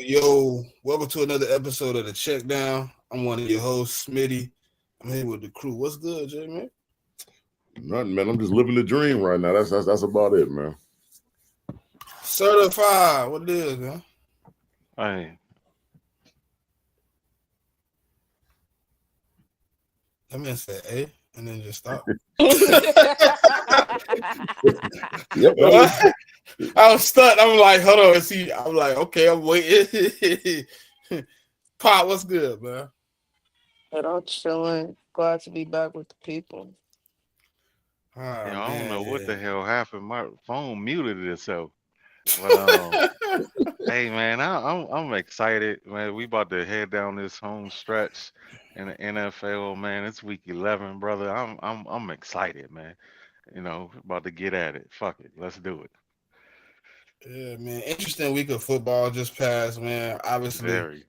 Yo, welcome to another episode of the CheckDown. I'm one of your hosts, Smitty. I'm here with the crew. What's good, JMIK? Nothing, man. I'm just living the dream right now. That's about it, man. Certified. What it is, man? Hey. That man said A and then just stop. Yep. I was stuck. I'm like, hold on. See, I'm like, okay, I'm waiting. Pop, what's good, man? But I'm chilling. Glad to be back with the people. I don't know what the hell happened. My phone muted itself. But, hey man, I'm excited, man. We about to head down this home stretch in the NFL, man. It's week 11, brother. I'm excited, man. You know, about to get at it. Fuck it, let's do it. Yeah, man. Interesting week of football just passed, man. Obviously, Very.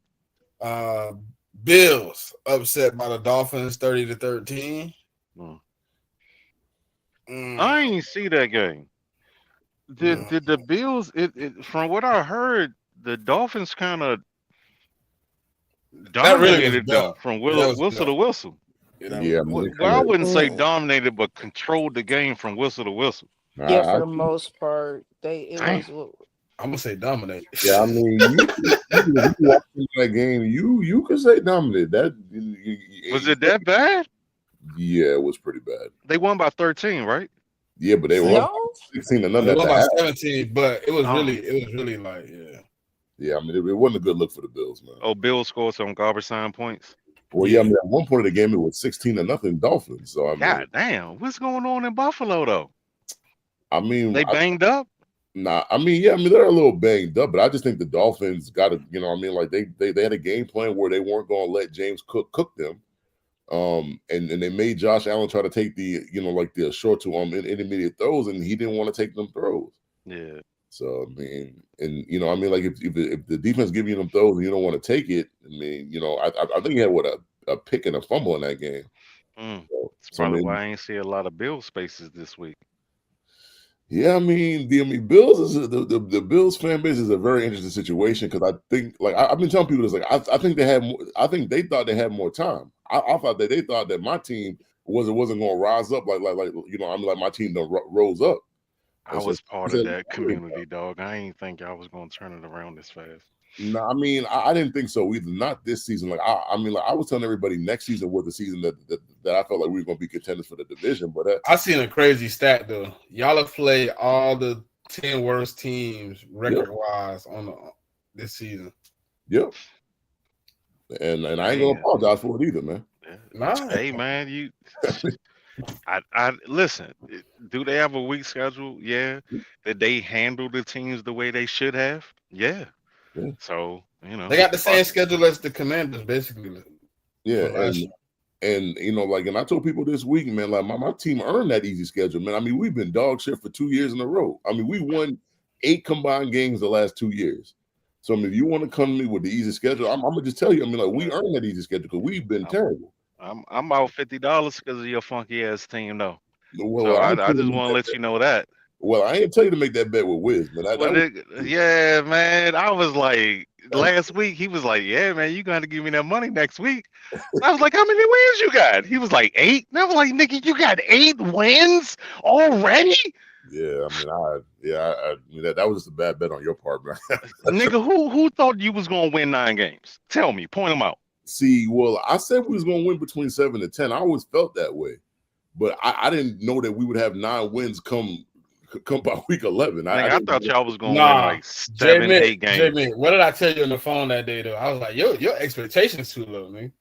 Bills upset by the Dolphins 30-13. I ain't see that game. Did the Bills? From what I heard, the Dolphins kind of dominated them from whistle to whistle. Yeah, well, I wouldn't say dominated, but controlled the game from whistle to whistle. Yeah, for the most part, I'm gonna say dominate. Yeah, I mean, you walk into that game, you could say dominate. Was it that bad? Yeah, it was pretty bad. They won by 13, right? Yeah, but they were up 16 to nothing. They won by 17, but it was really like, yeah. Yeah, I mean, it wasn't a good look for the Bills, man. Oh, Bills scored some garbage time points. Well, yeah, I mean, at one point of the game, it was 16 to nothing Dolphins. So I mean, God damn, what's going on in Buffalo though? I mean, they banged up. Nah, I mean, yeah, I mean they're a little banged up, but I just think the Dolphins got to, you know, I mean, like they had a game plan where they weren't going to let James cook them, and they made Josh Allen try to take the, you know, like the short to intermediate throws, and he didn't want to take them throws. Yeah. So I mean, and you know, I mean, like if the defense give you them throws and you don't want to take it, I mean, you know, I think he had a pick and a fumble in that game. That's probably why I ain't see a lot of Bill spaces this week. Yeah, I mean, the Bills the Bills fan base is a very interesting situation because I think, like I've been telling people this, like I think they had more, I think they thought they had more time. I thought that they thought that my team wasn't going to rise up like you know, I mean, like my team done rose up. I was part of that community, dog. I ain't think I was going to turn it around this fast. No, I mean, I didn't think so either. Not this season. Like I mean, like I was telling everybody next season was the season that I felt like we were going to be contenders for the division. But I seen a crazy stat though. Y'all have played all the 10 worst teams record wise on this season. Yep. And I ain't gonna apologize for it either, man. Nah. Hey man, you. I listen. Do they have a weak schedule? Yeah. Did they handle the teams the way they should have? Yeah. So, you know, they got the same schedule as the Commanders, basically. Yeah, and you know, like, and I told people this week, man, like my team earned that easy schedule, man. I mean, we've been dog shit for 2 years in a row. I mean, we won 8 combined games the last 2 years. So, I mean, if you want to come to me with the easy schedule, I'm gonna just tell you, I mean, like, we earned that easy schedule because we've been terrible. I'm out $50 because of your funky ass team, though. Well, so I just want to let you know that. Well, I ain't tell you to make that bet with Wiz, man. Yeah, man. I was like, last week, he was like, yeah, man, you got to give me that money next week. I was like, how many wins you got? He was like, 8. And I was like, nigga, you got 8 wins already? Yeah, I mean, that was just a bad bet on your part, man. Nigga, who thought you was going to win 9 games? Tell me, point them out. See, well, I said we was going to win between 7 and 10. I always felt that way. But I didn't know that we would have 9 wins come come by week 11. I thought y'all was gonna win Nah, like 7, 8 games. JMIK, what did I tell you on the phone that day though? I was like, your expectations too low, man.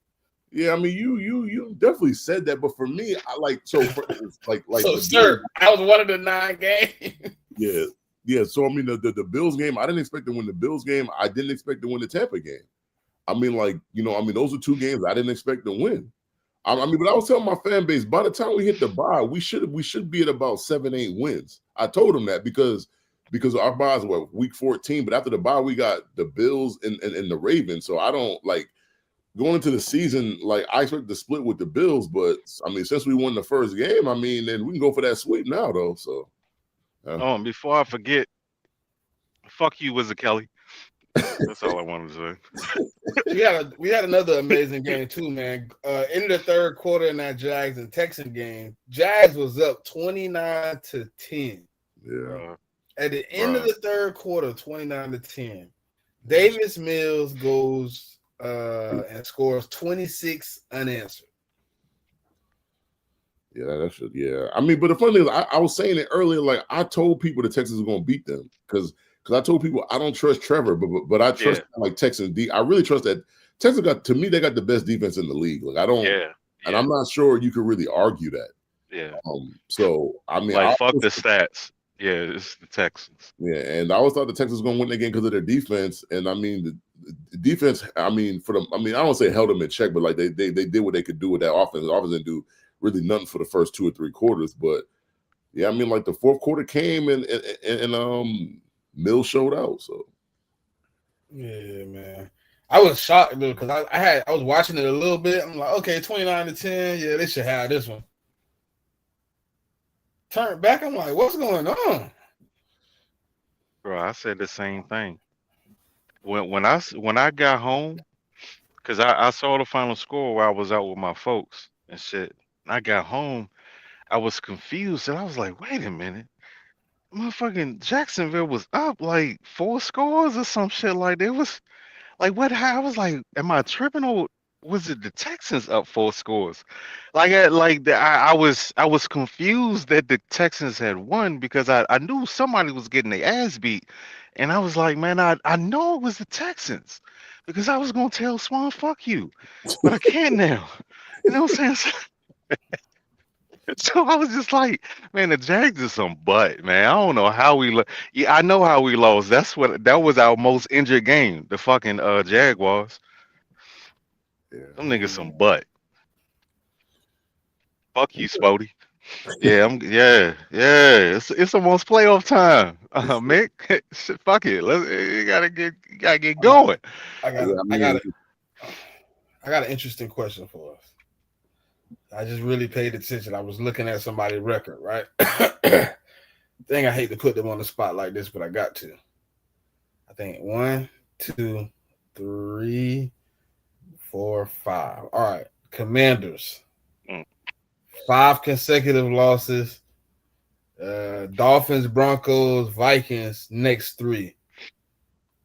Yeah, I mean, you definitely said that, but for me, I like so for, like So, the sir, Bills, I was one of the 9 games. yeah. So I mean, the Bills game, I didn't expect to win the Bills game. I didn't expect to win the Tampa game. I mean, like those are 2 games I didn't expect to win. I mean, but I was telling my fan base by the time we hit the bye, we should be at about 7, 8 wins. I told them that because our byes were week 14, but after the bye, we got the Bills and the Ravens. So I don't like. Going into the season, like I expect to split with the Bills, but I mean, since we won the first game, I mean, then we can go for that sweep now, though. So, Oh, and before I forget, fuck you, Wizard Kelly. That's all I wanted to say. We had another amazing game too, man. In the third quarter in that Jags and Texan game, Jags was up 29-10. Yeah. At the end of the third quarter, 29-10, Davis Mills goes and scores 26 unanswered. Yeah, that should. Yeah, I mean, but the funny thing is, I was saying it earlier. Like I told people the Texans were going to beat them because I told people I don't trust Trevor, but I trust like Texans. I really trust that Texans they got the best defense in the league. Like I don't, and I'm not sure you could really argue that. Yeah. So I mean, like fuck the stats. Yeah, it's the Texans. Yeah, and I always thought the Texans were going to win the game because of their defense. And I mean, the defense. I mean, I don't say held them in check, but like they did what they could do with that offense. The offense didn't do really nothing for the first 2 or 3 quarters. But yeah, I mean, like the fourth quarter came and Mills showed out. So yeah, man, I was shocked though because I was watching it a little bit. I'm like, okay, 29-10. Yeah, they should have this one. Turn back, I'm like, what's going on? Bro, I said the same thing. When I got home, because I saw the final score while I was out with my folks and shit. I got home, I was confused and I was like, wait a minute. Motherfucking Jacksonville was up like 4 scores or some shit like that. It was like what I was like, am I tripping or was it the Texans up 4 scores? I was confused that the Texans had won because I knew somebody was getting their ass beat. And I was like, man, I know it was the Texans because I was gonna tell Swan fuck you. But I can't now. You know what I'm saying? So I was just like, man, the Jags is some butt, man. I don't know how we yeah, I know how we lost. That was our most injured game, the fucking Jaguars. yeah, Them niggas some butt. Fuck you, Spody. Yeah, It's almost playoff time. Mick, shit, fuck it. You gotta get going. I got an interesting question for us. I just really paid attention. I was looking at somebody's record, right? Thing I hate to put them on the spot like this, but I got to. I think 1, 2, 3, 4, 5. All right, Commanders. 5 consecutive losses. Dolphins, Broncos, Vikings, next 3.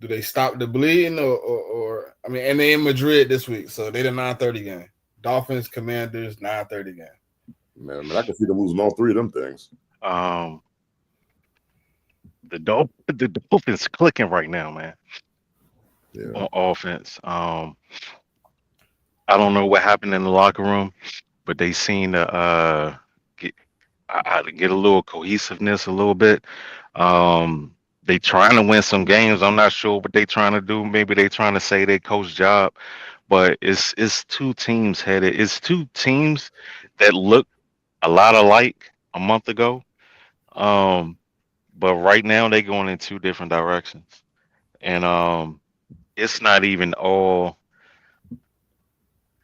Do they stop the bleeding or I mean, and they in Madrid this week, so they the 9:30 game. Dolphins, Commanders, 9:30 game. Man, I can see them losing all 3 of them things. The Dolphins clicking right now, man. Yeah. On offense. I don't know what happened in the locker room, but they seem to get a little cohesiveness a little bit. They trying to win some games. I'm not sure what they trying to do. Maybe they trying to say they coach job, but it's 2 teams headed. It's 2 teams that look a lot alike a month ago. But right now they going in 2 different directions. And it's not even all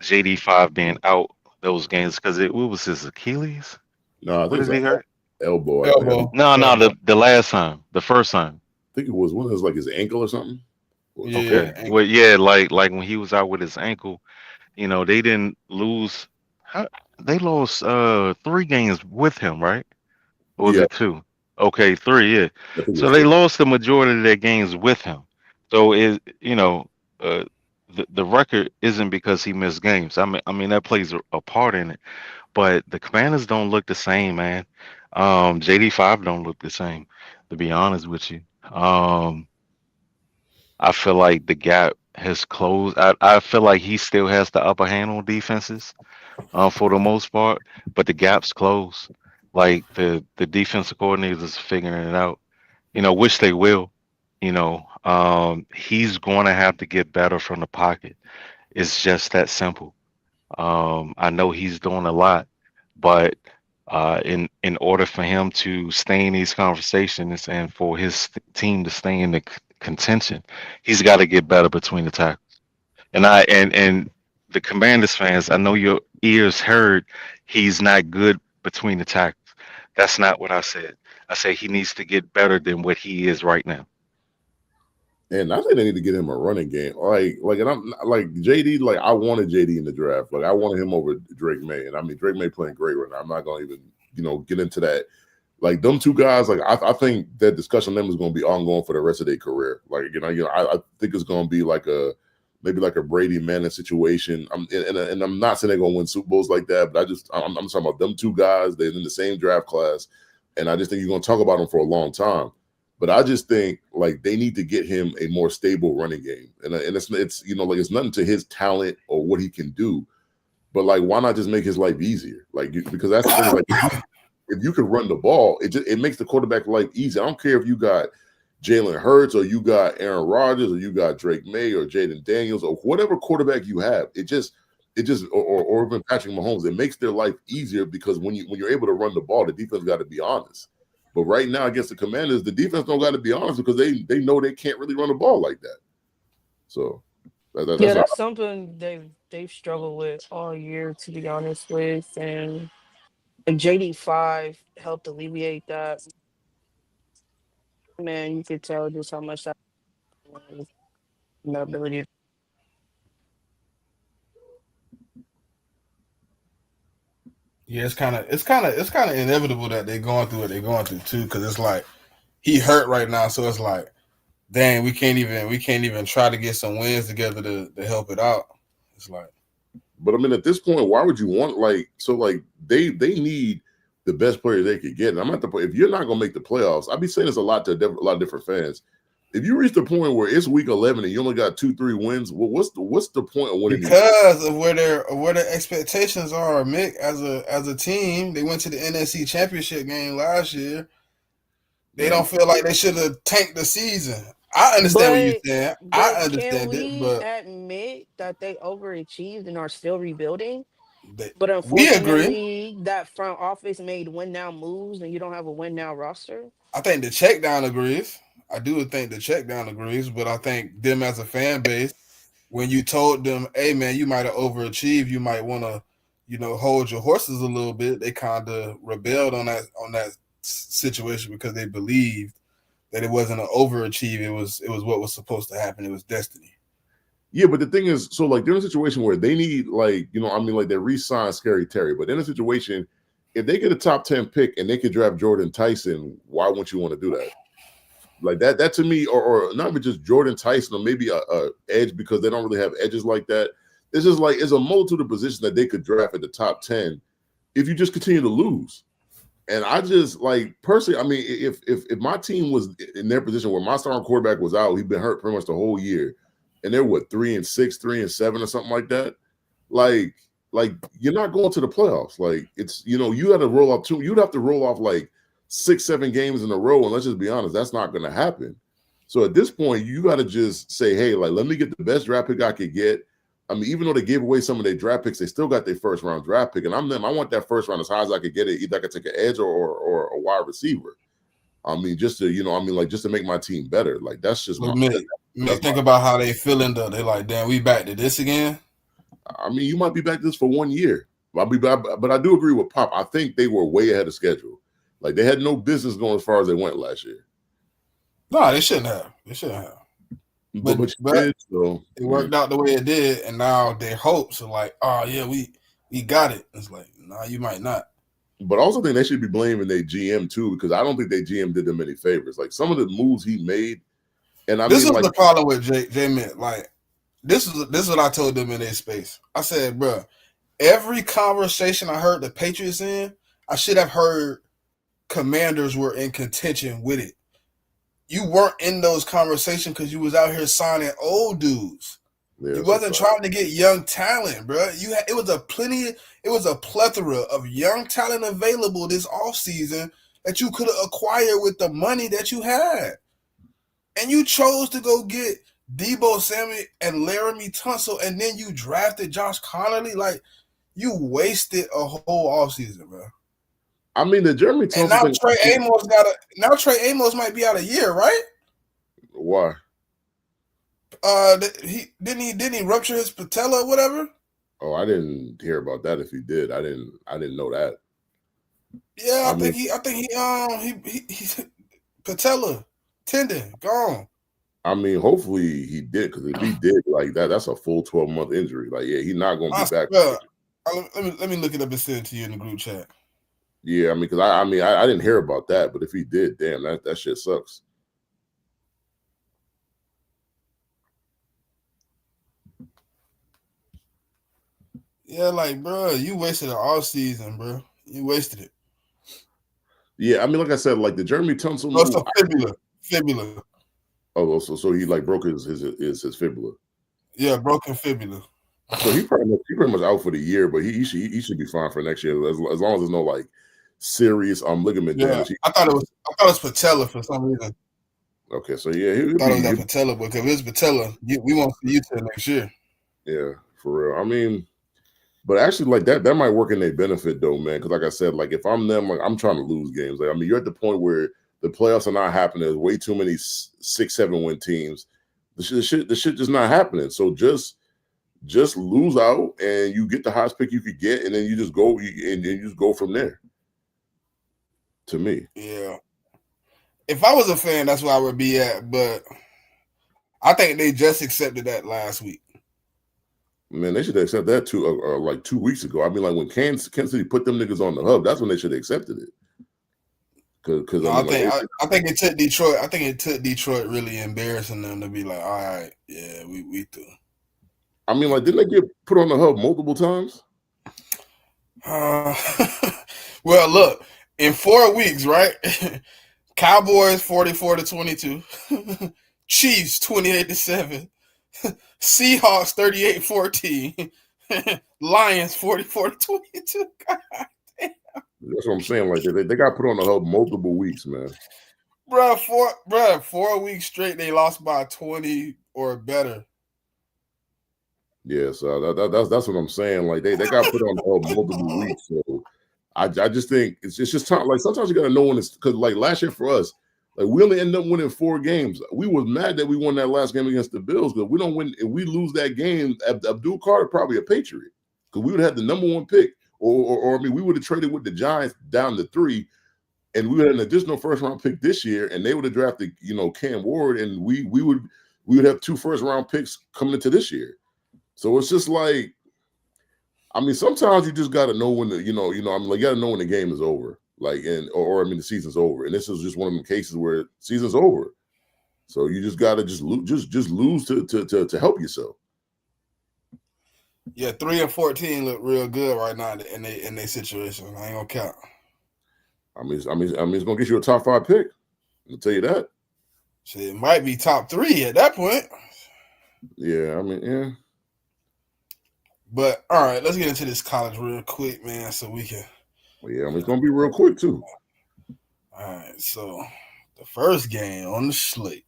JD5 being out those games because what was his Achilles? No, I What think did he hurt? elbow. No, the last time, the first time. I think it was one of those like his ankle or something. Yeah, Okay. Well, yeah, like when he was out with his ankle, they didn't lose. They lost 3 games with him, right? Or was it 2? Okay, 3, yeah. So they lost the majority of their games with him. So the record isn't because he missed games. I mean that plays a part in it. But the Commanders don't look the same, man. JD5 don't look the same, to be honest with you. I feel like the gap has closed. I feel like he still has the upper hand on defenses, for the most part, but the gap's closed. Like the defensive coordinators is figuring it out. Which they will. He's going to have to get better from the pocket. It's just that simple. I know he's doing a lot, but in order for him to stay in these conversations and for his team to stay in the contention, he's got to get better between the tackles. And the Commanders fans, I know your ears heard he's not good between the tackles. That's not what I said. I said he needs to get better than what he is right now. And I think they need to get him a running game. And I'm like JD, like I wanted JD in the draft. Like I wanted him over Drake May. And I mean Drake May playing great right now. I'm not gonna even, get into that. Like them two guys, like I think that discussion on them is gonna be ongoing for the rest of their career. Like, I think it's gonna be like maybe like a Brady Manning situation. And I'm not saying they're gonna win Super Bowls like that, but I'm talking about them two guys. They're in the same draft class, and I just think you're gonna talk about them for a long time. But I just think like they need to get him a more stable running game, and it's like it's nothing to his talent or what he can do, but like why not just make his life easier? Like because that's the thing. Like if you can run the ball, it makes the quarterback life easy. I don't care if you got Jalen Hurts or you got Aaron Rodgers or you got Drake May or Jaden Daniels or whatever quarterback you have. It just or even Patrick Mahomes. It makes their life easier because when you're able to run the ball, the defense got to be honest. But right now against the Commanders, the defense don't got to be honest because they know they can't really run the ball like that. So that's something they've struggled with all year, to be honest with, and like JD5 helped alleviate that. Man, you could tell just how much that was, and the ability. Yeah, it's kind of inevitable that they're going through what they're going through too, because it's like he hurt right now, so it's like, dang, we can't even try to get some wins together to help it out. It's like, but I mean, at this point, why would you want they need the best players they could get? And I'm at the point, if you're not gonna make the playoffs, I'd be saying this a lot to a lot of different fans. If you reach the point where it's week 11 and you only got 2-3 wins, well, what's the point of winning? Because of where their expectations are, Mick, as a team, they went to the NFC Championship game last year. They don't feel like they should have tanked the season. I understand what you're saying. I understand it, but admit that they overachieved and are still rebuilding. But we unfortunately, agree. that front office made win now moves, and you don't have a win now roster. I think the CheckDown agrees. I do think the CheckDown agrees, but I think them as a fan base, when you told them, "Hey, man, you might have overachieved. You might want to, hold your horses a little bit," they kind of rebelled on that situation because they believed that it wasn't an overachieve. It was what was supposed to happen. It was destiny. Yeah, but the thing is, so like they're in a situation where they need like they re-signed Scary Terry, but in a situation, if they get a top 10 pick and they could draft Jordan Tyson, why wouldn't you want to do that? Like that to me, or not even just Jordan Tyson, or maybe a edge, because they don't really have edges like that. It's just like it's a multitude of positions that they could draft at the top 10 if you just continue to lose. And I just like personally, I mean, if my team was in their position where my starting quarterback was out, he'd been hurt pretty much the whole year, and they're 3-6, 3-7, or something like that. Like you're not going to the playoffs. Like it's you got to roll off you'd have to roll off like 6-7 games in a row, and let's just be honest, that's not going to happen. So at this point, you got to just say, hey, like let me get the best draft pick I could get. I mean, even though they gave away some of their draft picks, they still got their first round draft pick, and I want that first round as high as I could get it. Either I could take an edge or a wide receiver. I mean, just to just to make my team better. Like that's just think about how they feeling though. They're like, damn, we back to this again. I mean, you might be back to this for 1 year. I'll be back, but I do agree with Pop. I think they were way ahead of schedule. Like they had no business going as far as they went last year. No, they shouldn't have. But it worked out the way it did, and now their hopes are like, oh yeah, we got it. It's like, nah, you might not. But I also think they should be blaming their GM too, because I don't think their GM did them any favors. Like some of the moves he made, and this is the problem with JMIK. Like this is what I told them in their space. I said, bro, every conversation I heard the Patriots in, I should have heard Commanders were in contention with it. You weren't in those conversations because you was out here signing old dudes. Yeah, you wasn't trying to get young talent, bro. It was a plethora of young talent available this offseason that you could have acquired with the money that you had. And you chose to go get Debo Samuel and Laramie Tunsil, and then you drafted Josh Connolly. Like, you wasted a whole offseason, bro. I mean, the Jeremy Tunsil and now Trey Amos might be out a year, right? Why? Didn't he rupture his patella or whatever? Oh, I didn't hear about that. If he did, I didn't know that. Yeah, I think he patella tendon gone. I mean, hopefully he did, because if he did like that, that's a full 12-month injury. Like, yeah, he's not going to be back. Let me look it up and send it to you in the group chat. Yeah, I mean, because I didn't hear about that, but if he did, damn, that shit sucks. Yeah, like, bro, you wasted an all season, bro. You wasted it. Yeah, I mean, like I said, like the Jeremy Tunsil. Oh, it's a fibula. Oh, so he like broke his fibula. Yeah, broken fibula. So he pretty much out for the year, but he should be fine for next year as long as there's no like serious ligament damage. I thought it was patella for some reason. Okay, so yeah, I thought it was that patella, but if it's patella, we won't see you till next year. Yeah, for real. I mean, but actually, like that might work in their benefit though, man. Because like I said, like if I'm them, like I'm trying to lose games. Like I mean, you're at the point where the playoffs are not happening. There's way too many 6-7 win teams. The shit just not happening. So just lose out, and you get the highest pick you could get, and then you just go and you just go from there. To me, yeah. If I was a fan, that's where I would be at. But I think they just accepted that last week. Man, they should have accepted that like 2 weeks ago. I mean, like when Kansas City put them niggas on the hub, that's when they should have accepted it. Because I think it took Detroit. I think it took Detroit really embarrassing them to be like, all right, yeah, we through. I mean, like, didn't they get put on the hub multiple times? Well, look, in 4 weeks, right? Cowboys 44-22, Chiefs 28-7, Seahawks 38-14, Lions 44-22. God damn. That's what I'm saying. Like they got put on the hub multiple weeks, man. Bro, 4 weeks straight they lost by 20 or better. Yeah, so that's what I'm saying. Like they got put on the hub multiple weeks. So I just think it's just time. Like sometimes you gotta know when it's, because like last year for us, like we only ended up winning 4 games. We was mad that we won that last game against the Bills, because we don't win. If we lose that game, Abdul Carter probably a Patriot, because we would have the number 1 pick. Or I mean, we would have traded with the Giants down to 3, and we would have an additional first-round pick this year, and they would have drafted, Cam Ward, and we would have 2 first-round picks coming into this year. So it's just like, I mean, sometimes you just got to know when the, I mean, like you got to know when the game is over, like, or I mean, the season's over, and this is just one of them cases where season's over. So you just got to just lose to help yourself. Yeah, 3-14 look real good right now in their situation. I ain't gonna count. I mean, it's gonna get you a top 5 pick. I'll tell you that. Shit, it might be top 3 at that point. Yeah, I mean, yeah. But all right, let's get into this college real quick, man, so we can. Well, yeah, I mean, it's gonna be real quick too. All right, so the first game on the slate.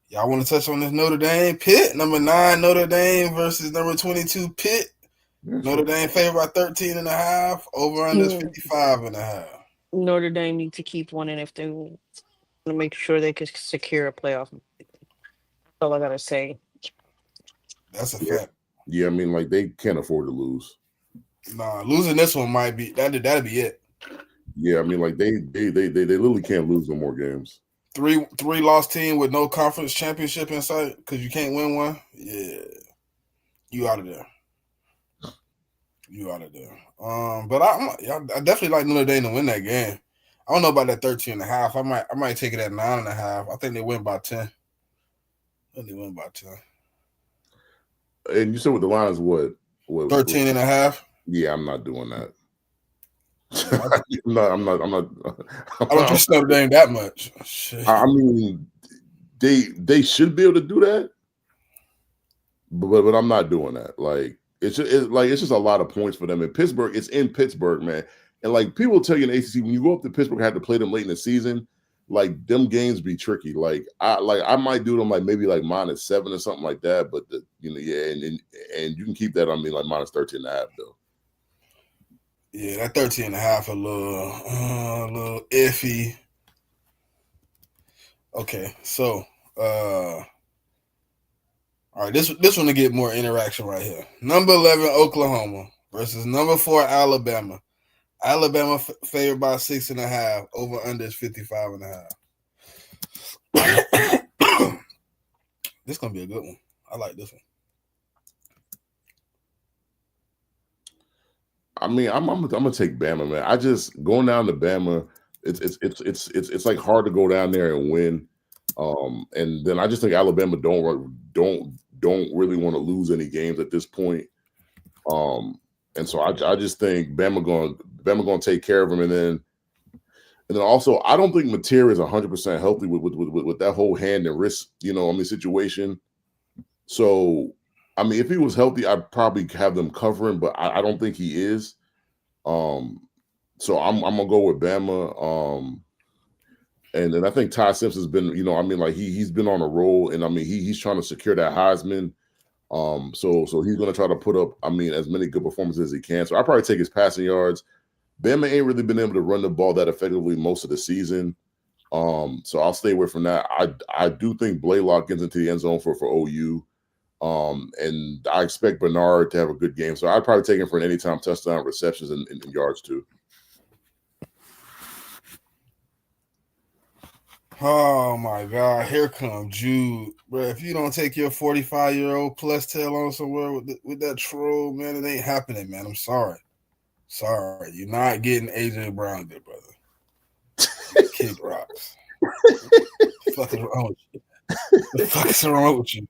Y'all want to touch on this Notre Dame Pitt? Number 9 Notre Dame versus number 22 Pitt. Yeah, Notre Dame favored by 13.5. Over under 55.5. Notre Dame need to keep winning if they want to make sure they can secure a playoff. That's all I gotta say. That's a fact. Yeah, I mean, like they can't afford to lose. Nah, losing this one might be that'd be it. Yeah, I mean, like they literally can't lose no more games. 3 loss team with no conference championship in sight because you can't win one. Yeah, you out of there. You out of there. But I definitely like Notre Dame to win that game. I don't know about that 13.5. I might take it at 9.5. I think they win by 10. They win by 10. And you said with the line is what 13.5. Yeah, I'm not doing that. I'm not. I don't trust Notre Dame that much. Shit. I mean, they should be able to do that, but I'm not doing that. Like it's just a lot of points for them in Pittsburgh. It's in Pittsburgh, man. And like people tell you in the ACC, when you go up to Pittsburgh, have to play them late in the season. Like them games be tricky. Like I might do them like maybe like -7 or something like that. But and you can keep that on me like -13.5 though. Yeah, that 13.5 a little iffy. Okay, so all right, this one to get more interaction right here. Number 11 Oklahoma versus number 4 Alabama. Alabama favored by 6.5. Over under is 55.5. This gonna be a good one. I like this one. I mean, I'm gonna take Bama, man. I just going down to Bama. It's like hard to go down there and win. And then I just think Alabama don't really want to lose any games at this point. And so I just think Bama going to take care of them, and then also I don't think Mateer is 100% healthy with that whole hand and wrist, situation. So I mean, if he was healthy, I'd probably have them covering, but I don't think he is. So I'm gonna go with Bama. And then I think Ty Simpson's been, he's been on a roll, and I mean he's trying to secure that Heisman. So he's gonna try to put up, as many good performances as he can. So I probably take his passing yards. Bama ain't really been able to run the ball that effectively most of the season. So I'll stay away from that. I do think Blaylock gets into the end zone for OU. And I expect Bernard to have a good game. So I'd probably take him for an anytime touchdown, receptions, and yards too. Oh my God! Here comes Jude, bro. If you don't take your 45-year-old plus tail on somewhere with that troll, man, it ain't happening, man. I'm sorry. You're not getting AJ Brown, good brother. Kick rocks. The fuck is wrong with you? The fuck is wrong with you?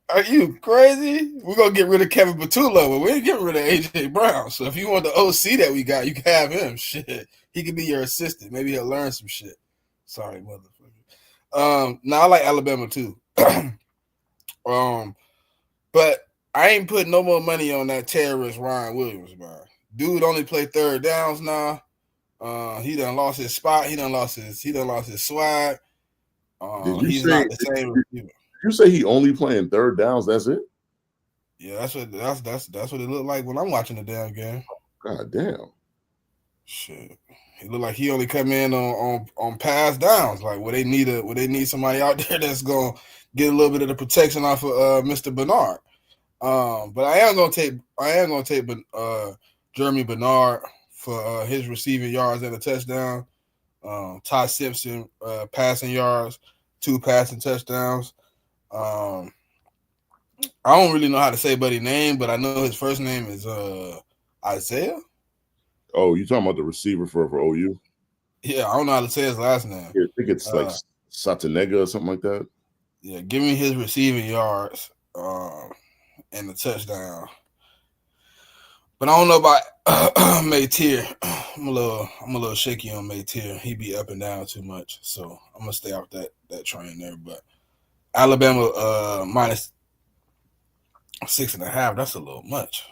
Are you crazy? We're gonna get rid of Kevin Patullo, but we ain't getting rid of AJ Brown. So if you want the OC that we got, you can have him. Shit. He could be your assistant. Maybe he'll learn some shit. Sorry, motherfucker. Now I like Alabama too. But I ain't putting no more money on that terrorist Ryan Williams, man. Dude only play third downs now. He done lost his spot. He done lost his swag. He's not the same receiver. You say he only playing third downs? That's it? Yeah, that's what it looked like when I'm watching the damn game. God damn. Shit. He looked like he only come in on pass downs, like where they need somebody out there that's gonna get a little bit of the protection off of Mr. Bernard. But I am gonna take Jeremy Bernard for his receiving yards and a touchdown. Ty Simpson passing yards, 2 passing touchdowns. I don't really know how to say buddy's name, but I know his first name is Isaiah. Oh, you talking about the receiver for OU? Yeah, I don't know how to say his last name. Yeah, I think it's like Satanega or something like that. Yeah, give me his receiving yards and the touchdown. But I don't know about Mateer. I'm a little shaky on Mateer. He be up and down too much, so I'm gonna stay off that train there. But Alabama minus 6.5. That's a little much.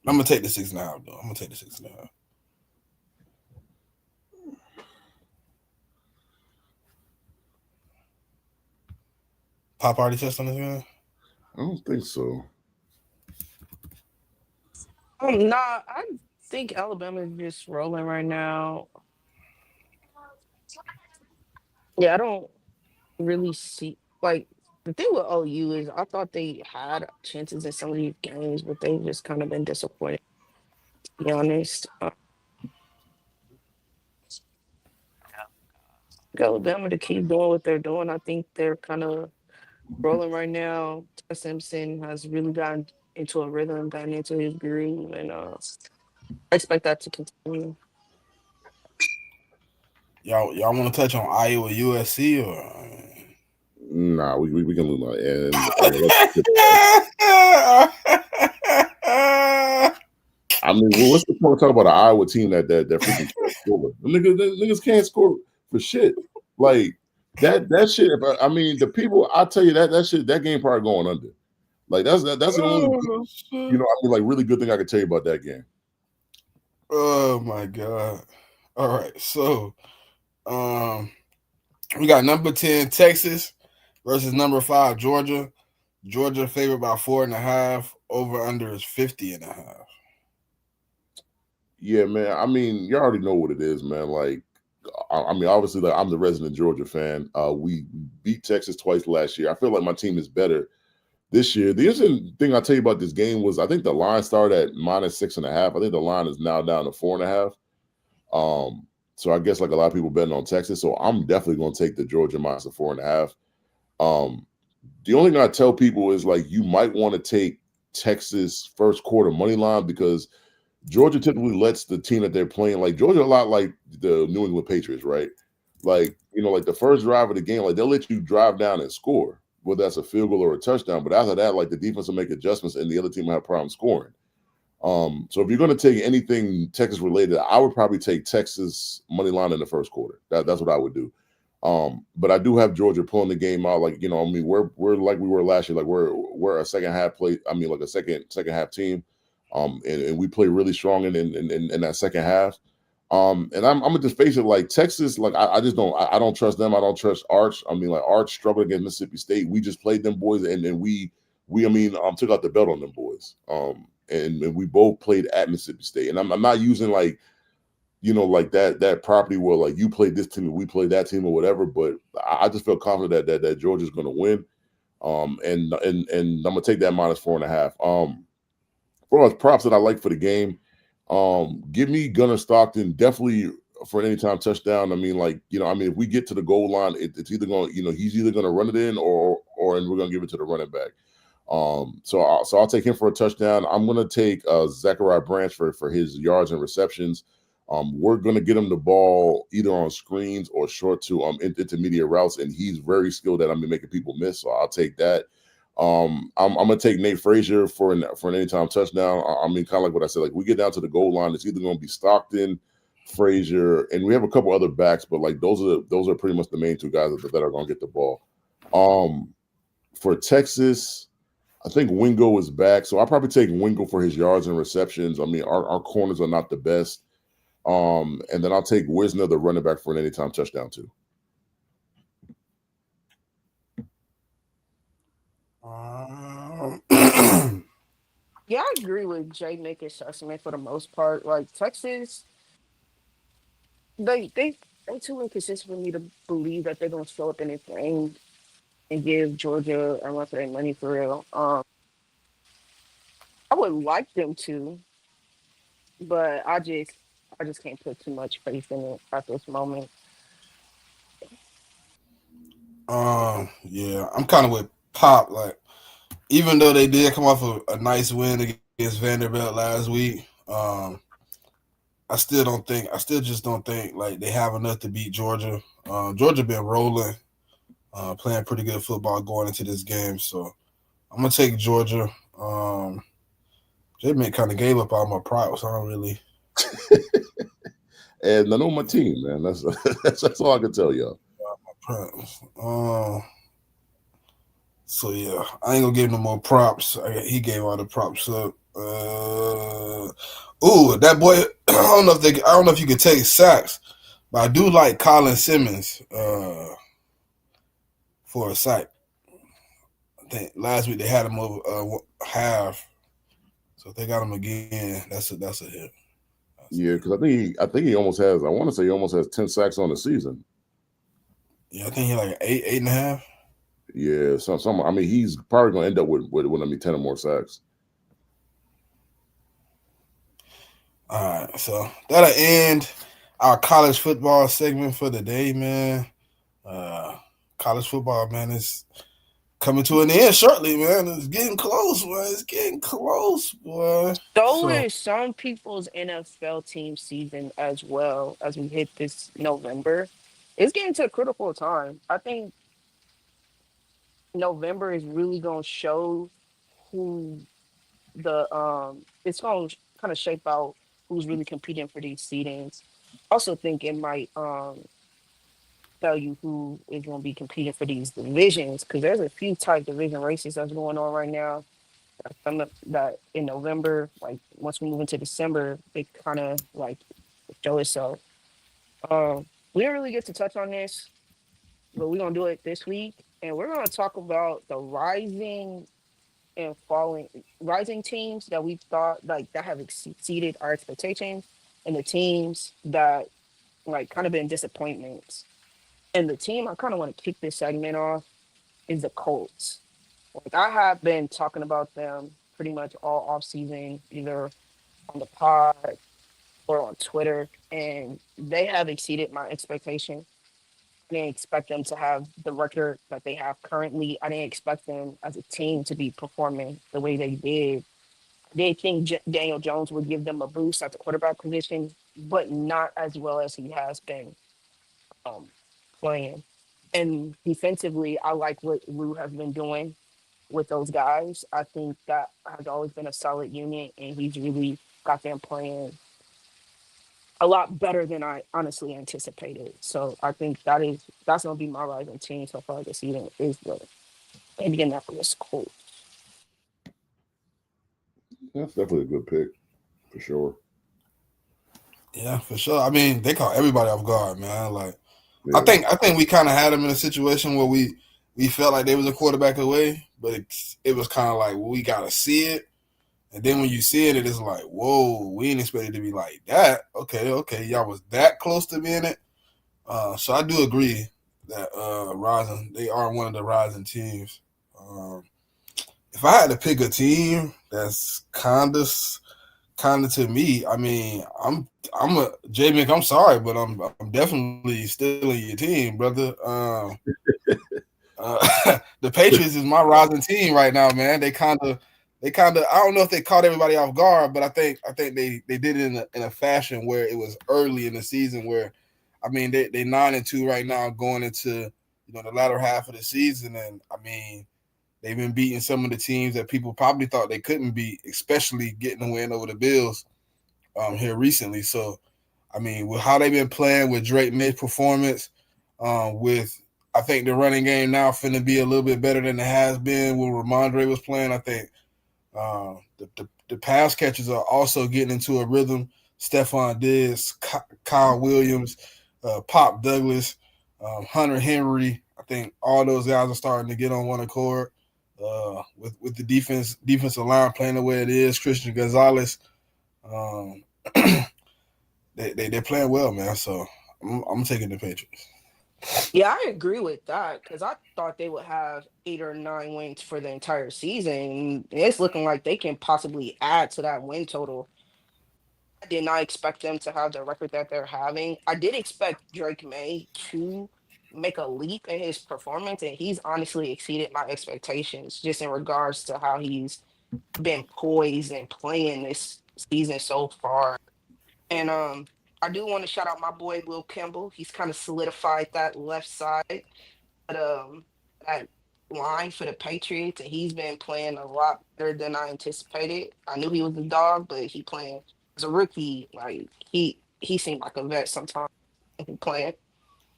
I'm gonna take the 6.5 though. I'm gonna take the 6.5. Pop already touched on this game? I don't think so. Nah, I think Alabama is just rolling right now. Yeah, I don't really see like the thing with OU is I thought they had chances in some of these games, but they've just kind of been disappointed, to be honest. Alabama to keep doing what they're doing. I think they're kind of rolling right now. Ty Simpson has really gotten into a rhythm, gotten into his groove, and I expect that to continue. Y'all want to touch on Iowa USC or? Nah, we can move on. And I mean, what's the point of talking about an Iowa team that freaking can't score? The niggas can't score for shit. Like that shit. I mean, the people. I tell you that shit. That game probably going under. Like that's the only Oh, shit. I mean, like really good thing I could tell you about that game. Oh my god. All right, so we got number 10 Texas versus number 5 Georgia. Georgia favored by 4.5. Over under is 50.5. Yeah, man. I mean, you already know what it is, man. Like, I mean, obviously, like I'm the resident Georgia fan. We beat Texas twice last year. I feel like my team is better this year. The interesting thing I'll tell you about this game was I think the line started at -6.5. I think the line is now down to 4.5. So I guess like a lot of people betting on Texas. So I'm definitely going to take the Georgia -4.5. The only thing I tell people is like you might want to take Texas first quarter money line because Georgia typically lets the team that they're playing, like Georgia, a lot like the New England Patriots, right? Like, like the first drive of the game, like they'll let you drive down and score, whether that's a field goal or a touchdown. But after that, like the defense will make adjustments and the other team will have problems scoring. So if you're going to take anything Texas related, I would probably take Texas money line in the first quarter. That's what I would do. But I do have Georgia pulling the game out. Like, I mean, we're like we were last year. Like we're a second half play. I mean, like a second half team. And we play really strong in that second half. And I'm gonna just face it, like Texas, like I just don't trust them. I don't trust Arch. I mean, like Arch struggled against Mississippi State. We just played them boys, and we took out the belt on them boys. And we both played at Mississippi State. And I'm not using like like that property where like you played this team and we played that team or whatever. But I just feel confident that Georgia's gonna win. And I'm gonna take that -4.5. For props that I like for the game, give me Gunnar Stockton definitely for an anytime touchdown. I mean, like I mean, if we get to the goal line, it's either going, he's either going to run it in and we're going to give it to the running back. So I'll take him for a touchdown. I'm going to take Zachariah Branch for his yards and receptions. We're going to get him the ball either on screens or short to intermediate routes, and he's very skilled at making people miss. So I'll take that. I'm gonna take Nate Frazier for an anytime touchdown. I mean, kind of like what I said. Like we get down to the goal line, it's either going to be Stockton, Frazier, and we have a couple other backs, but like those are pretty much the main two guys that are going to get the ball. For Texas, I think Wingo is back, so I'll probably take Wingo for his yards and receptions. I mean, our corners are not the best. And then I'll take Wisner, the running back, for an anytime touchdown too. Yeah, I agree with JMIK assessment for the most part. Like Texas, they too inconsistent for me to believe that they're gonna show up in their game and give Georgia a run for their money for real. I would like them to, but I just can't put too much faith in it at this moment. Yeah, I'm kind of with Pop. Like, even though they did come off a nice win against Vanderbilt last week, I still just don't think like they have enough to beat Georgia. Georgia been rolling, playing pretty good football going into this game, so I'm gonna take Georgia. J-Man kind of gave up all my props. So I don't really. And I know my team, man. That's all I can tell y'all. So yeah, I ain't gonna give no more props. He gave all the props up. That boy. I don't know if you could take sacks, but I do like Colin Simmons for a sack. I think last week they had him over half, so if they got him again, that's a hit. Yeah, because I think he almost has. I want to say he almost has 10 sacks on the season. Yeah, I think he's like 8.5. Yeah, some. I mean, he's probably going to end up with 10 or more sacks. All right, so that'll end our college football segment for the day, man. College football, man, is coming to an end shortly, man. It's getting close, man. It's getting close, boy. So is some people's NFL team season as well as we hit this November. It's getting to a critical time. I think November is really gonna show who it's gonna kind of shape out who's really competing for these seedings. Also think it might tell you who is going to be competing for these divisions because there's a few tight division races that's going on right now. That in November, like once we move into December, it kind of like show itself. We didn't really get to touch on this, but we're gonna do it this week, and we're gonna talk about the rising and falling, rising teams that we thought like that have exceeded our expectations, and the teams that like kind of been disappointments. And the team I kind of want to kick this segment off is the Colts. Like I have been talking about them pretty much all off season, either on the pod or on Twitter, and they have exceeded my expectation. I didn't expect them to have the record that they have currently. I didn't expect them as a team to be performing the way they did. They think Daniel Jones would give them a boost at the quarterback position, but not as well as he has been um, playing. And defensively, I like what Lou has been doing with those guys. I think that has always been a solid unit, and he's really got them playing a lot better than I honestly anticipated. So I think that's gonna be my rising team so far this season is the Indianapolis Colts. That's definitely a good pick for sure. Yeah, for sure. I mean, they caught everybody off guard, man. Like, yeah. I think we kind of had them in a situation where we felt like they was a quarterback away, but it was kind of like, well, we gotta see it. And then when you see it, it's like, whoa, we ain't expected to be like that. Okay, y'all was that close to being it. So I do agree that rising, they are one of the rising teams. If I had to pick a team that's kind of to me, I mean, I'm a JMIK. I'm sorry, but I'm definitely still in your team, brother. The Patriots is my rising team right now, man. They kind of. I don't know if they caught everybody off guard, but I think they did it in a fashion where it was early in the season. Where, I mean, they 9-2 right now, going into the latter half of the season, and I mean, they've been beating some of the teams that people probably thought they couldn't beat, especially getting a win over the Bills here recently. So, I mean, with how they've been playing, with Drake May's performance, with I think the running game now finna be a little bit better than it has been when Ramondre was playing. I think the pass catchers are also getting into a rhythm. Stephon Diggs, Kyle Williams, Pop Douglas, Hunter Henry. I think all those guys are starting to get on one accord. With the defensive line playing the way it is, Christian Gonzalez, they're playing well, man. So I'm taking the Patriots. Yeah, I agree with that because I thought they would have 8 or 9 wins for the entire season. It's looking like they can possibly add to that win total. I did not expect them to have the record that they're having. I did expect Drake May to make a leap in his performance, and he's honestly exceeded my expectations just in regards to how he's been poised and playing this season so far. And I do want to shout out my boy Will Kimball. He's kind of solidified that left side, but that line for the Patriots, and he's been playing a lot better than I anticipated. I knew he was a dog, but he playing as a rookie, like he seemed like a vet sometimes when he playing.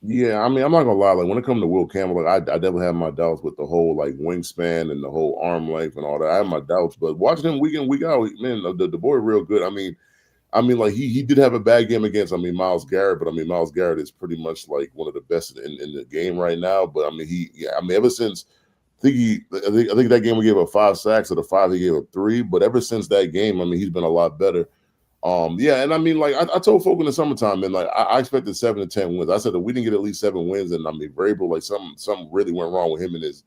Yeah, I mean, I'm not gonna lie. Like when it comes to Will Campbell, like I definitely have my doubts with the whole like wingspan and the whole arm length and all that. I have my doubts, but watching him week in week out, man, the boy real good. I mean, like he did have a bad game against Myles Garrett, but I mean Myles Garrett is pretty much like one of the best in the game right now. But I mean ever since I think that game we gave up 5 sacks, or the 5 he gave up 3. But ever since that game, I mean he's been a lot better. Yeah, and I mean, like I told folk in the summertime, and like I expected 7 to 10 wins. I said that we didn't get at least 7 wins, and I mean, Vrabel, like something really went wrong with him and his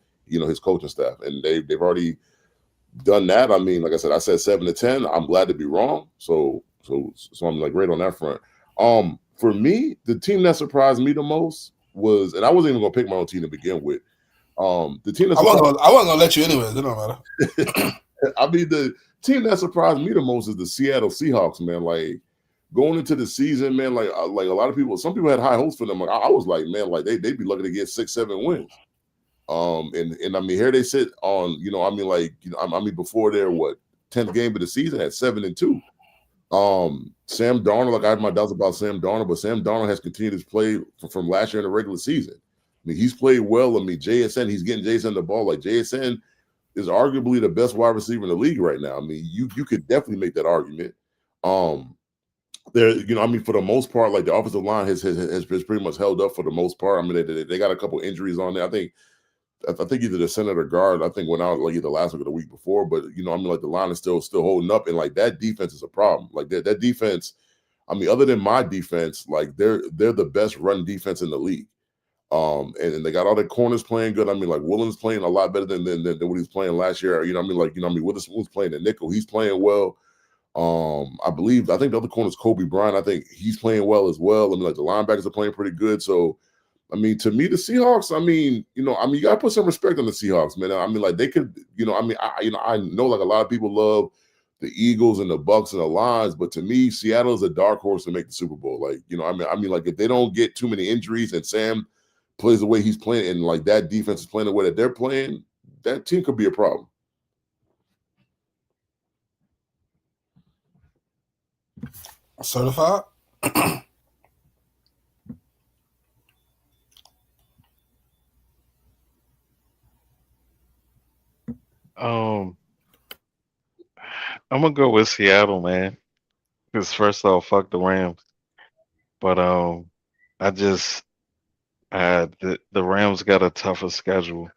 coaching staff, and they've already done that. I mean, like I said 7 to 10. I'm glad to be wrong, so I'm like great on that front. For me, the team that surprised me the most was, and I wasn't even gonna pick my own team to begin with. The team that I wasn't gonna let you anyways. It don't matter. I mean, the team that surprised me the most is the Seattle Seahawks, man. Like going into the season, man, like a lot of people, some people had high hopes for them. Like, I was like, man, like they'd be lucky to get 6-7 wins. And I mean, here they sit on, before their 10th game of the season at 7-2. Sam Darnold, like I have my doubts about Sam Darnold, but Sam Darnold has continued his play from last year in the regular season. I mean, he's played well. I mean, JSN, he's getting JSN the ball. Like JSN is arguably the best wide receiver in the league right now. I mean, you could definitely make that argument. There, I mean, for the most part, like the offensive line has pretty much held up for the most part. I mean, they got a couple injuries on there. I think either the center or guard, I think went out like either last week or the week before. But I mean, like the line is still holding up, and like that defense is a problem. Like that defense, I mean, other than my defense, like they're the best run defense in the league. And they got all their corners playing good. I mean, like Williams playing a lot better than what he was playing last year. I mean, like Witherspoon's playing the nickel. He's playing well. I think the other corner is Kobe Bryant. I think he's playing well as well. I mean, like the linebackers are playing pretty good. So, I mean, to me, the Seahawks, I mean, you got to put some respect on the Seahawks, man. I mean, like they could, I know like a lot of people love the Eagles and the Bucks and the Lions, but to me, Seattle is a dark horse to make the Super Bowl. Like, I mean, like if they don't get too many injuries and Sam plays the way he's playing and like that defense is playing the way that they're playing, that team could be a problem. Certified? I'm gonna go with Seattle, man. Because first off, fuck the Rams. But the Rams got a tougher schedule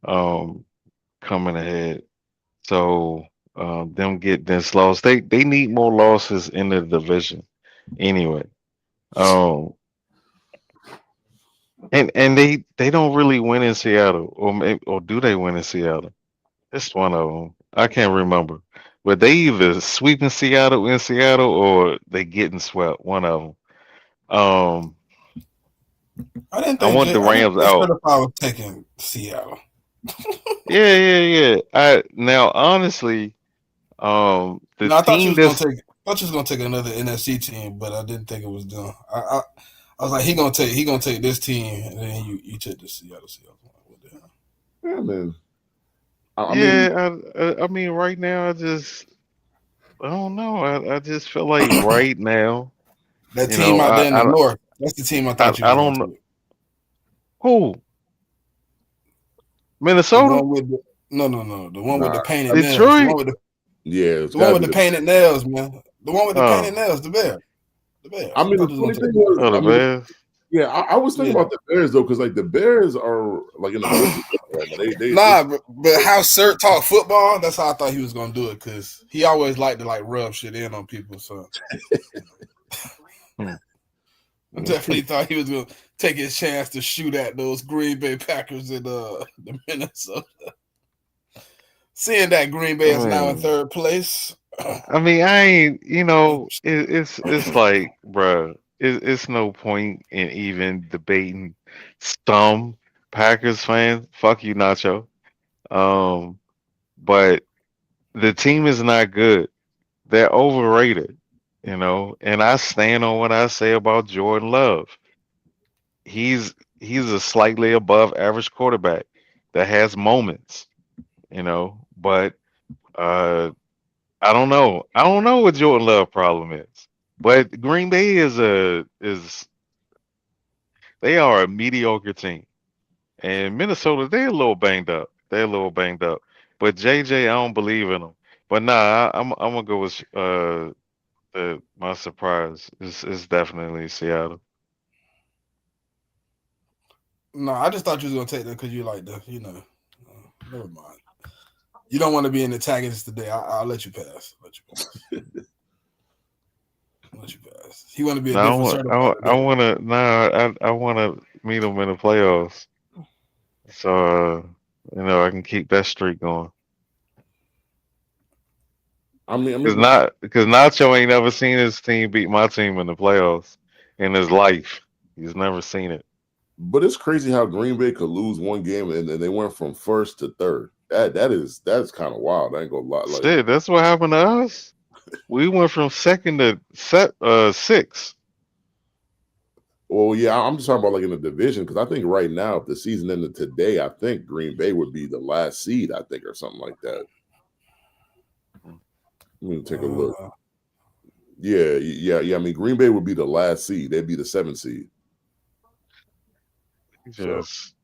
coming ahead. So them get this loss. They need more losses in the division anyway. And they don't really win in Seattle, or do they win in Seattle? It's one of them. I can't remember. But they either sweeping Seattle in Seattle or they getting swept. One of them. I want the Rams out. I was taking Seattle. Yeah. Now honestly, the I thought team you was gonna take another NFC team, but I didn't think it was done. I was like, he gonna take this team, and then you took the Seattle Seahawks. What the hell? Yeah, man. I mean, right now, I don't know. I just feel like right now, that team out there in the north. That's the team I thought you. I don't know who. Minnesota. The one with the one with the painted nails. Detroit. The one with the painted nails, man. The one with the painted nails. The Bears. The Bears. I mean, the funny thing was, the Bears. Yeah, I was thinking about the Bears though, because like the Bears are like in the but how Sir talk football, that's how I thought he was gonna do it, because he always liked to like rub shit in on people. So I definitely thought he was gonna take his chance to shoot at those Green Bay Packers in the Minnesota. Seeing that Green Bay is now in third place. I mean, I ain't, it's like, bruh. It's no point in even debating some Packers fans. Fuck you, Nacho. But the team is not good. They're overrated, and I stand on what I say about Jordan Love. He's a slightly above average quarterback that has moments, but I don't know. I don't know what Jordan Love problem is. But Green Bay they are a mediocre team, and Minnesota, they're a little banged up. But JJ, I don't believe in them. But nah, I'm gonna go with my surprise is definitely Seattle. No, I just thought you was gonna take them because you like never mind. You don't want to be an antagonist today. I'll let you pass. Let you pass. He want to be a different. I want to meet him in the playoffs, so I can keep that streak going. Because Nacho ain't never seen his team beat my team in the playoffs in his life. He's never seen it. But it's crazy how Green Bay could lose one game and they went from first to third. That's kind of wild. I ain't gonna lie. Shit, that's what happened to us. We went from second to six. Well, yeah, I'm just talking about like in the division, because I think right now, if the season ended today, I think Green Bay would be the last seed, I think, or something like that. Let me take a look. Yeah. I mean, Green Bay would be the last seed. They'd be the 7th seed. Just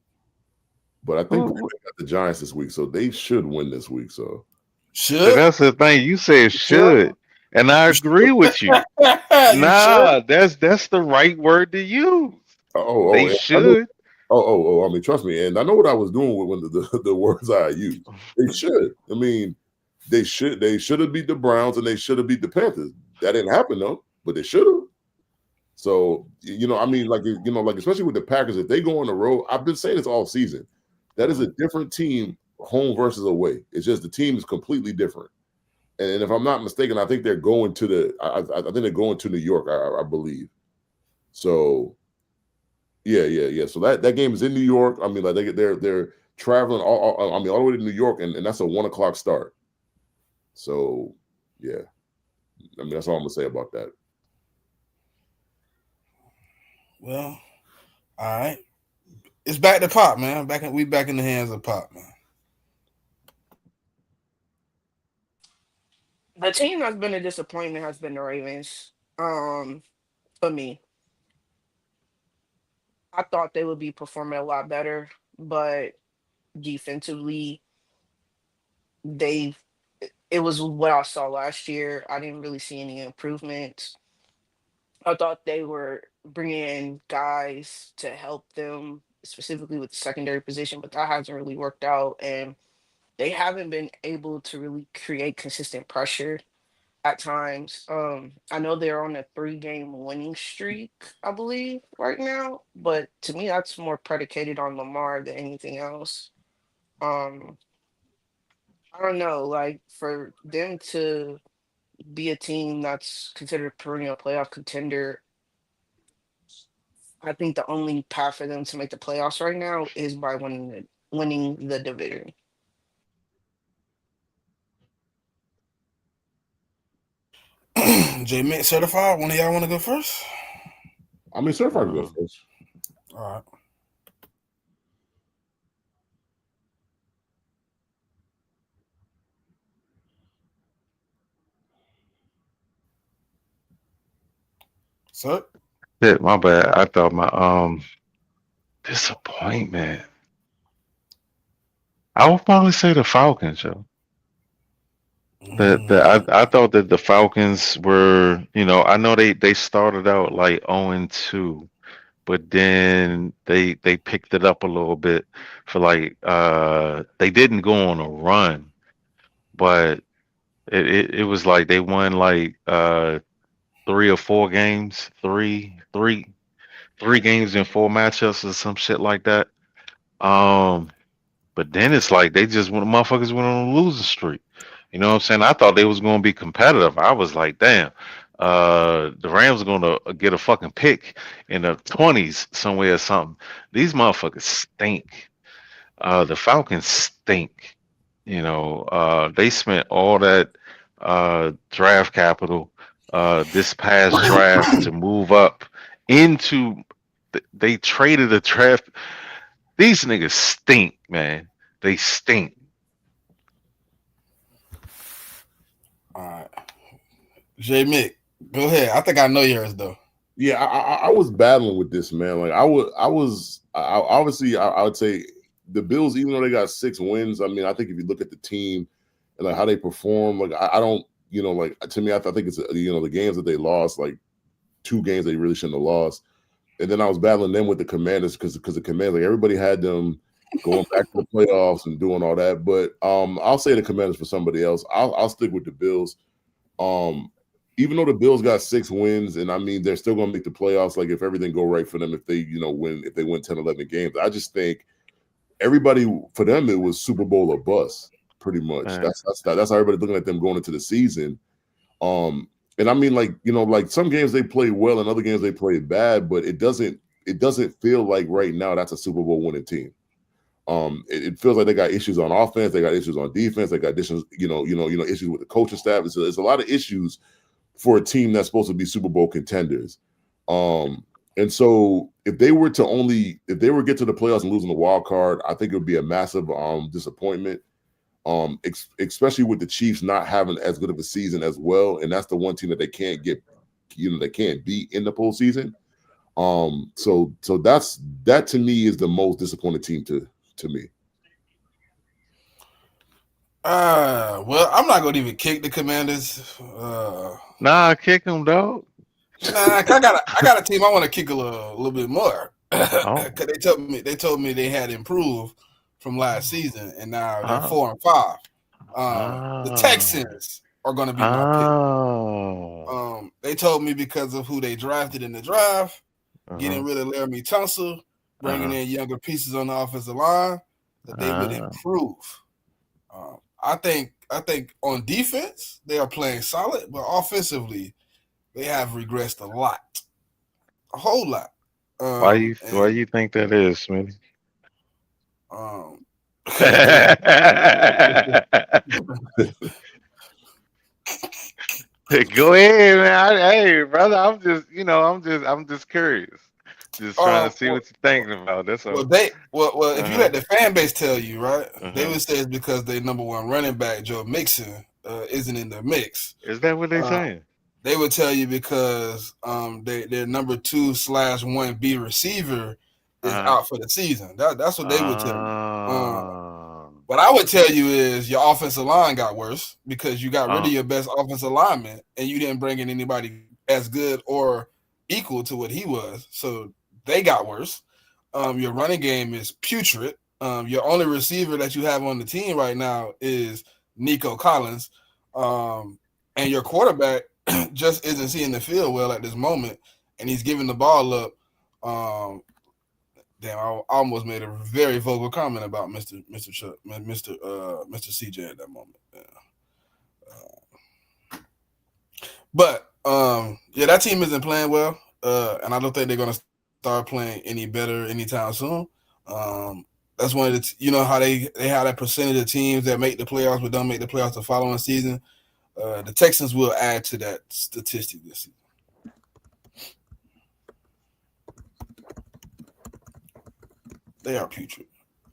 But I think Green Bay got the Giants this week, so they should win this week. So but Should. that's the thing. You said Should. should, and I agree with you. You should. Nah, that's the right word to use. They and I know, should. I mean, trust me, and I know what I was doing with when the words I used. They should. I mean, they should have beat the Browns and they should have beat the Panthers. That didn't happen though, but they should have. So I mean, like especially with the Packers, if they go on the road, I've been saying this all season. That is a different team, home versus away. It's just the team is completely different. And if I'm not mistaken, I think they're going to I think they're going to New York, I believe. So yeah. So that game is in New York. I mean, like they're traveling all the way to New York, and that's a 1:00 start. So yeah, I mean that's all I'm gonna say about that. Well, all right. It's back to Pop, man. We back in the hands of Pop, man. The team that's been a disappointment has been the Ravens. For me, I thought they would be performing a lot better, but defensively, they it was what I saw last year. I didn't really see any improvements. I thought they were bringing in guys to help them, specifically with the secondary position, but that hasn't really worked out, and they haven't been able to really create consistent pressure at times. I know they're on a 3-game winning streak, I believe, right now, but to me, that's more predicated on Lamar than anything else. Um, I don't know, like for them to be a team that's considered a perennial playoff contender, I think the only path for them to make the playoffs right now is by winning the division. JMIK certified. One of y'all want to go first? I mean, certified can go first. All right. Sir? Shit, my bad. I thought my disappointment. I would probably say the Falcons, yo. I thought that the Falcons were, I know they started out like 0-2, but then they picked it up a little bit for like they didn't go on a run, but it was like they won like 3 or 4 games, three games in 4 matchups or some shit like that. But then it's like they just went motherfuckers went on a losing streak. You know what I'm saying? I thought they was gonna be competitive. I was like, damn, the Rams are gonna get a fucking pick in the 20s somewhere or something. These motherfuckers stink. The Falcons stink. They spent all that draft capital this past draft to move up into. They traded a draft. These niggas stink, man. They stink. All right. JMIK, go ahead. I think I know yours though. Yeah, I was battling with this, man. Like I obviously I would say the Bills, even though they got 6 wins, I mean, I think if you look at the team and like how they perform, like I don't, like to me, I think it's the games that they lost, like 2 games they really shouldn't have lost. And then I was battling them with the Commanders because the Commanders, like everybody had them going back to the playoffs and doing all that. But I'll say the Commanders for somebody else. I'll stick with the Bills. Even though the Bills got 6 wins, and I mean they're still gonna make the playoffs, like if everything go right for them, if they win 10, 11 games. I just think everybody for them it was Super Bowl or bust, pretty much. Right. That's how everybody's looking at them going into the season. And I mean, like some games they play well and other games they play bad, but it doesn't feel like right now that's a Super Bowl winning team. It feels like they got issues on offense, they got issues on defense, they got issues, issues with the coaching staff. It's a lot of issues for a team that's supposed to be Super Bowl contenders. And so if they were get to the playoffs and losing the wild card, I think it would be a massive disappointment. Especially with the Chiefs not having as good of a season as well, and that's the one team that they can't get, they can't beat in the postseason. So that to me is the most disappointing team to me. Well, I'm not gonna even kick the Commanders. Nah, kick them, dog. Nah, I got a team I want to kick a little bit more. Oh. Cause they told me they had improved from last season, and now they're 4-5. The Texans are gonna be my pick. They told me because of who they drafted in the draft, getting rid of Laramie Tunsil, bringing in younger pieces on the offensive line, that they would improve. I think on defense they are playing solid, but offensively they have regressed a whole lot. Why you think that is, Smitty? Go ahead, man. Hey, brother, I'm just curious. Just trying to see what you're thinking about. That's all. Well, if you let the fan base tell you, right, they would say it's because their number one running back, Joe Mixon, isn't in the mix. Is that what they're saying? They would tell you because their number 2/1B receiver is out for the season. That's what they would tell you. What I would tell you is your offensive line got worse because you got rid of your best offensive lineman and you didn't bring in anybody as good or equal to what he was. So they got worse. Your running game is putrid. Your only receiver that you have on the team right now is Nico Collins. And your quarterback just isn't seeing the field well at this moment, and he's giving the ball up. Damn, I almost made a very vocal comment about Mr. CJ at that moment. Yeah. That team isn't playing well, and I don't think they're going to start playing any better anytime soon. That's one of the how they have that percentage of teams that make the playoffs but don't make the playoffs the following season. The Texans will add to that statistic this season. They are putrid.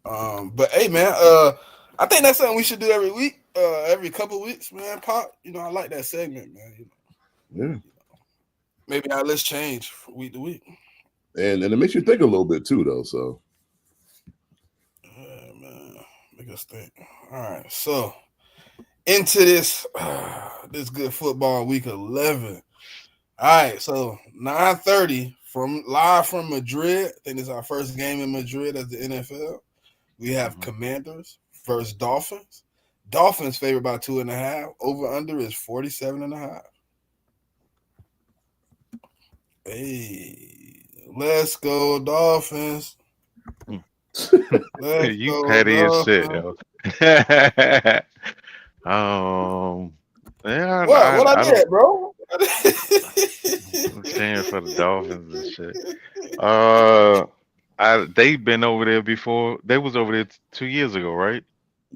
But hey, man, I think that's something we should do every week, every couple of weeks, man. Pop, I like that segment, man. Yeah. Maybe our list change from week to week. And it makes you think a little bit too, though. So. Yeah, man, make us think. All right, so into this good football week 11. All right, so 9:30 live from Madrid. I think this is our first game in Madrid as the NFL. We have Commanders versus Dolphins. Dolphins favored by 2.5. Over under is 47.5. Hey, let's go Dolphins. You petty as shit, yo. Yeah, what I did, bro? I'm cheering for the Dolphins and shit. They've been over there before. They was over there 2 years ago, right?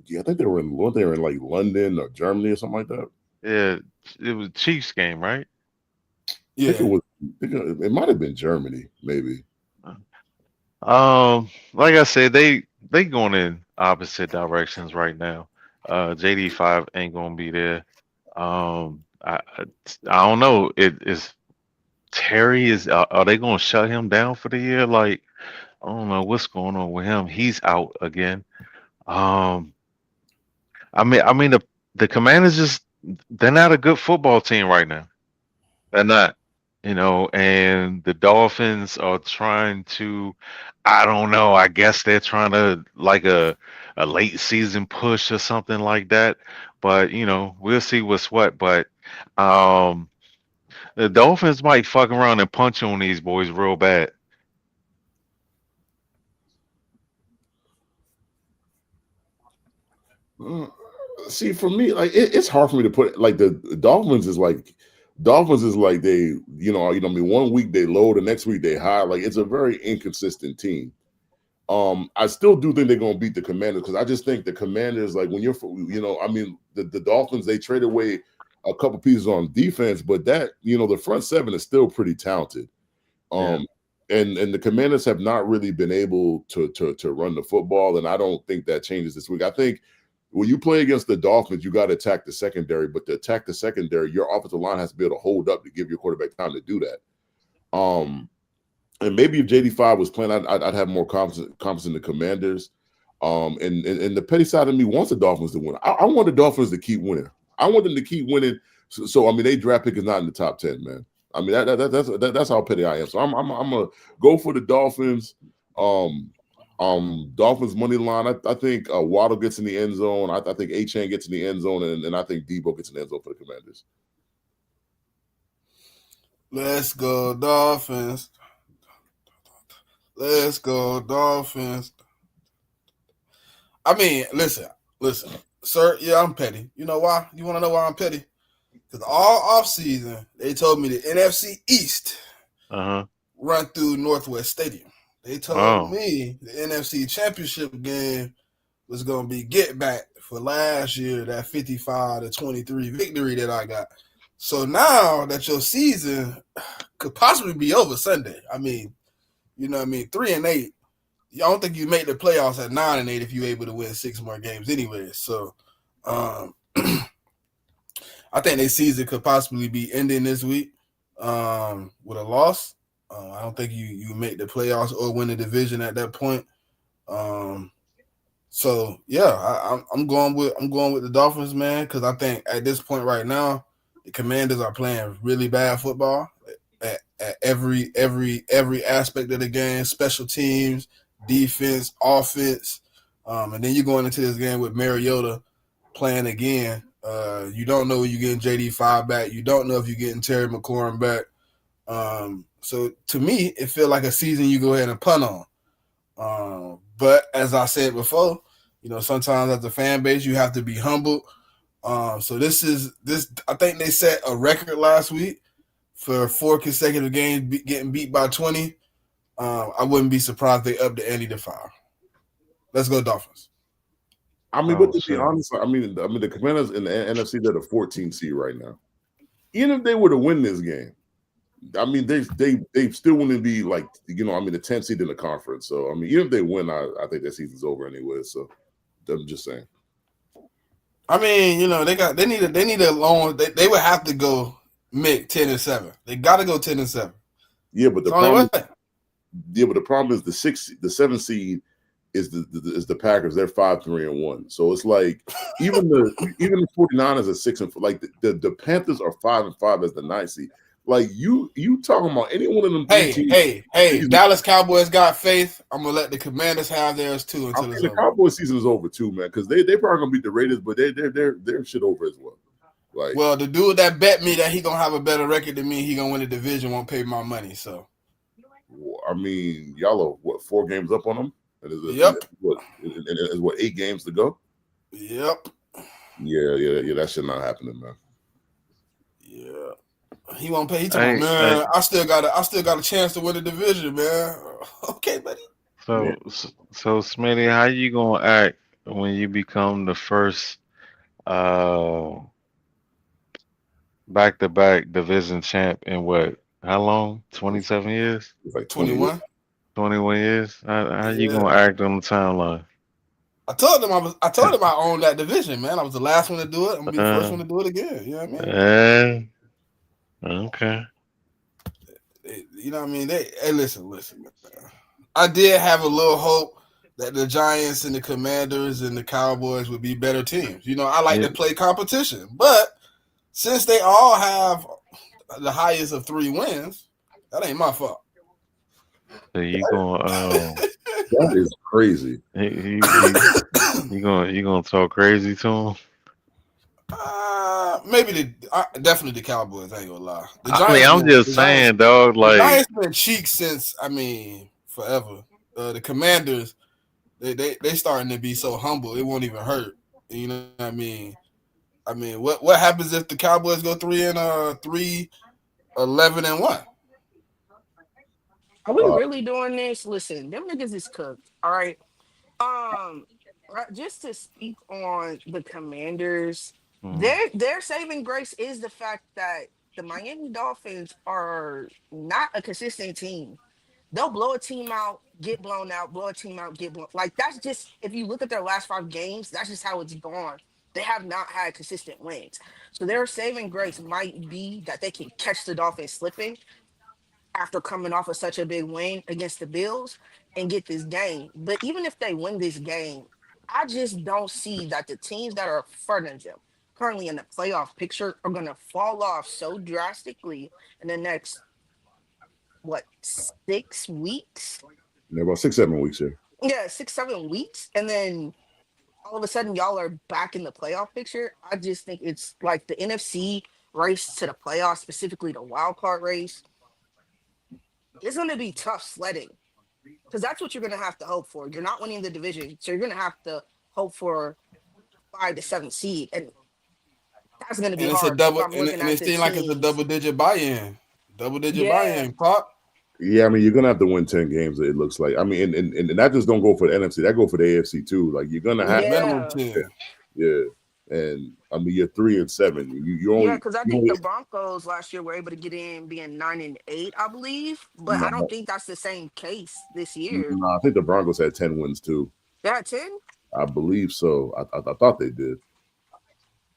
Yeah, I think they were in like London or Germany or something like that. Yeah, it was Chiefs game, right? Yeah, it might have been Germany, maybe. Like I said, they going in opposite directions right now. JD5 ain't gonna be there. I don't know. Is Terry are they gonna shut him down for the year? Like, I don't know what's going on with him. He's out again. I mean the Commanders they're not a good football team right now. They're not, and the Dolphins are trying to, I don't know, I guess they're trying to like a late season push or something like that. But, we'll see what's what. But the Dolphins might fuck around and punch on these boys real bad. See, for me, like it's hard for me to put like the Dolphins is like they, I mean, 1 week they low, the next week they high. Like it's a very inconsistent team. I still do think they're gonna beat the Commanders because I just think the Commanders, like when you're, I mean, the Dolphins, they traded away a couple pieces on defense, but that, the front seven is still pretty talented. And the Commanders have not really been able to run the football, and I don't think that changes this week. I think when you play against the Dolphins, you got to attack the secondary. But to attack the secondary, your offensive line has to be able to hold up to give your quarterback time to do that. And maybe if JD5 was playing, I'd have more confidence in the Commanders. And the petty side of me wants the Dolphins to win. I want the Dolphins to keep winning. I want them to keep winning. So I mean, they draft pick is not in the top 10, man. I mean, that's how petty I am. So I'm gonna go for the Dolphins. Dolphins money line. I think Waddle gets in the end zone. I think Achane gets in the end zone, and I think Debo gets in the end zone for the Commanders. Let's go Dolphins. Let's go Dolphins. I mean, listen, sir. Yeah, I'm petty. You know why? You want to know why I'm petty? Because all offseason, they told me the NFC East run through Northwest Stadium. They told me the NFC Championship game was going to be get back for last year, that 55-23 victory that I got. So now that your season could possibly be over Sunday. I mean, you know what I mean? 3-8. I don't think you make the playoffs at 9-8 if you're able to win 6 more games anyway. So I think their season could possibly be ending this week with a loss. I don't think you make the playoffs or win the division at that point. So yeah, I'm going with the Dolphins, man, because I think at this point right now, the Commanders are playing really bad football at every aspect of the game, special teams, defense, offense, and then you're going into this game with Mariota playing again. You don't know when you're getting JD5 back. You don't know if you're getting Terry McLaurin back. So to me, it feels like a season you go ahead and punt on. But as I said before, you know, sometimes as a fan base, you have to be humble. So this. I think they set a record last week for 4 consecutive games getting beat by 20. I wouldn't be surprised they up the ante to 5. Let's go Dolphins. I mean, but to be honest, I mean, the Commanders in the NFC, they're the 14th seed right now. Even if they were to win this game, I mean, they still wouldn't be like, you know, I mean, the 10th seed in the conference. So I mean, even if they win, I think that season's over anyway. So I'm just saying. I mean, you know, they need a long. They would have to go MIK 10-7. They got to go 10-7. Yeah, but the problem. Yeah, but the problem is the 7th seed is the Packers. They're 5-3-1. So it's like even the 49ers are 6-4. Like the Panthers are 5-5 as the 9th seed. Like you talking about any one of them? Hey! Dallas Cowboys got faith. I'm gonna let the Commanders have theirs too until it's over. The Cowboys season is over too, man. Because they probably gonna beat the Raiders, but they're shit over as well. Like, well, the dude that bet me that he gonna have a better record than me, he gonna win the division, won't pay my money. So, I mean, y'all are 4 games up on them? Yep. What 8 games to go? Yep. Yeah. That shit not happening, man. Yeah. He won't pay. He talking, man. I still got a chance to win the division, man. Okay, buddy. So Smitty, how you gonna act when you become the first back-to-back division champ in what? How long? 27 years? It's like 21. 21 years. How you gonna act on the timeline? I told him I owned that division, man. I was the last one to do it. I'm gonna be the first one to do it again. You know what I mean? Okay. You know what I mean? Hey, listen, man. I did have a little hope that the Giants and the Commanders and the Cowboys would be better teams. You know, I like to play competition, but since they all have the highest of 3 wins, that ain't my fault. So you gonna that is crazy. You gonna talk crazy to him? Maybe definitely the Cowboys. I ain't gonna lie. I'm just saying, dog. Like, the Giants been cheek since forever. The Commanders, they starting to be so humble it won't even hurt. You know what I mean? I mean, what happens if the Cowboys go 3-11-1? Are we really doing this? Listen, them niggas is cooked. All right. Just to speak on the Commanders, their saving grace is the fact that the Miami Dolphins are not a consistent team. They'll blow a team out get blown out, blow a team out, get blown. Like that's just if you look at their last 5 games, that's just how it's gone. They have not had consistent wins. So their saving grace might be that they can catch the Dolphins slipping after coming off of such a big win against the Bills and get this game. But even if they win this game, I just don't see that the teams that are further than them currently in the playoff picture are going to fall off so drastically in the next, what, 6 weeks? Yeah, about 6-7 weeks here. Yeah, 6-7 weeks. And then all of a sudden, y'all are back in the playoff picture. I just think it's like the NFC race to the playoffs, specifically the wild card race. It's going to be tough sledding because that's what you're going to have to hope for. You're not winning the division, so you're going to have to hope for 5 to 7 seed, and that's going to be And it's a hard. double, If I'm and looking it at the seems like it's a teams. double-digit buy-in. Double-digit Yeah. buy-in, Pop. Yeah, I mean, you're gonna have to win 10 games. It looks like. I mean, and that just don't go for the NFC. That go for the AFC too. Like you're gonna have, Minimum Yeah. 10. yeah. And I mean, you're 3-7. You Yeah, only, because I you think only the Broncos last year were able to get in being 9-8, I believe. But I don't no, think that's the same case this year. no, I think the Broncos had 10 wins too. They had 10? I believe so. I thought they did.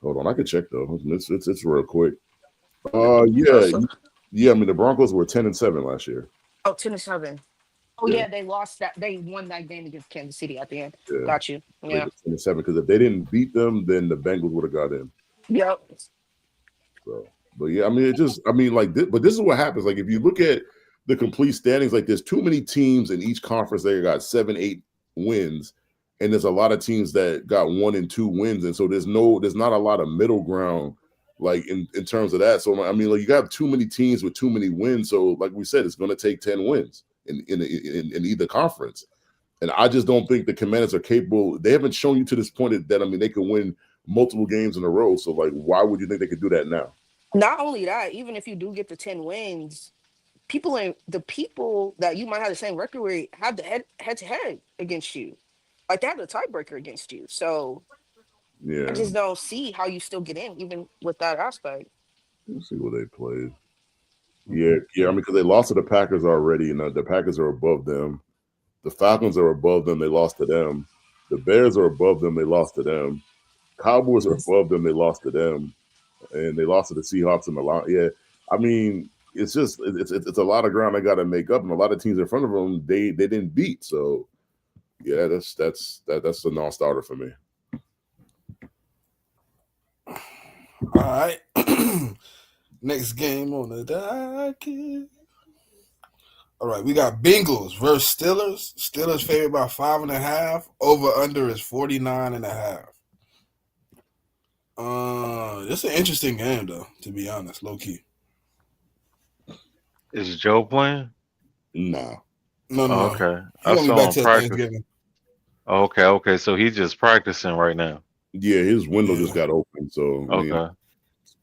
Hold on, I can check though. It's real quick. Yeah. Yeah, I mean the Broncos were 10-7 last year. Oh, 10-7. Oh, Yeah. yeah, they lost that. They won that game against Kansas City at the end. Yeah. Got you. Yeah. 10-7 because if they didn't beat them, then the Bengals would have got in. Yep. So, but yeah, I mean, but this is what happens. Like if you look at the complete standings, like there's too many teams in each conference that got 7-8 wins, and there's a lot of teams that got 1 and 2 wins, and so there's not a lot of middle ground, like in terms of that. So I mean, like you got too many teams with too many wins. So like we said, it's going to take 10 wins in either conference, and I just don't think the Commanders are capable. They haven't shown you to this point that I mean they can win multiple games in a row. So like, why would you think they could do that now? Not only that, even if you do get the 10 wins, the people that you might have the same record with have the head to head against you. Like they have the tiebreaker against you. So Yeah, I just don't see how you still get in, even with that aspect. let's see what they played. Yeah. I mean, because they lost to the Packers already, and the Packers are above them. The Falcons are above them. They lost to them. The Bears are above them. They lost to them. Cowboys are above them. They lost to them, and they lost to the Seahawks and the Lions. Yeah, I mean, it's just it's a lot of ground they got to make up, and a lot of teams in front of them they didn't beat. So yeah, that's a non-starter for me. All right. Next game on the docket. All right, we got Bengals versus Steelers. Steelers favored by 5.5. Over under is 49.5. It's an interesting game though, to be honest, low key. Is Joe playing? Nah. No. Okay. He won't be back till Thanksgiving. Okay. So he's just practicing right now. Yeah, his window just got open, so I mean,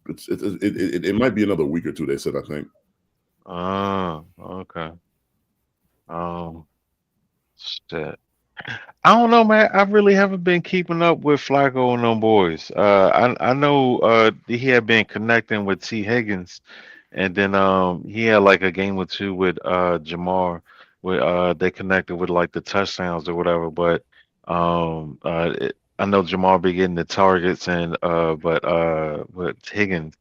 it might be another week or two. They said, I think. Okay. Shit. I don't know, man. I really haven't been keeping up with Flacco and them boys. I know he had been connecting with T. Higgins, and then he had like a game or two with Jamar, where they connected with like the touchdowns or whatever. But I know Jamar be getting the targets, and but with Higgins,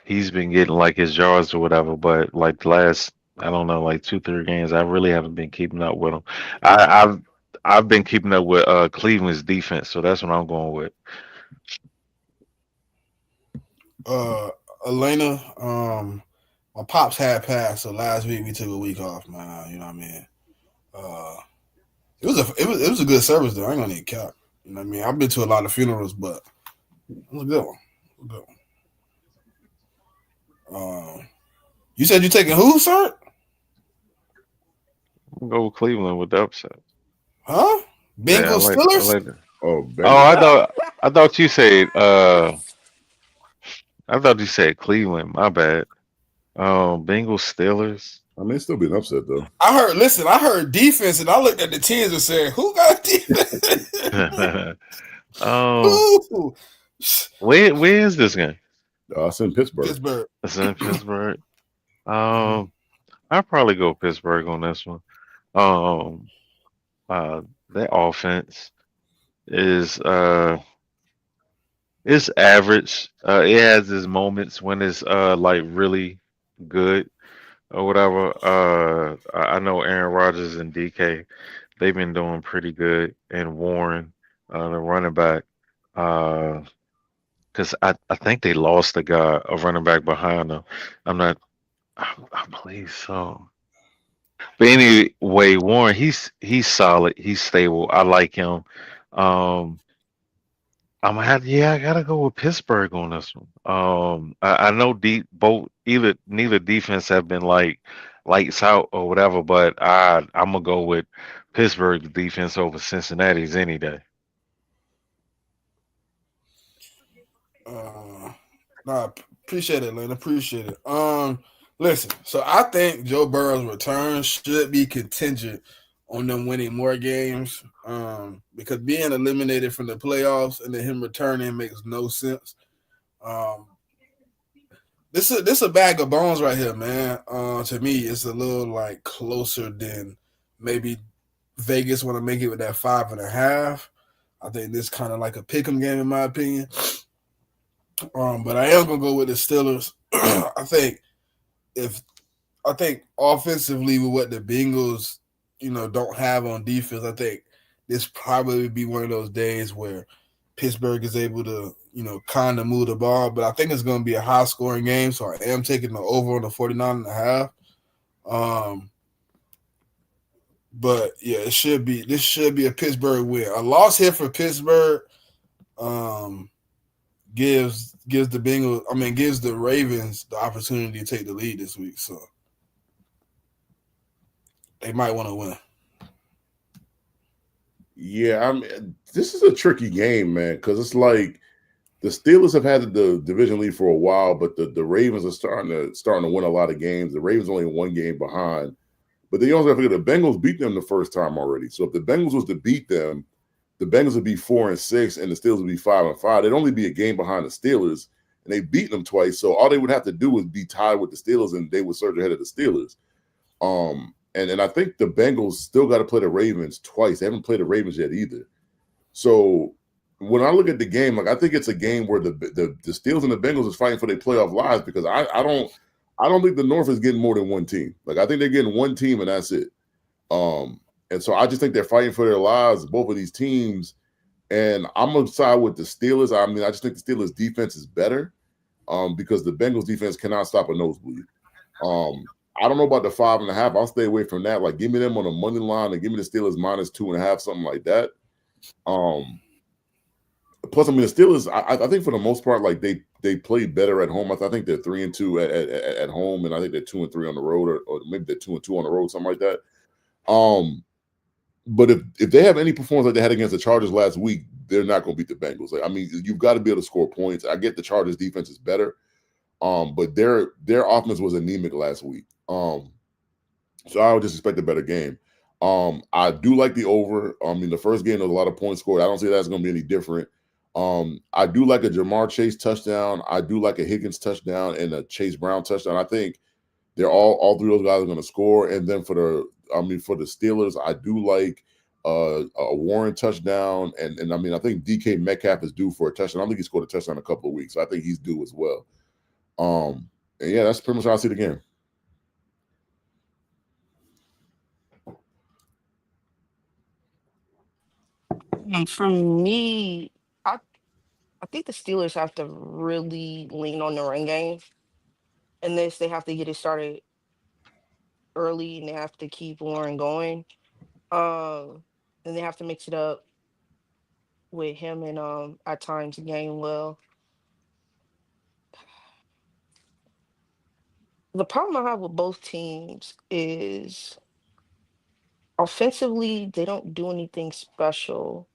he's been getting like his yards or whatever. But like the last, I don't know, like 2-3 games, I really haven't been keeping up with him. I've been keeping up with Cleveland's defense, so that's what I'm going with. Elena, my pops had passed, so last week we took a week off, man. You know what I mean? It was a good service though. I ain't gonna need cap. You know what I mean? I've been to a lot of funerals, but it was a good one. You said you taking who, sir? I'm gonna go with Cleveland with the upset. Huh? Bengals, Steelers? I thought you said I thought you said Cleveland. My bad. Bengals, Steelers. I mean, it's still be an upset though. I heard defense, and I looked at the teams and said, "Who got defense?" Where is this game? It's in Pittsburgh. It's in Pittsburgh. I'll probably go Pittsburgh on this one. Uh, their offense is it's average. It has its moments when it's like really good or whatever. I know Aaron Rodgers and DK, they've been doing pretty good, and Warren, the running back, because I think they lost a running back behind them. I'm not. I believe so. But anyway, Warren, he's solid. He's stable. I like him. Um, yeah, I gotta go with Pittsburgh on this one. I know both neither defense have been like lights out or whatever, but I'm gonna go with Pittsburgh's defense over Cincinnati's any day. Uh, nah, appreciate it, Lynn. Appreciate it. Listen. So I think Joe Burrow's return should be contingent on them winning more games. Because being eliminated from the playoffs and then him returning makes no sense. Um, this a bag of bones right here, man. To me, it's a little like closer than maybe Vegas want to make it with that 5.5. I think this kind of like a pick'em game in my opinion. But I am gonna go with the Steelers. If I think offensively with what the Bengals, don't have on defense, I think this probably would be one of those days where Pittsburgh is able to, kind of move the ball. But I think it's going to be a high scoring game, so I am taking the over on the 49.5. Um, but yeah, this should be a Pittsburgh win. A loss here for Pittsburgh um, gives the Bengals, gives the Ravens the opportunity to take the lead this week. So they might want to win. Yeah, this is a tricky game, man, because it's like the Steelers have had the division lead for a while, but the Ravens are starting to win a lot of games. The Ravens only one game behind, but then you also have to forget the Bengals beat them the first time already. So if the Bengals was to beat them, the Bengals would be 4-6, and the Steelers would be 5-5. They'd only be a game behind the Steelers, and they beat them twice. So all they would have to do is be tied with the Steelers, and they would surge ahead of the Steelers. And I think the Bengals still got to play the Ravens twice. They haven't played the Ravens yet either. So when I look at the game, like I think it's a game where the Steelers and the Bengals is fighting for their playoff lives because I don't think the North is getting more than one team. Like I think they're getting one team and that's it. And so I just think they're fighting for their lives, both of these teams. And I'm gonna side with the Steelers. I just think the Steelers defense is better because the Bengals defense cannot stop a nosebleed. I don't know about the 5.5. I'll stay away from that. Like, give me them on a money line and give me the Steelers -2.5, something like that. Plus, the Steelers, I think for the most part, like they play better at home. I think they're 3-2 at home, and I think they're 2-3 on the road, or maybe they're 2-2 on the road, something like that. But if they have any performance like they had against the Chargers last week, they're not going to beat the Bengals. Like, you've got to be able to score points. I get the Chargers defense is better, but their offense was anemic last week. So I would just expect a better game. I do like the over. The first game there was a lot of points scored. I don't see that's going to be any different. I do like a Jamar Chase touchdown. I do like a Higgins touchdown and a Chase Brown touchdown. I think they're all three of those guys are going to score. And then for the Steelers, I do like a Warren touchdown. And I think DK Metcalf is due for a touchdown. I don't think he scored a touchdown in a couple of weeks. So I think he's due as well. And yeah, that's pretty much how I see the game. For me, I think the Steelers have to really lean on the run game. And this, they have to get it started early and they have to keep Warren going. Um, and they have to mix it up with him and at times Gainwell. The problem I have with both teams is offensively they don't do anything special,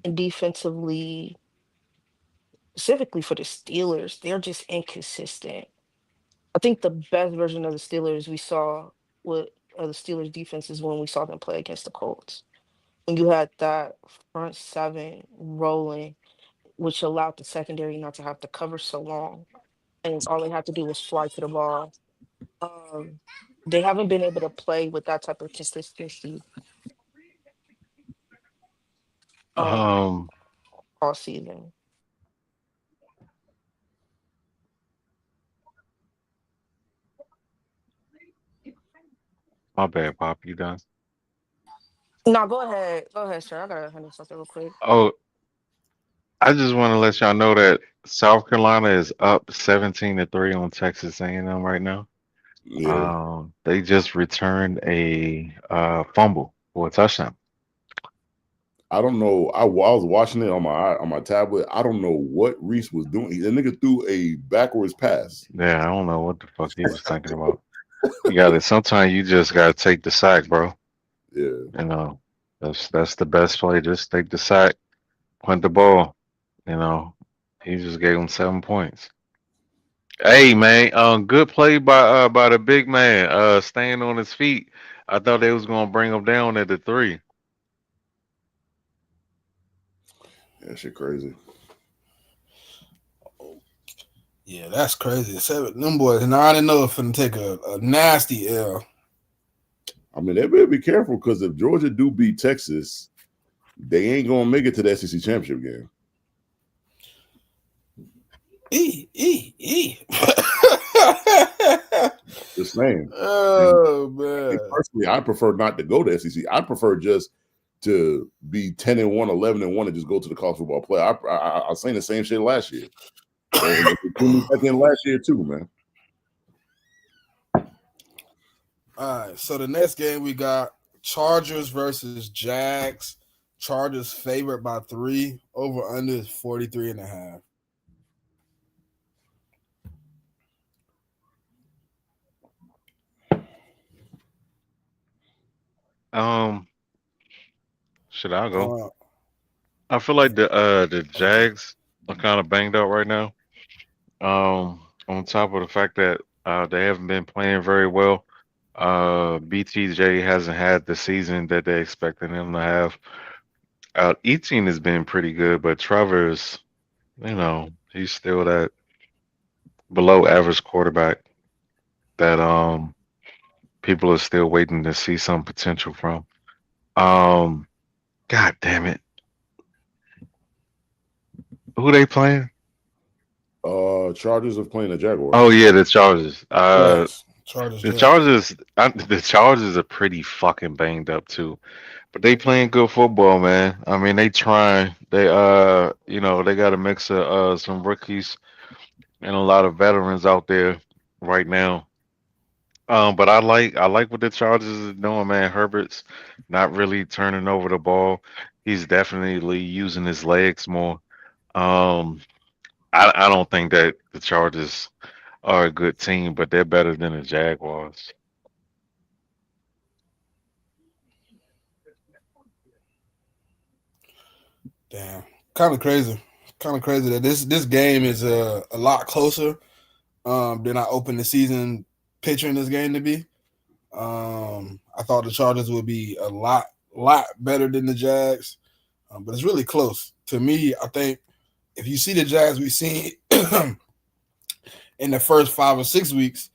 and defensively, specifically for the Steelers, they're just inconsistent. I think the best version of the Steelers we saw with the Steelers defense is when we saw them play against the Colts. When you had that front seven rolling, which allowed the secondary not to have to cover so long, and all they had to do was fly to the ball. Um, they haven't been able to play with that type of consistency Um, all season. my bad, Pop. You done? No, go ahead. Go ahead, sir. I gotta handle something real quick. Oh, I just want to let y'all know that South Carolina is up 17-3 on Texas A&M right now. Yeah. They just returned a fumble for a touchdown. I don't know. I was watching it on my tablet. I don't know what Reese was doing. The nigga threw a backwards pass. Yeah, I don't know what the fuck he was thinking about. You got it. Sometimes you just gotta take the sack, bro. Yeah. You know, that's the best play. Just take the sack, punt the ball. You know, he just gave him 7 points. Hey man, good play by the big man, staying on his feet. I thought they was gonna bring him down at the 3. That shit crazy. Yeah, that's crazy. Them boys 9-0 finna take a nasty L. I mean, they better be careful because if Georgia do beat Texas, they ain't gonna make it to the SEC championship game. Just saying. Oh man. Personally, I prefer not to go to SEC. I prefer just to be 10-1, 11-1, and just go to the college football play. I was saying the same shit last year. And at the end last year too, man. All right, so the next game we got Chargers versus Jags. Chargers favored by 3. Over under is 43.5. Should I go? I feel like the Jags are kind of banged up right now. On top of the fact that they haven't been playing very well. BTJ hasn't had the season that they expected him to have. Etienne has been pretty good, but Trevor's, he's still that below average quarterback that people are still waiting to see some potential from. God damn it. Who they playing? Chargers are playing the Jaguars. Oh yeah, the Chargers. Chargers. The Chargers are pretty fucking banged up too. But they playing good football, man. I mean, they trying. They they got a mix of some rookies and a lot of veterans out there right now. But I like what the Chargers is doing, man. Herbert's not really turning over the ball. He's definitely using his legs more. Um, I don't think that the Chargers are a good team, but they're better than the Jaguars. Damn, kind of crazy. Kind of crazy that this game is a lot closer than I opened the season picturing this game to be. I thought the Chargers would be a lot better than the Jags, but it's really close. To me, I think if you see the Jags we've seen in the first 5 or 6 weeks,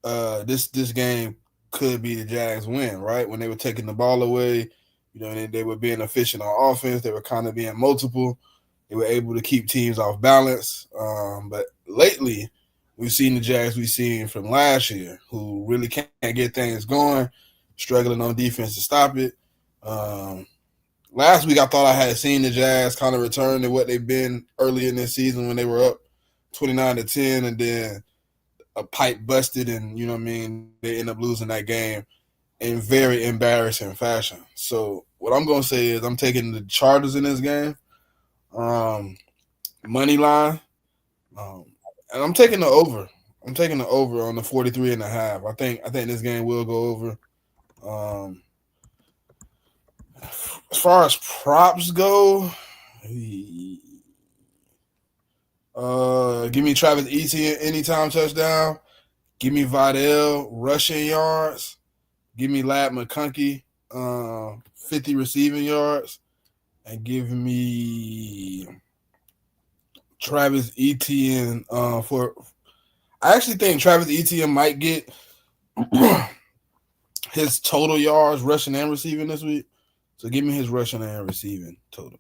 this game could be the Jags win, right? When they were taking the ball away, and they were being efficient on offense. They were kind of being multiple. They were able to keep teams off balance. But lately, we've seen the Jags we've seen from last year who really can't get things going, struggling on defense to stop it. Last week, I thought I had seen the Jags kind of return to what they've been early in this season when they were up 29-10, and then a pipe busted, and they end up losing that game in very embarrassing fashion. So what I'm gonna say is I'm taking the Chargers in this game, money line, and I'm taking the over. I'm taking the over on the 43.5. I think this game will go over. As far as props go, give me Travis Etienne anytime touchdown. Give me Vidal rushing yards. Give me Lad McConkey 50 receiving yards. And give me Travis Etienne for. I actually think Travis Etienne might get his total yards rushing and receiving this week. So give me his rushing and receiving total.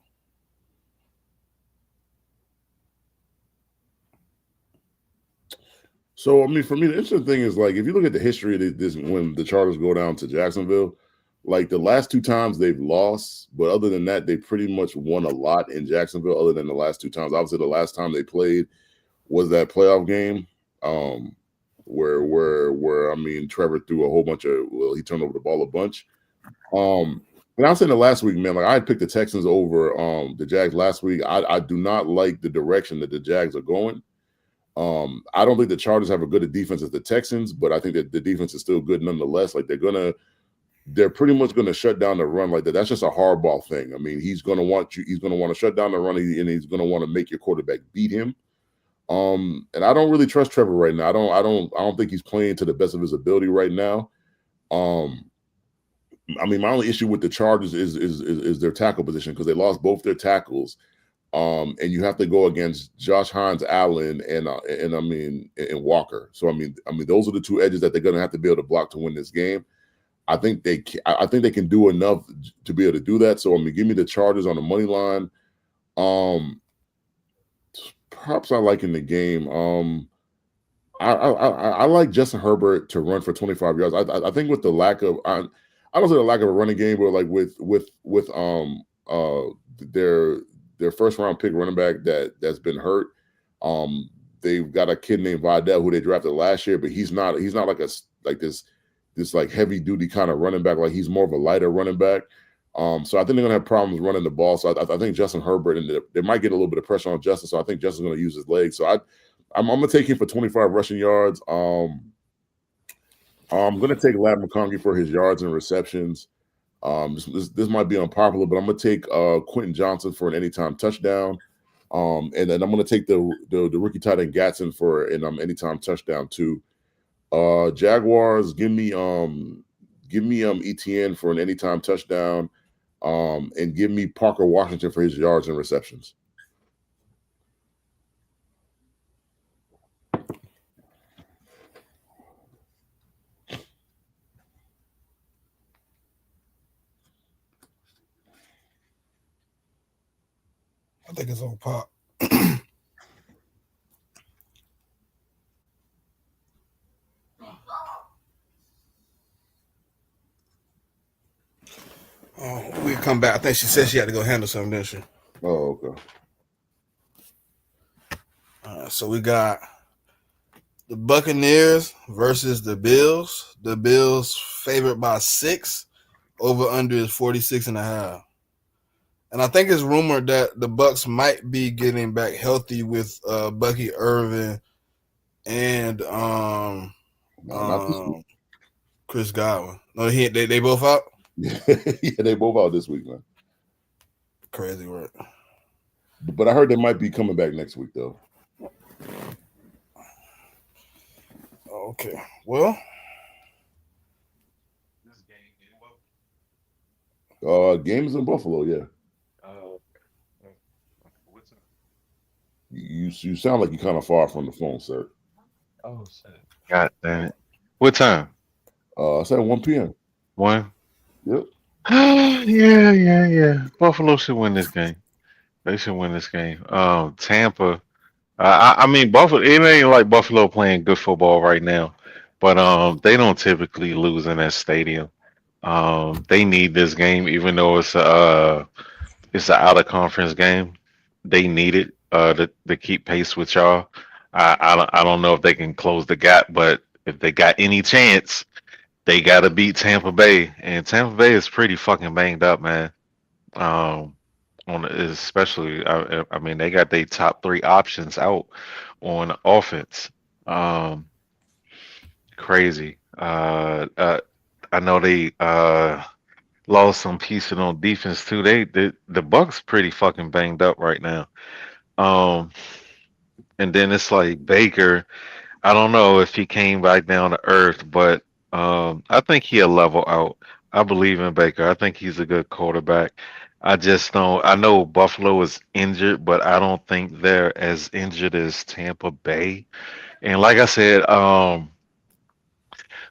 So I mean, for me, the interesting thing is like if you look at the history of this, when the Chargers go down to Jacksonville, like the last two times they've lost, but other than that, they pretty much won a lot in Jacksonville. Other than the last two times, obviously the last time they played was that playoff game, um, where I mean, Trevor threw a whole bunch of he turned over the ball a bunch. And I was saying the last week, man, like I had picked the Texans over the Jags last week. I do not like the direction that the Jags are going. I don't think the Chargers have a good a defense as the Texans, but I think that the defense is still good nonetheless. Like they're pretty much gonna shut down the run like that. That's just a hardball thing. I mean, he's gonna want you. He's gonna want to shut down the run, and he's gonna want to make your quarterback beat him. And I don't really trust Trevor right now. I don't think he's playing to the best of his ability right now. Um, I mean, my only issue with the Chargers is their tackle position because they lost both their tackles. And you have to go against Josh Hines, Allen, and I mean and Walker. So I mean those are the two edges that they're going to have to be able to block to win this game. I think they can do enough to be able to do that. So I mean, give me the Chargers on the money line. Perhaps I like in the game. I like Justin Herbert to run for 25 yards. I think with the lack of I don't say the lack of a running game, but like with their first round pick running back that's been hurt. They've got a kid named Vidal who they drafted last year, but he's not like this like heavy duty kind of running back. Like he's more of a lighter running back. So I think they're gonna have problems running the ball. So I think Justin Herbert and they might get a little bit of pressure on Justin. So I think Justin's gonna use his legs. So I'm gonna take him for 25 rushing yards. I'm gonna take Lad McConkey for his yards and receptions. This might be unpopular, but I'm gonna take Quentin Johnson for an anytime touchdown. And then I'm gonna take the rookie tight end Gatson for an anytime touchdown too. Jaguars, give me ETN for an anytime touchdown. And give me Parker Washington for his yards and receptions. I think it's on Pop. Oh, we come back. I think she said she had to go handle something, didn't she? Oh, okay. So we got the Buccaneers versus the Bills. The Bills favored by 6. Over under is 46.5. And I think it's rumored that the Bucs might be getting back healthy with Bucky Irvin and Chris Godwin. No, they both out? Yeah, they both out this week, man. Crazy work. But I heard they might be coming back next week, though. Okay. Well, games in Buffalo, yeah. What's up? You sound like you're kind of far from the phone, sir. Oh, shit. God damn it. What time? I said 1 p.m. 1? Yep. Yeah. Buffalo should win this game. They should win this game. Tampa. I mean, Buffalo. It ain't like Buffalo playing good football right now, but they don't typically lose in that stadium. They need this game, even though it's an out of conference game. They need it to keep pace with y'all. I don't know if they can close the gap, but if they got any chance, they got to beat Tampa Bay, and Tampa Bay is pretty fucking banged up, man. Um, especially, I mean, they got their top 3 options out on offense. Um, Crazy. I know they lost some pieces on defense too. The Bucks pretty fucking banged up right now. Um, and then it's like Baker. I don't know if he came back down to earth, but I think he'll level out. I believe in Baker. I think he's a good quarterback. I just don't. I know Buffalo is injured, but I don't think they're as injured as Tampa Bay. And like I said,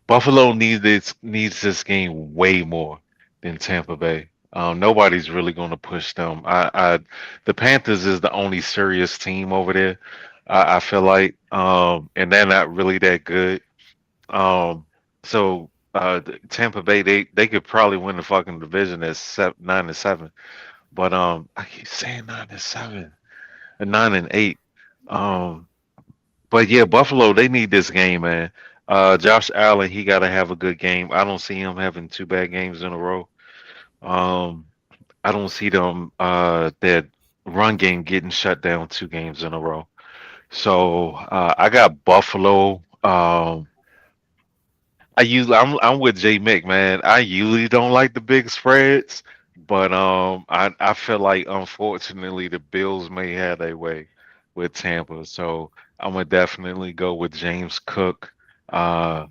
Buffalo needs this game way more than Tampa Bay. Nobody's really going to push them. The Panthers is the only serious team over there. I feel like, and they're not really that good. Um, so Tampa Bay, they could probably win the fucking division at 9-7. But I keep saying 9-7, and 9-8. Um, but yeah, Buffalo, they need this game, man. Josh Allen, he got to have a good game. I don't see him having two bad games in a row. Um, I don't see them that run game getting shut down two games in a row. So I got Buffalo. I'm with JMIK, man. I usually don't like the big spreads, but I feel like unfortunately the Bills may have their way with Tampa. So I'm gonna definitely go with James Cook. Uh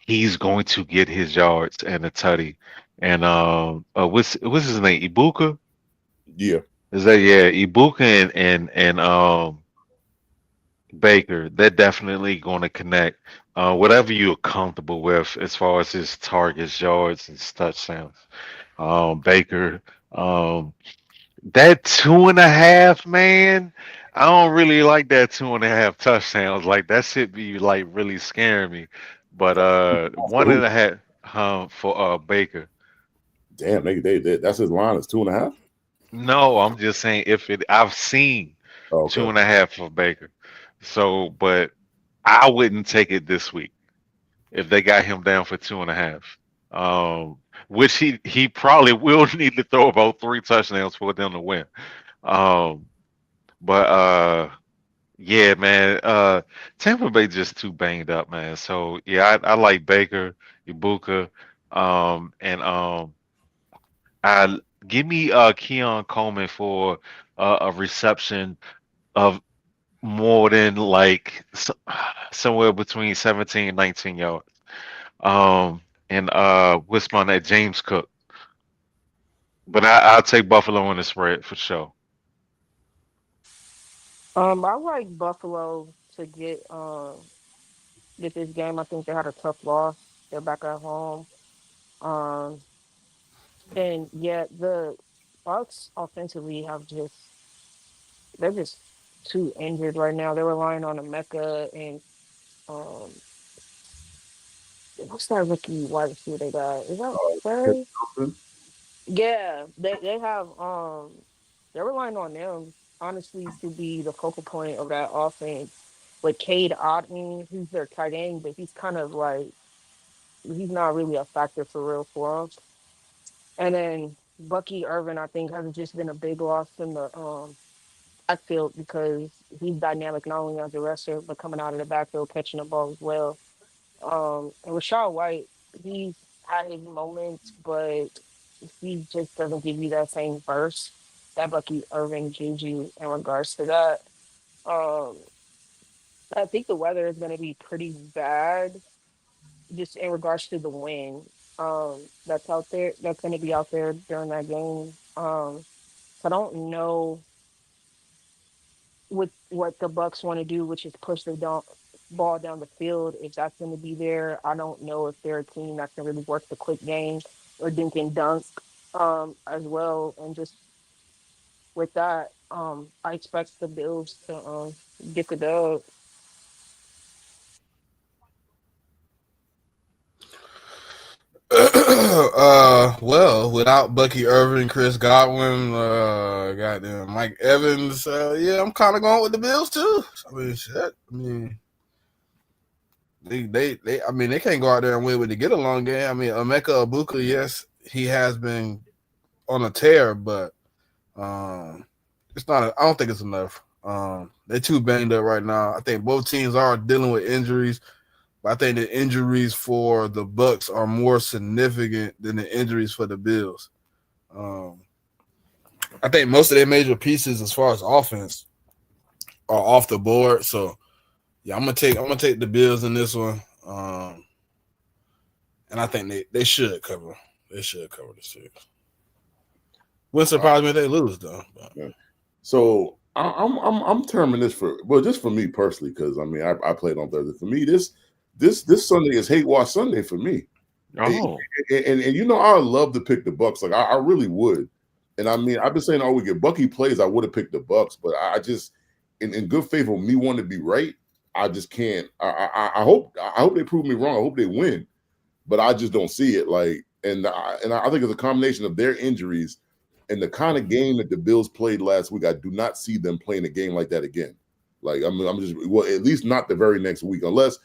he's going to get his yards and a tutty. And what's his name? Ibuka? Yeah. Is that, yeah, Ibuka and Baker, they're definitely going to connect. Whatever you're comfortable with as far as his targets, yards, and touchdowns. Baker, um, that 2.5, man. I don't really like that 2.5 touchdowns. Like that should be like really scaring me. But one Who? and a half for Baker. Damn, they that's his line is 2.5. No, I'm just saying if it I've seen Oh, two okay. and a half for Baker. So, but I wouldn't take it this week if they got him down for 2.5. Which he probably will need to throw about three touchdowns for them to win. Um, but yeah, man, Tampa Bay just too banged up, man. So yeah, I like Baker, Ibuka, and I give me Keon Coleman for a reception of more than like somewhere between 17 and 19 yards. And what's my name? James Cook. But I'll take Buffalo on the spread for sure. I like Buffalo to get this game. I think they had a tough loss. They're back at home. Um, and yeah, the Bucks offensively have just they're just too injured right now. They're relying on a Mecca and um, what's that rookie wide receiver they got? Is that Ken Trey? Johnson? Yeah, they have they're relying on them honestly to be the focal point of that offense. With Cade Otton, who's their tight end, but he's kind of like he's not really a factor for real for them. And then Bucky Irvin, I think, has just been a big loss in the backfield because he's dynamic not only as a wrestler but coming out of the backfield catching the ball as well. And Rashad White, he's had his moments, but he just doesn't give you that same burst that Bucky Irving gives you in regards to that. Um, I think the weather is going to be pretty bad just in regards to the wind that's out there, that's going to be out there during that game. So I don't know what the Bucks want to do, which is push the ball down the field. If that's going to be there, I don't know if they're a team that can really work the quick game or dink and dunk as well. And just with that, I expect the Bills to get the dub. Well, without Bucky Irving, Chris Godwin, goddamn Mike Evans, yeah, I'm kind of going with the Bills too. I mean, shit. I mean, I mean, they can't go out there and win with the get along game. I mean, Emeka Ibuka, yes, he has been on a tear, but it's not. I don't think it's enough. They're too banged up right now. I think both teams are dealing with injuries. But I think the injuries for the Bucks are more significant than the injuries for the Bills. Um, I think most of their major pieces, as far as offense, are off the board. So yeah, I'm gonna take the Bills in this one. And I think they should cover. They should cover the series. Wouldn't surprise me if they lose though. But. Yeah. So I'm terming this for just for me personally, because I mean I played on Thursday. For me, this Sunday is hate watch Sunday for me. Oh, And you know I would love to pick the Bucks. Like I really would. And I mean I've been saying all week if Bucky plays, I would have picked the Bucks, but I just in good faith of me wanting to be right, I just can't. I hope they prove me wrong. I hope they win, but I just don't see it. Like, and I think it's a combination of their injuries and the kind of game that the Bills played last week. I do not see them playing a game like that again. Like, I'm just, well, at least not the very next week, unless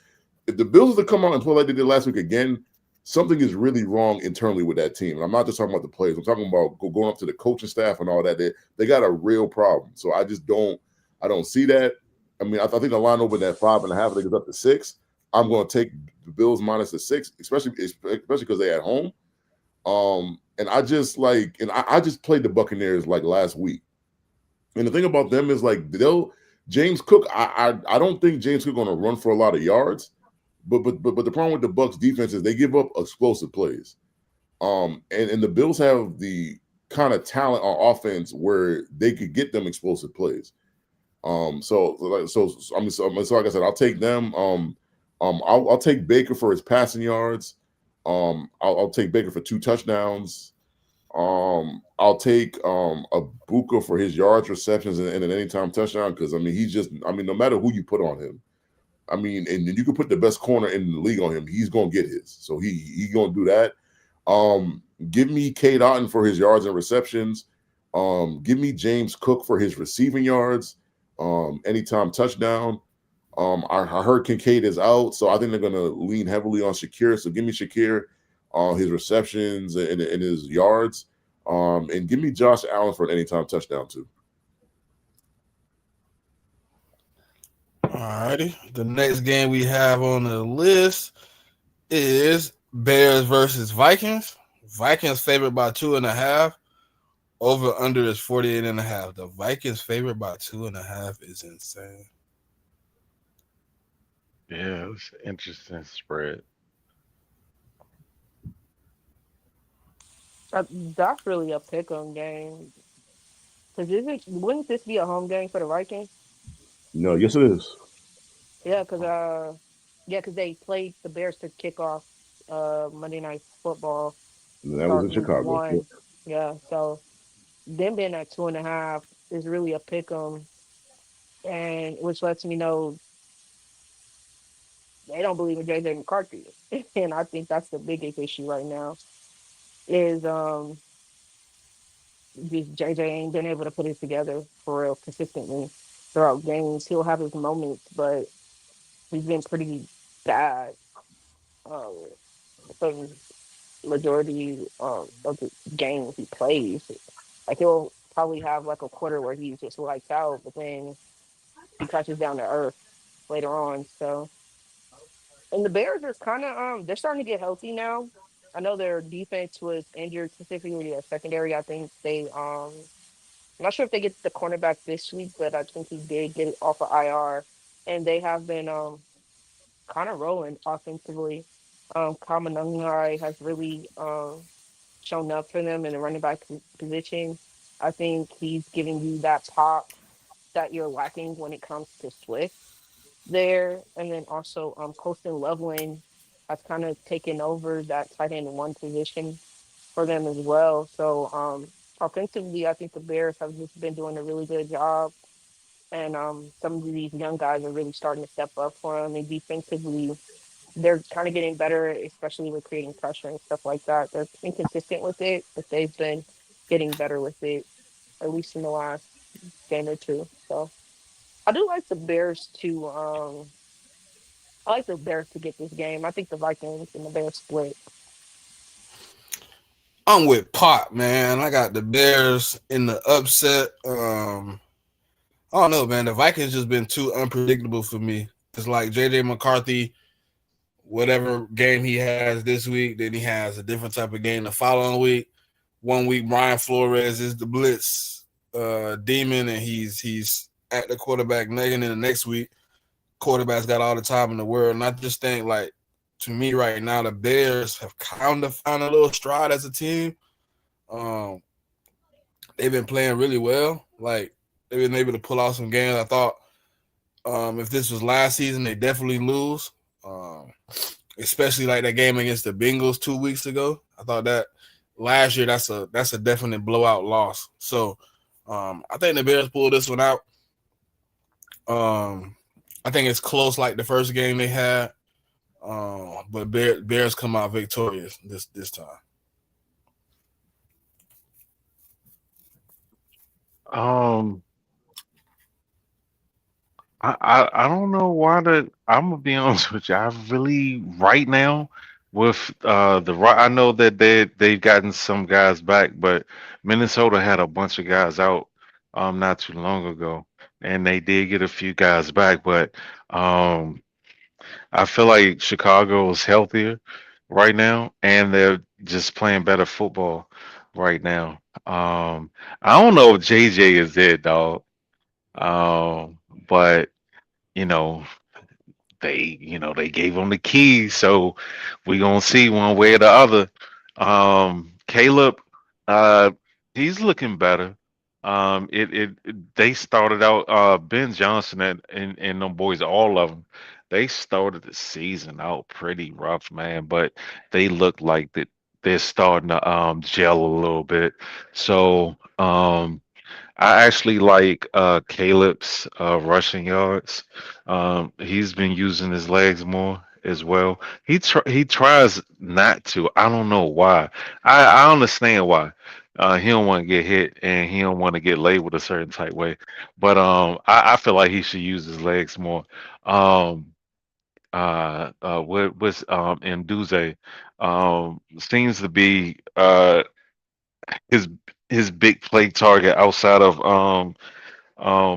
if the Bills are to come out and play like they did last week again, something is really wrong internally with that team. And I'm not just talking about the players. I'm talking about going up to the coaching staff and all that. They got a real problem. So I don't see that. I mean, I think the line opened at 5.5. I think it's up to 6. I'm going to take the Bills minus the 6, especially because they're at home. And I just played the Buccaneers like last week. And the thing about them is like James Cook. I don't think James Cook going to run for a lot of yards. But the problem with the Bucs defense is they give up explosive plays. And the Bills have the kind of talent on offense where they could get them explosive plays. So like I said, I'll take them. I'll take Baker for his passing yards. I'll take Baker for 2 touchdowns. I'll take Abuka for his yards, receptions, and an anytime touchdown, because I mean, no matter who you put on him, I mean, and you can put the best corner in the league on him, he's gonna get his. So he gonna do that. Give me Cade Otton for his yards and receptions. Give me James Cook for his receiving yards. Anytime touchdown. I heard Kincaid is out, so I think they're gonna lean heavily on Shakir. So give me Shakir on his receptions and his yards. And give me Josh Allen for an anytime touchdown too. All righty. The next game we have on the list is Bears versus Vikings. Vikings favored by 2.5. Over under is 48.5. The Vikings favored by 2.5 is insane. Yeah, it's an interesting spread. That's really a pick-em game. Because wouldn't this be a home game for the Vikings? No, yes it is. Yeah, because they played the Bears to kick off Monday Night Football. And that was in Chicago. Yeah, so them being at 2.5 is really a pick 'em, and which lets me know they don't believe in JJ McCarthy, and I think that's the biggest issue right now. Is just JJ ain't been able to put it together for real consistently throughout games. He'll have his moments, but he's been pretty bad for the majority of the games he plays. Like he'll probably have like a quarter where he's just lights out, but then he crashes down to earth later on. So, and the Bears are kind of they're starting to get healthy now. I know their defense was injured, specifically their secondary. I think I'm not sure if they get the cornerback this week, but I think he did get it off of IR, and they have been kind of rolling offensively. Kamanungai has really shown up for them in the running back position. I think he's giving you that pop that you're lacking when it comes to Swift there. And then also Colston Loveland has kind of taken over that tight end one position for them as well. So offensively, I think the Bears have just been doing a really good job. And some of these young guys are really starting to step up for them. And defensively, they're kind of getting better, especially with creating pressure and stuff like that. They're inconsistent with it, but they've been getting better with it, at least in the last game or two. So I do like the Bears to. I like the Bears to get this game. I think the Vikings and the Bears split. I'm with Pop, man. I got the Bears in the upset. I don't know, man. The Vikings just been too unpredictable for me. It's like JJ McCarthy. Whatever game he has this week, then he has a different type of game the following week. One week, Brian Flores is the blitz demon, and he's at the quarterback negging. In the next week, quarterback's got all the time in the world. And I just think, like, to me right now, the Bears have kind of found a little stride as a team. They've been playing really well. Like, they've been able to pull out some games. I thought if this was last season, they definitely lose. Especially like that game against the Bengals 2 weeks ago. I thought that last year that's a definite blowout loss. So I think the Bears pulled this one out. I think it's close like the first game they had. But Bears come out victorious this time. Um, I don't know why the I'm gonna be honest with you. I really right now with the right. I know that they've gotten some guys back, but Minnesota had a bunch of guys out not too long ago, and they did get a few guys back, but um I feel like Chicago is healthier right now, and they're just playing better football right now. I don't know if JJ is it, dog. But you know, they gave him the keys, so we gonna see one way or the other. Caleb, uh, he's looking better. They started out Ben Johnson and them boys, all of them. They started the season out pretty rough, man, but they look like that they're starting to gel a little bit. So I actually like Caleb's rushing yards. He's been using his legs more as well. He tries not to. I don't know why. I understand why. He don't want to get hit and he don't want to get labeled a certain type way. But I feel like he should use his legs more. Um, what was Nduze seems to be his his big play target outside of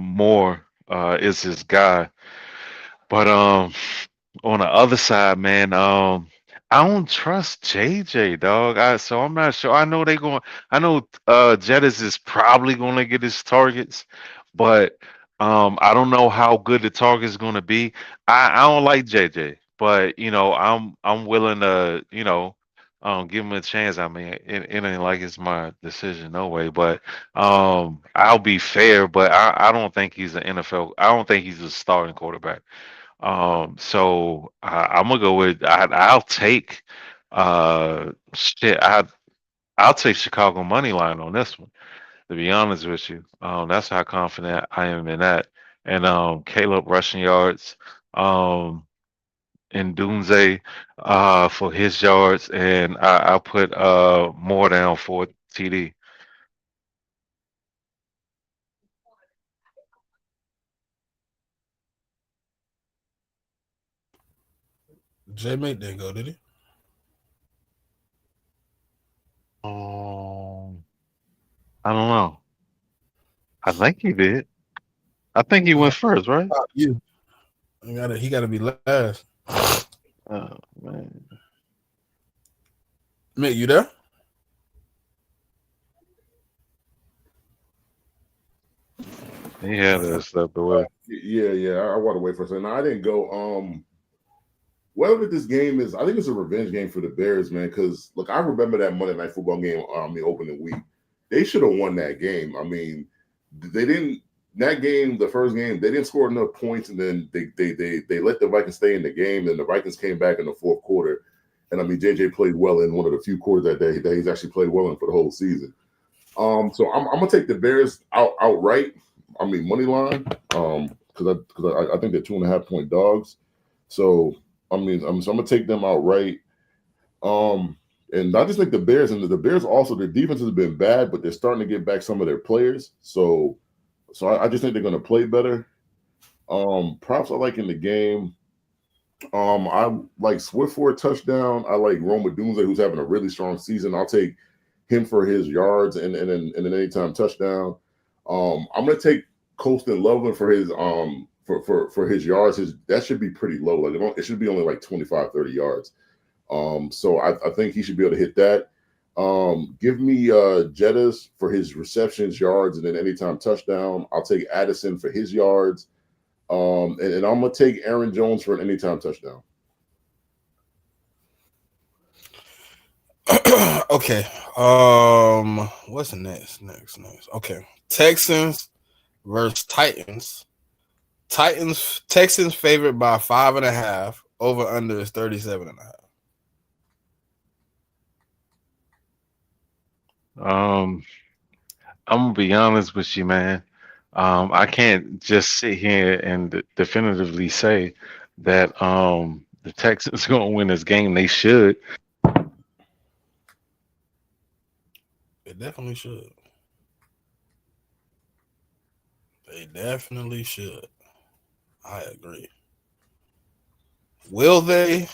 Moore is his guy. But on the other side, man, I don't trust JJ, dog. So I'm not sure. I know Jettis is probably gonna get his targets, but I don't know how good the target is gonna be. I don't like JJ, but I'm willing to, give him a chance. I mean, it ain't like it's my decision, no way. But I'll be fair, but I don't think he's an NFL. I don't think he's a starting quarterback. So I'm gonna go with I'll take shit. I'll take Chicago money line on this one. To be honest with you, that's how confident I am in that. And Caleb rushing yards, um, and Dunze for his yards, and I'll put more down for TD. JMIK didn't go, did he? Um, I don't know. I think he did. I think he went first, right? You. He gotta be last. Oh man. Mick, you there? He had to step away. Yeah. I want to wait for a second. No, I didn't go. Whatever this game is, I think it's a revenge game for the Bears, man. Because look, I remember that Monday Night Football game, the opening week. They should have won that game. I mean, they didn't. That game, the first game, they didn't score enough points, and then they let the Vikings stay in the game. And the Vikings came back in the fourth quarter, and I mean, JJ played well in one of the few quarters that day that he's actually played well in for the whole season. So I'm gonna take the Bears outright. I mean, money line. Because I think they're 2.5 point dogs. So so I'm gonna take them outright. And I just think the Bears and the Bears also their defense has been bad, but they're starting to get back some of their players. So I just think they're gonna play better. Props I like in the game. I like Swift for a touchdown. I like Roma Dunze, who's having a really strong season. I'll take him for his yards and an anytime touchdown. I'm gonna take Colston Loveland for his for his yards. That should be pretty low. Like it should be only like 25, 30 yards. So I think he should be able to hit that. Give me Jettas for his receptions, yards, and then anytime touchdown. I'll take Addison for his yards. And I'm gonna take Aaron Jones for an anytime touchdown. Okay. What's the next? Okay. Texans versus Titans. Texans favored by 5.5. Over under is 37.5. I'm gonna be honest with you, man. I can't just sit here and definitively say that the Texans going to win this game. They should. They definitely should. They definitely should. I agree. Will they?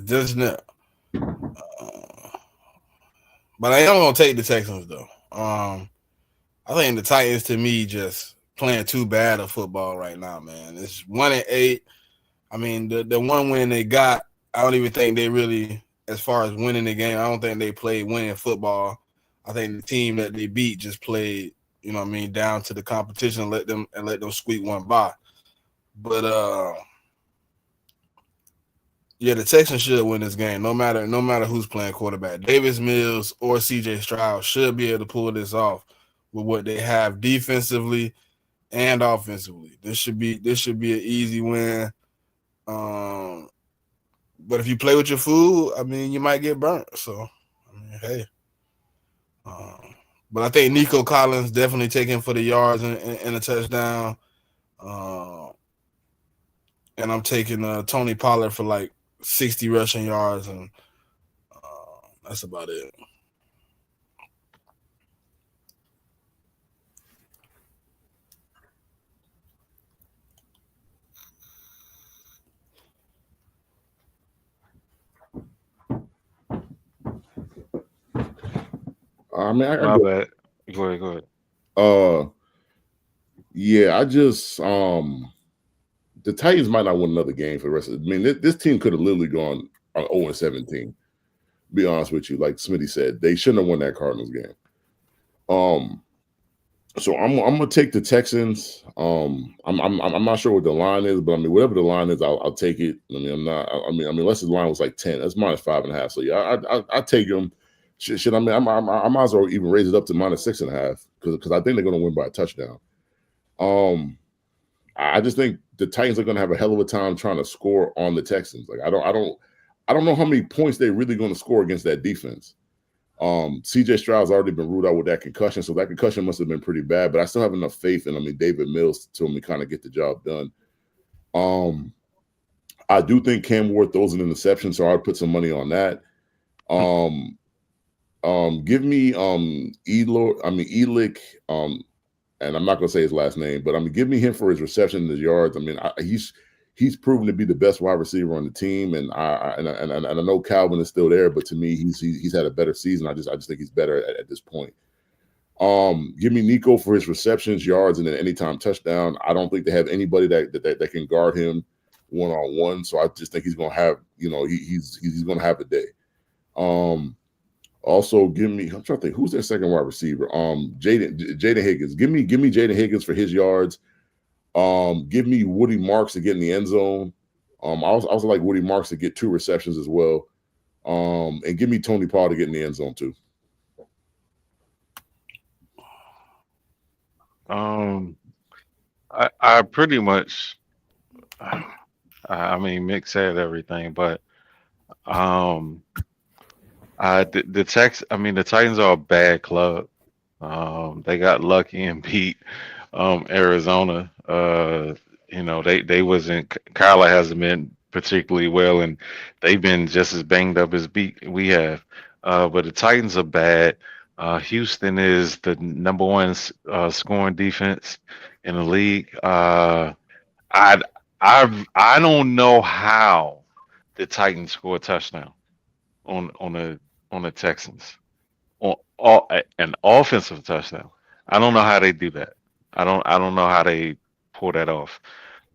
Just now. Uh, but I am gonna take the Texans though. I think the Titans to me just playing too bad of football right now, man. It's 1-8. I mean, the one win they got, I don't even think they really, as far as winning the game, I don't think they played winning football. I think the team that they beat just played, you know what I mean, down to the competition and let them squeak one by. But yeah, the Texans should win this game, no matter who's playing quarterback. Davis Mills or CJ Stroud should be able to pull this off with what they have defensively and offensively. This should be an easy win. But if you play with your food, I mean, you might get burnt. So, I mean, hey. But I think Nico Collins definitely taking for the yards and a touchdown. And I'm taking Tony Pollard for like 60 rushing yards, and that's about it. I mean, My bad. Go ahead. Go ahead. Yeah, I just the Titans might not win another game for the rest of. I mean, this team could have literally gone 0-17. Be honest with you, like Smitty said, they shouldn't have won that Cardinals game. So I'm gonna take the Texans. I'm not sure what the line is, but I mean, whatever the line is, I'll take it. I mean, I'm not. I mean, unless the line was like 10, that's -5.5. So yeah, I take them. Shit, I mean, I might as well even raise it up to -6.5 because I think they're gonna win by a touchdown. I just think the Titans are gonna have a hell of a time trying to score on the Texans. Like I don't know how many points they're really going to score against that defense. CJ Stroud's already been ruled out with that concussion, so that concussion must have been pretty bad. But I still have enough faith in David Mills to kind of get the job done. I do think Cam Ward throws an interception, so I'd put some money on that. Give me Elick, and I'm not going to say his last name, but give me him for his reception and his yards. I mean, he's proven to be the best wide receiver on the team, and I know Calvin is still there, but to me, he's had a better season. I just think he's better at this point. Give me Nico for his receptions, yards, and an anytime touchdown. I don't think they have anybody that can guard him one-on-one, so I just think he's going to have, he's going to have a day. Also, give me, I'm trying to think, who's their second wide receiver? Jaden Higgins. Give me Jaden Higgins for his yards. Give me Woody Marks to get in the end zone. I also like Woody Marks to get 2 receptions as well. And give me Tony Paul to get in the end zone too. I pretty much, I mean, Mick said everything, but the Titans are a bad club. They got lucky and beat Arizona. They wasn't. Kyler hasn't been particularly well, and they've been just as banged up as we have. But the Titans are bad. Houston is the number one scoring defense in the league. I don't know how the Titans score a touchdown on the Texans on an offensive touchdown. I don't know how they do that. I don't know how they pull that off.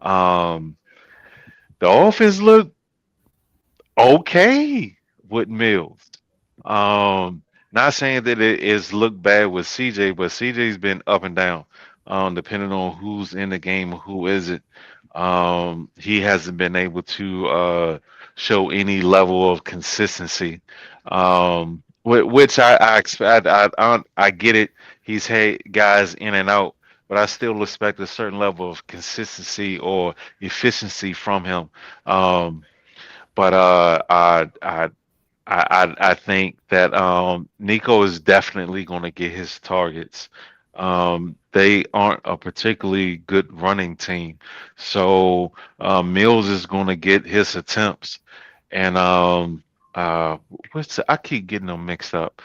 The offense looked okay with Mills. Not saying that it is looked bad with CJ, but CJ's been up and down, depending on who's in the game and who isn't. He hasn't been able to show any level of consistency, which I expect. I get it. He's had guys in and out, but I still expect a certain level of consistency or efficiency from him. But I think that Nico is definitely going to get his targets. They aren't a particularly good running team, so Mills is going to get his attempts. And uh, I keep getting them mixed up.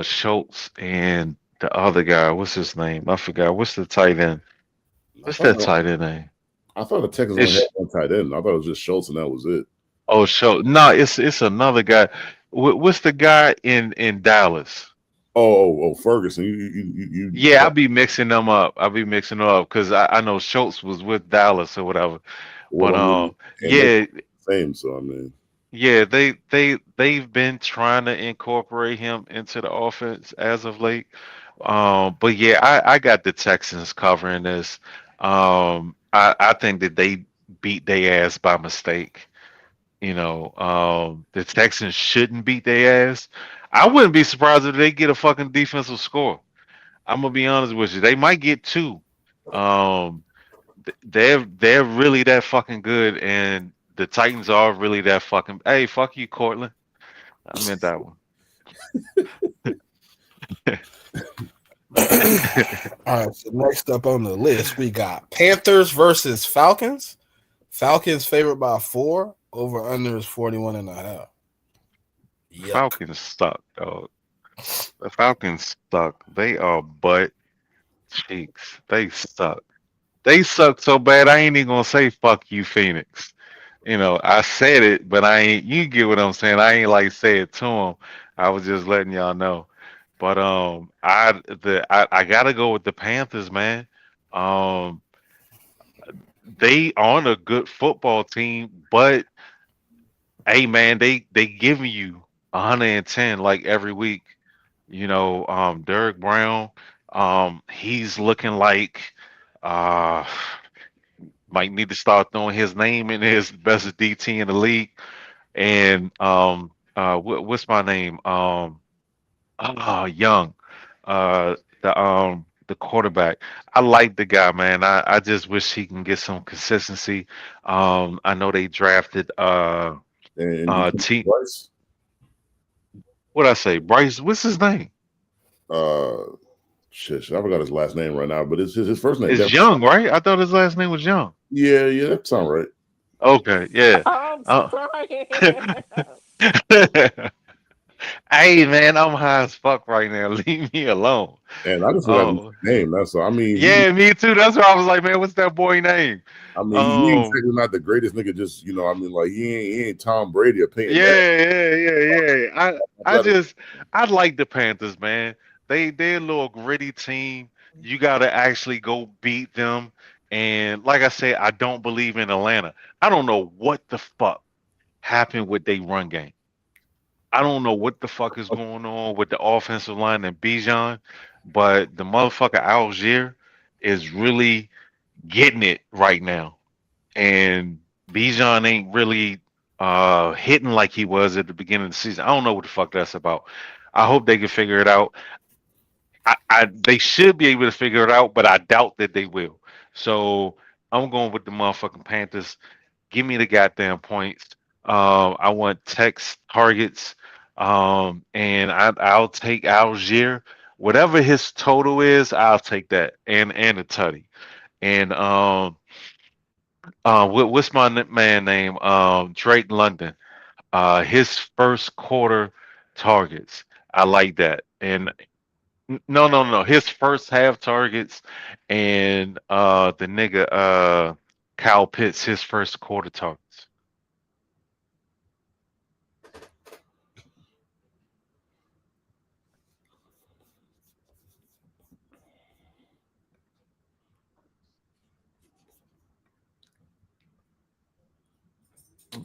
Schultz and the other guy, what's his name? I forgot. What's the tight end? I What's that thought tight end name? I thought the Texans only had It's one tight end. I thought it was just Schultz and that was it. Schultz. No, it's another guy. What's the guy in Dallas? Oh, Ferguson. You Yeah, I'll be mixing them up. I'll be mixing them up because I know Schultz was with Dallas or whatever. well, But I mean, and they yeah, same. So I mean, yeah, they've been trying to incorporate him into the offense as of late. But yeah, I got the Texans covering this. I think that they beat their ass by mistake. The Texans shouldn't beat their ass. I wouldn't be surprised if they get a fucking defensive score. I'm gonna be honest with you. They might get two. Um, they're really that fucking good, and the Titans are really that fucking. Hey, fuck you, Cortland. I meant that one. All right, so next up on the list, we got Panthers versus Falcons. Falcons favored by 4. Over under is 41.5. Yuck. Falcons suck, dog. The Falcons suck. They are butt cheeks. They suck. They suck so bad. I ain't even gonna say fuck you, Phoenix. I said it, but I ain't. You get what I'm saying. I ain't like say it to them. I was just letting y'all know. But I gotta go with the Panthers, man. Um, they aren't a good football team, but hey, man, they giving you 110 like every week. Derek Brown, he's looking like uh might need to start throwing his name in his best DT in the league. And what's my name? Young, uh, the quarterback. I like the guy, man. I just wish he can get some consistency. I know they drafted and you come T. Bryce. What I say, Bryce? What's his name? Uh, shit, I forgot his last name right now, but it's his first name. It's Young, right? I thought his last name was Young. Yeah, that sounds right. Okay, yeah. I'm Uh, crying. hey, man, I'm high as fuck right now. Leave me alone. And I just forgot his Oh, name. That's all. I mean, yeah, me too. That's why I was like, man, what's that boy name? he ain't Um, exactly not the greatest nigga. Just I mean, like he ain't Tom Brady or Peyton Manning. yeah. I Better. just I like the Panthers, man. They're a little gritty team. You gotta actually go beat them. And like I said, I don't believe in Atlanta. I don't know what the fuck happened with their run game. I don't know what the fuck is going on with the offensive line and Bijan, but the motherfucker Algier is really getting it right now. And Bijan ain't really hitting like he was at the beginning of the season. I don't know what the fuck that's about. I hope they can figure it out. They should be able to figure it out, but I doubt that they will. So I'm going with the motherfucking Panthers. Give me the goddamn points. I want Tex targets. And I'll take Algier. Whatever his total is, I'll take that. And a tutty. And what's my man name? Drake London. His first quarter targets. I like that. And no. His first half targets and the nigga Kyle Pitts, his first quarter targets.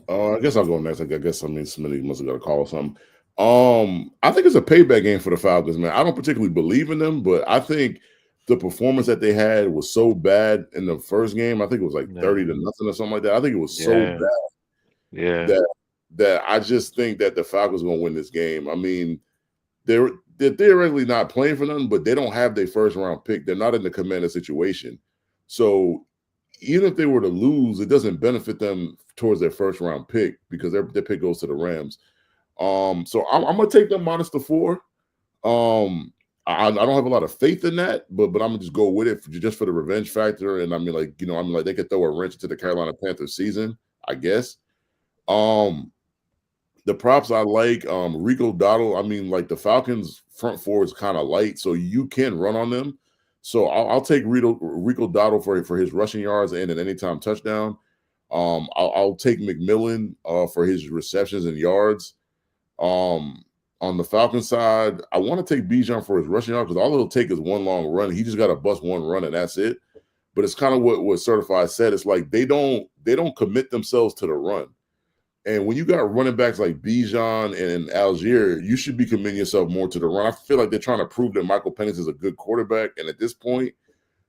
I guess I'll go next. I guess Smitty must have got a call or something. I think it's a payback game for the Falcons, man. I don't particularly believe in them, but I think the performance that they had was so bad in the first game. I think it was like 30-0 or something like that. I think it was so bad that I just think that the Falcons are going to win this game. I mean, they're theoretically not playing for nothing, but they don't have their first round pick. They're not in the commander situation. So even if they were to lose, it doesn't benefit them towards their first round pick because their pick goes to the Rams. So I'm gonna take them minus the 4. I don't have a lot of faith in that, but I'm gonna just go with it just for the revenge factor. And I mean, like, they could throw a wrench into the Carolina Panthers season, I guess. The props I like, Rico Dottle. I mean, like, the Falcons front four is kind of light, so you can run on them. So I'll take Rico Dottle for his rushing yards and an anytime touchdown. I'll take McMillan for his receptions and yards. On the Falcon side, I want to take Bijan for his rushing yard because all it'll take is one long run. He just got to bust one run and that's it. But it's kind of what Certified said. It's like they don't commit themselves to the run. And when you got running backs like Bijan and Algier, you should be committing yourself more to the run. I feel like they're trying to prove that Michael Penix is a good quarterback. And at this point,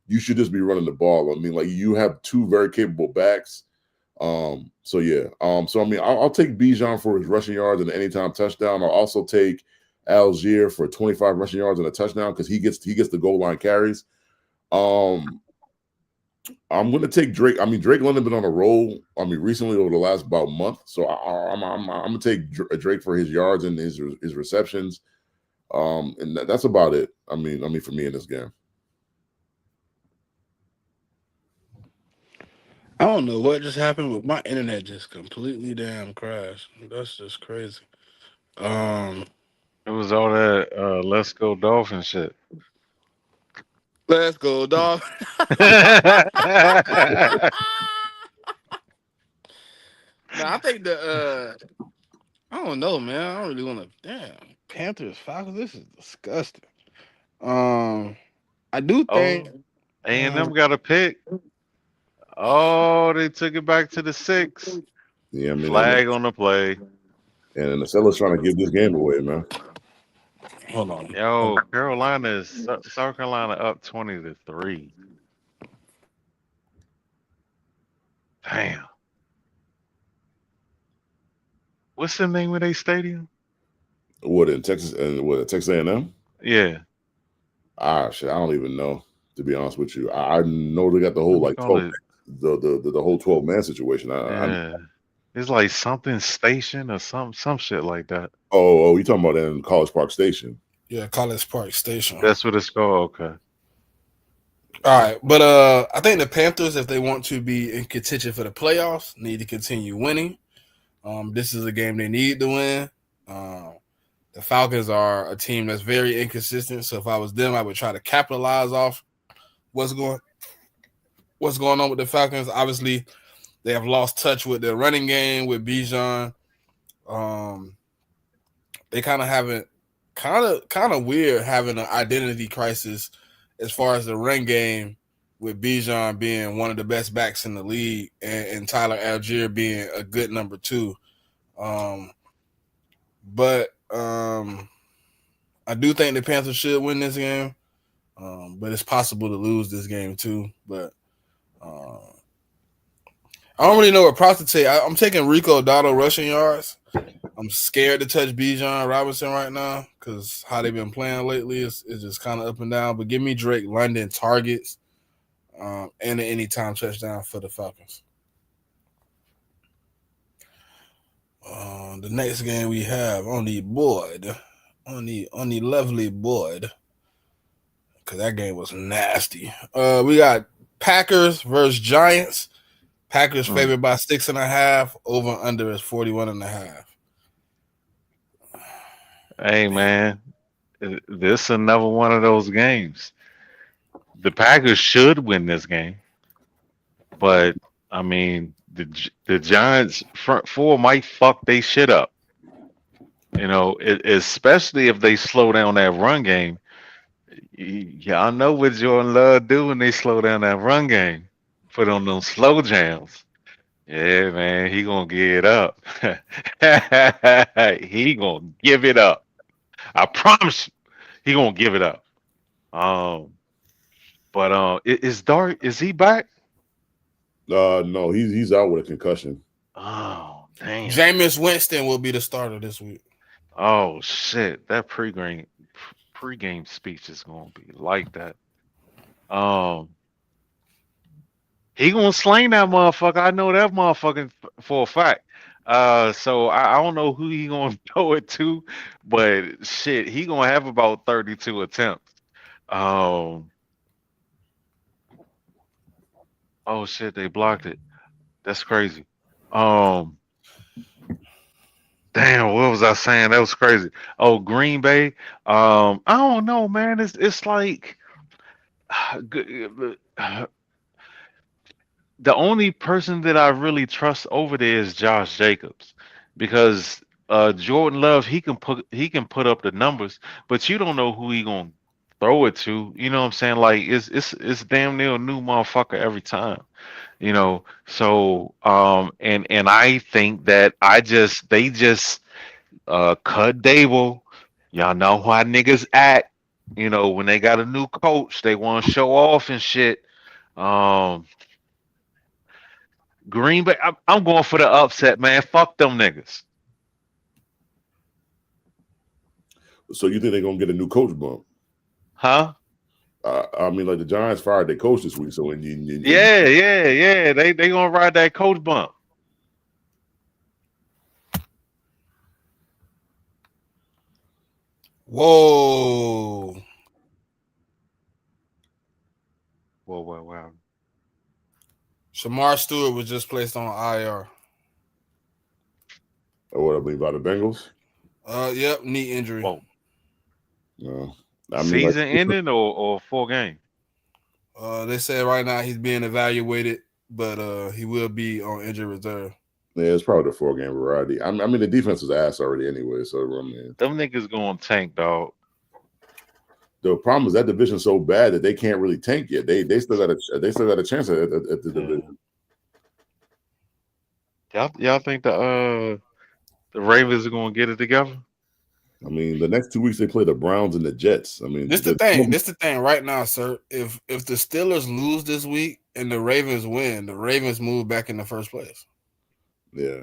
you should just be running the ball. I mean, like, you have two very capable backs. So yeah. So I mean, I'll take Bijan for his rushing yards and an anytime touchdown. I'll also take Algier for 25 rushing yards and a touchdown because he gets the goal line carries. I'm going to take Drake. I mean, Drake London been on a roll. I mean, recently over the last about month. So I'm going to take Drake for his yards and his receptions. And that's about it. I mean, for me in this game. I don't know what just happened, but my internet just completely damn crashed. That's just crazy. It was all that Let's Go Dolphin shit. Let's go, dog. I think I don't know, man. I don't really want to. Damn, Panthers, Falcons. This is disgusting. I do think A&M got a pick. Oh, they took it back to the 6. Yeah, I mean, flag on the play. And the seller's trying to give this game away, man. Hold on. Yo, South Carolina up 20-3. Damn. What's the name of their stadium? What, in Texas? Texas A&M? Yeah. Shit, I don't even know. To be honest with you, I know they got the whole like 12, the whole 12-man situation. It's like something station or some shit like that. Oh, you talking about in College Park Station? Yeah, College Park Station. That's what it's called. Okay. All right, but I think the Panthers, if they want to be in contention for the playoffs, need to continue winning. This is a game they need to win. The Falcons are a team that's very inconsistent. So if I was them, I would try to capitalize off what's going on with the Falcons. Obviously, they have lost touch with their running game with Bijan. They kind of weird having an identity crisis as far as the run game, with Bijan being one of the best backs in the league and Tyler Algier being a good number 2. But I do think the Panthers should win this game. But it's possible to lose this game too. But I don't really know what props to take. I'm taking Rico Dottle rushing yards. I'm scared to touch Bijan Robinson right now because how they've been playing lately is just kind of up and down. But give me Drake London targets and an anytime touchdown for the Falcons. The next game we have on the board, on the lovely board, because that game was nasty. We got Packers versus Giants. Packers favored by 6.5. Over under is 41.5. Hey man, this is another one of those games. The Packers should win this game, but I mean the Giants front four might fuck they shit up. You know, especially if they slow down that run game. Yeah, I know what Jordan Love do when they slow down that run game. Put on them slow jams. Yeah, man, he gonna give it up. He gonna give it up. I promise you, he gonna give it up. But is he back? No, he's out with a concussion. Oh, damn. Jameis Winston will be the starter this week. Oh shit, that pregame speech is gonna be like that. He gonna sling that motherfucker. I know that motherfucker for a fact. So I don't know who he gonna throw it to, but shit, he gonna have about 32 attempts. Um, oh shit, they blocked it. That's crazy. Um, damn, what was I saying? That was crazy. Oh, Green Bay. I don't know, man. It's like the only person that I really trust over there is Josh Jacobs, because Jordan Love, he can put up the numbers, but you don't know who he gonna throw it to. You know what I'm saying? Like it's damn near a new motherfucker every time. So and I think that they just cut Dable. Y'all know how niggas act. When they got a new coach, they want to show off and shit. Um, Green Bay, I'm going for the upset, man. Fuck them niggas. So you think they're gonna get a new coach bump? Huh? I mean, like the Giants fired their coach this week, so Yeah. They gonna ride that coach bump. Whoa. Wow. Shamar Stewart was just placed on IR. what I believe about the Bengals. Yep, knee injury. Whoa. No, I mean, like, Season ending or full game? They say right now he's being evaluated, but he will be on injury reserve. yeah, it's probably the 4-game variety. I mean, the defense is ass already anyway. So I mean, Them niggas going tank, dog. the problem is that division's so bad that they can't really tank yet. They still got a chance at the division. Y'all think the Ravens are gonna get it together? I mean, the next 2 weeks they play the Browns and the Jets. I mean, This the thing right now, sir. If the Steelers lose this week and the Ravens win, the Ravens move back in the first place. Yeah.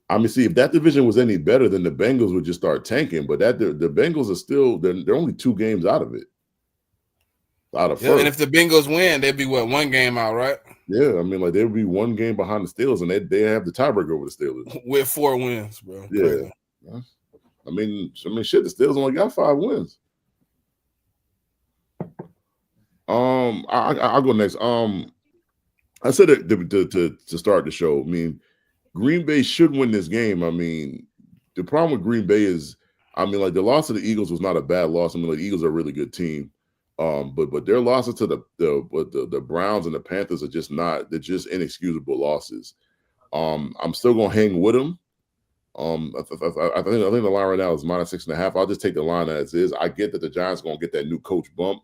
I mean, see, if that division was any better, then the Bengals would just start tanking. But the Bengals are still they're only 2 games out of it. Out of first. And if the Bengals win, they'd be 1 game out, right? Yeah, I mean, like they would be 1 game behind the Steelers, and they have the tiebreaker over the Steelers with 4 wins, bro. Yeah. Crazy. I mean, shit. The Steelers only got 5 wins. I'll go next. I said it to start the show. I mean, Green Bay should win this game. I mean, the problem with Green Bay is, I mean, like the loss to the Eagles was not a bad loss. I mean, like the Eagles are a really good team. But their losses to the Browns and the Panthers are just not. They're just inexcusable losses. I'm still gonna hang with them. I think the line right now is -6.5. I'll just take the line as is. I get that the Giants are gonna get that new coach bump,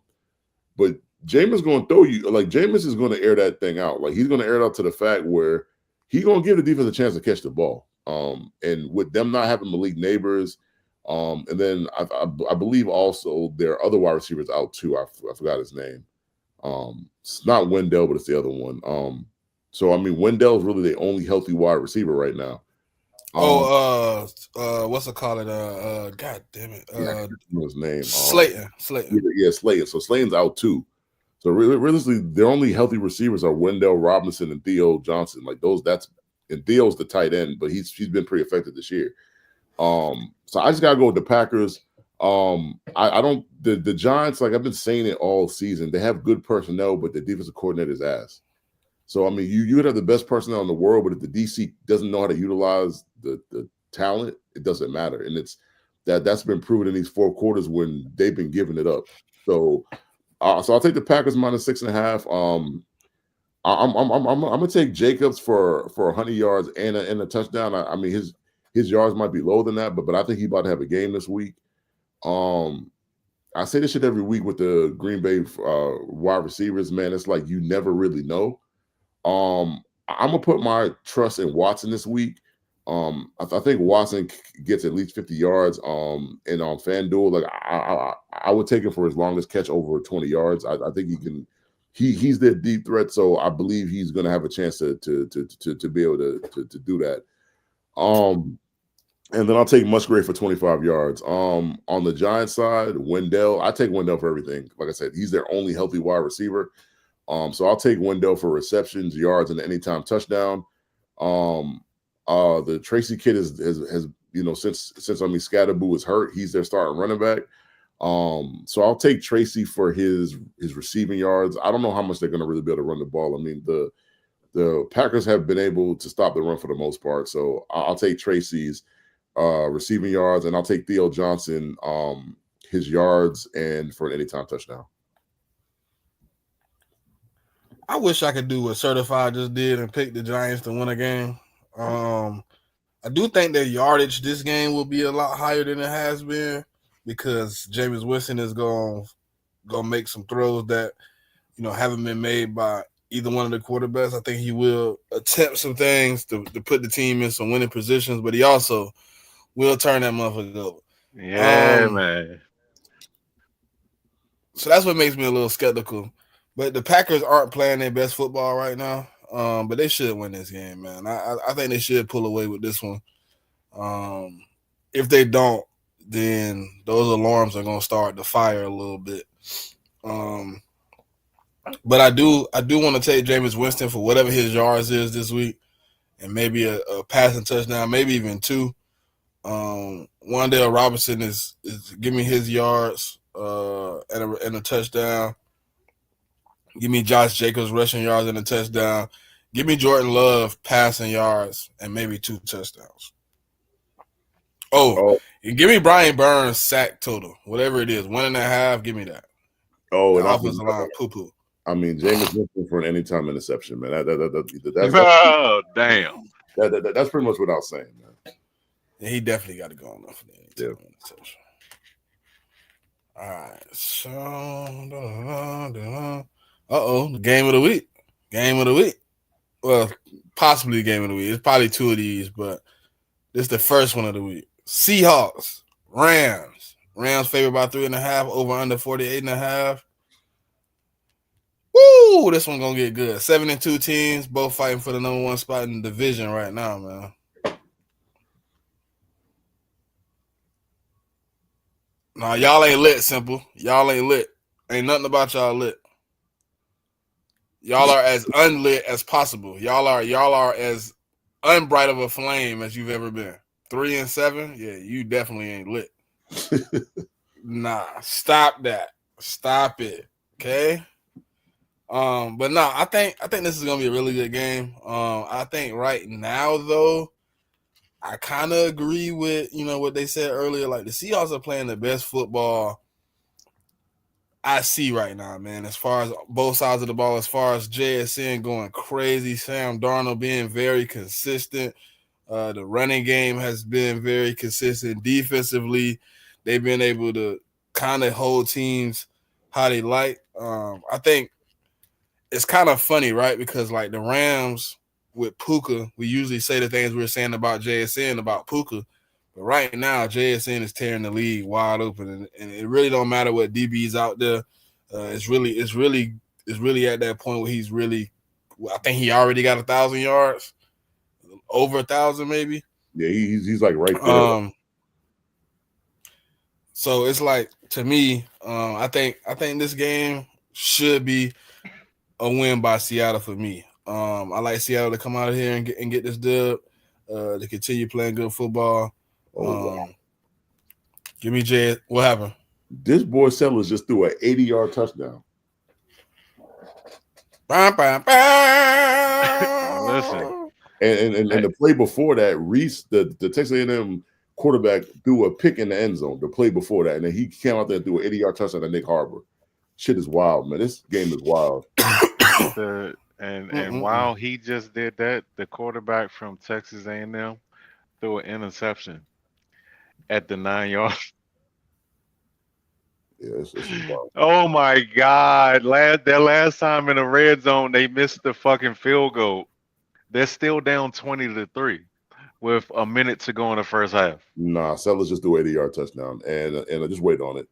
but Jameis gonna throw you. Like Jameis is gonna air that thing out. Like he's gonna air it out to the fact where he's gonna give the defense a chance to catch the ball. And with them not having Malik Neighbors, and then I believe also their other wide receivers out too. I forgot his name. It's not Wendell, but it's the other one. So I mean, Wendell is really the only healthy wide receiver right now. What's it called? God damn it. His name. Slayton. Yeah, Slayton. So Slayton's out too. So realistically, their only healthy receivers are Wendell Robinson and Theo Johnson. Like those, and Theo's the tight end, but he's been pretty effective this year. So I just gotta go with the Packers. I don't the Giants, like I've been saying it all season. They have good personnel, but the defensive coordinator's ass. So I mean, you would have the best personnel in the world, but if the DC doesn't know how to utilize the talent, it doesn't matter. And that's been proven in these 4 quarters when they've been giving it up. So I'll take the Packers -6.5. I'm gonna take Jacobs for 100 yards and a touchdown. I mean his yards might be lower than that, but I think he's about to have a game this week. I say this shit every week with the Green Bay wide receivers, man. It's like you never really know. I'm gonna put my trust in Watson this week. I think Watson gets at least 50 yards. And on FanDuel, like I would take him for his longest catch over 20 yards. I think he can. He's their deep threat, so I believe he's gonna have a chance to be able to do that. And then I'll take Musgrave for 25 yards. On the Giants side, Wendell, I take Wendell for everything. Like I said, he's their only healthy wide receiver. So I'll take Wendell for receptions, yards, and anytime touchdown. The Tracy kid has since Scatterboo is hurt, he's their starting running back. So I'll take Tracy for his receiving yards. I don't know how much they're going to really be able to run the ball. I mean, the Packers have been able to stop the run for the most part. So I'll take Tracy's receiving yards, and I'll take Theo Johnson his yards and for an anytime touchdown. I wish I could do what Certified just did and pick the Giants to win a game. I do think their yardage this game will be a lot higher than it has been because Jameis Winston is going to make some throws that haven't been made by either one of the quarterbacks. I think he will attempt some things to put the team in some winning positions, but he also will turn that motherfucker over. Yeah, man. So that's what makes me a little skeptical. But the Packers aren't playing their best football right now. But they should win this game, man. I think they should pull away with this one. If they don't, then those alarms are gonna start to fire a little bit. But I do want to take Jameis Winston for whatever his yards is this week, and maybe a passing touchdown, maybe even two. Wan'Dale Robinson is give me his yards and a touchdown. Give me Josh Jacobs rushing yards and a touchdown. Give me Jordan Love passing yards and maybe 2 touchdowns. And give me Brian Burns sack total, whatever it is, 1.5. Give me that. And offensive line poo. I mean, Jameis Winston for an anytime interception, man. That's damn. That's pretty much what I was saying, man. Yeah, he definitely got to go on for the anytime interception. All right, so the game of the week. Well, possibly the game of the week. It's probably 2 of these, but this is the first one of the week. Seahawks, Rams. Rams favored by 3.5, over under 48.5. Woo! This one gonna get good. 7-2 teams, both fighting for the number 1 spot in the division right now, man. Nah, y'all ain't lit, Simple. Y'all ain't lit. Ain't nothing about y'all lit. Y'all are as unlit as possible. Y'all are as unbright of a flame as you've ever been. 3-7, yeah, you definitely ain't lit. Nah, stop that. Stop it. Okay. But no, I think this is gonna be a really good game. I think right now though, I kind of agree with what they said earlier. Like the Seahawks are playing the best football I see right now, man. As far as both sides of the ball, as far as JSN going crazy, Sam Darnold being very consistent. The running game has been very consistent. Defensively, they've been able to kind of hold teams how they like. I think it's kind of funny, right? Because like the Rams with Puka, we usually say the things we were saying about JSN about Puka, but right now JSN is tearing the league wide open, and it really don't matter what DB's out there. It's really at that point where he's really. I think he already got 1,000 yards, over 1,000 maybe. Yeah, he's like right there. So it's like to me, I think this game should be a win by Seattle for me. I like Seattle to come out of here and get this dub, to continue playing good football. Give me Jay. What happened? This boy Sellers just threw an 80-yard touchdown. Listen. And the play before that, Reese, the Texas A&M quarterback, threw a pick in the end zone. The play before that, and then he came out there and threw an 80-yard touchdown to Nick Harbor. Shit is wild, man. This game is wild. And while he just did that, the quarterback from Texas A&M threw an interception at the 9-yard. Yeah, it's wild. Oh my God! That last time in the red zone, they missed the fucking field goal. They're still down 20-3 with a minute to go in the first half. Nah, Sellers just threw an 80-yard touchdown, and just wait on it.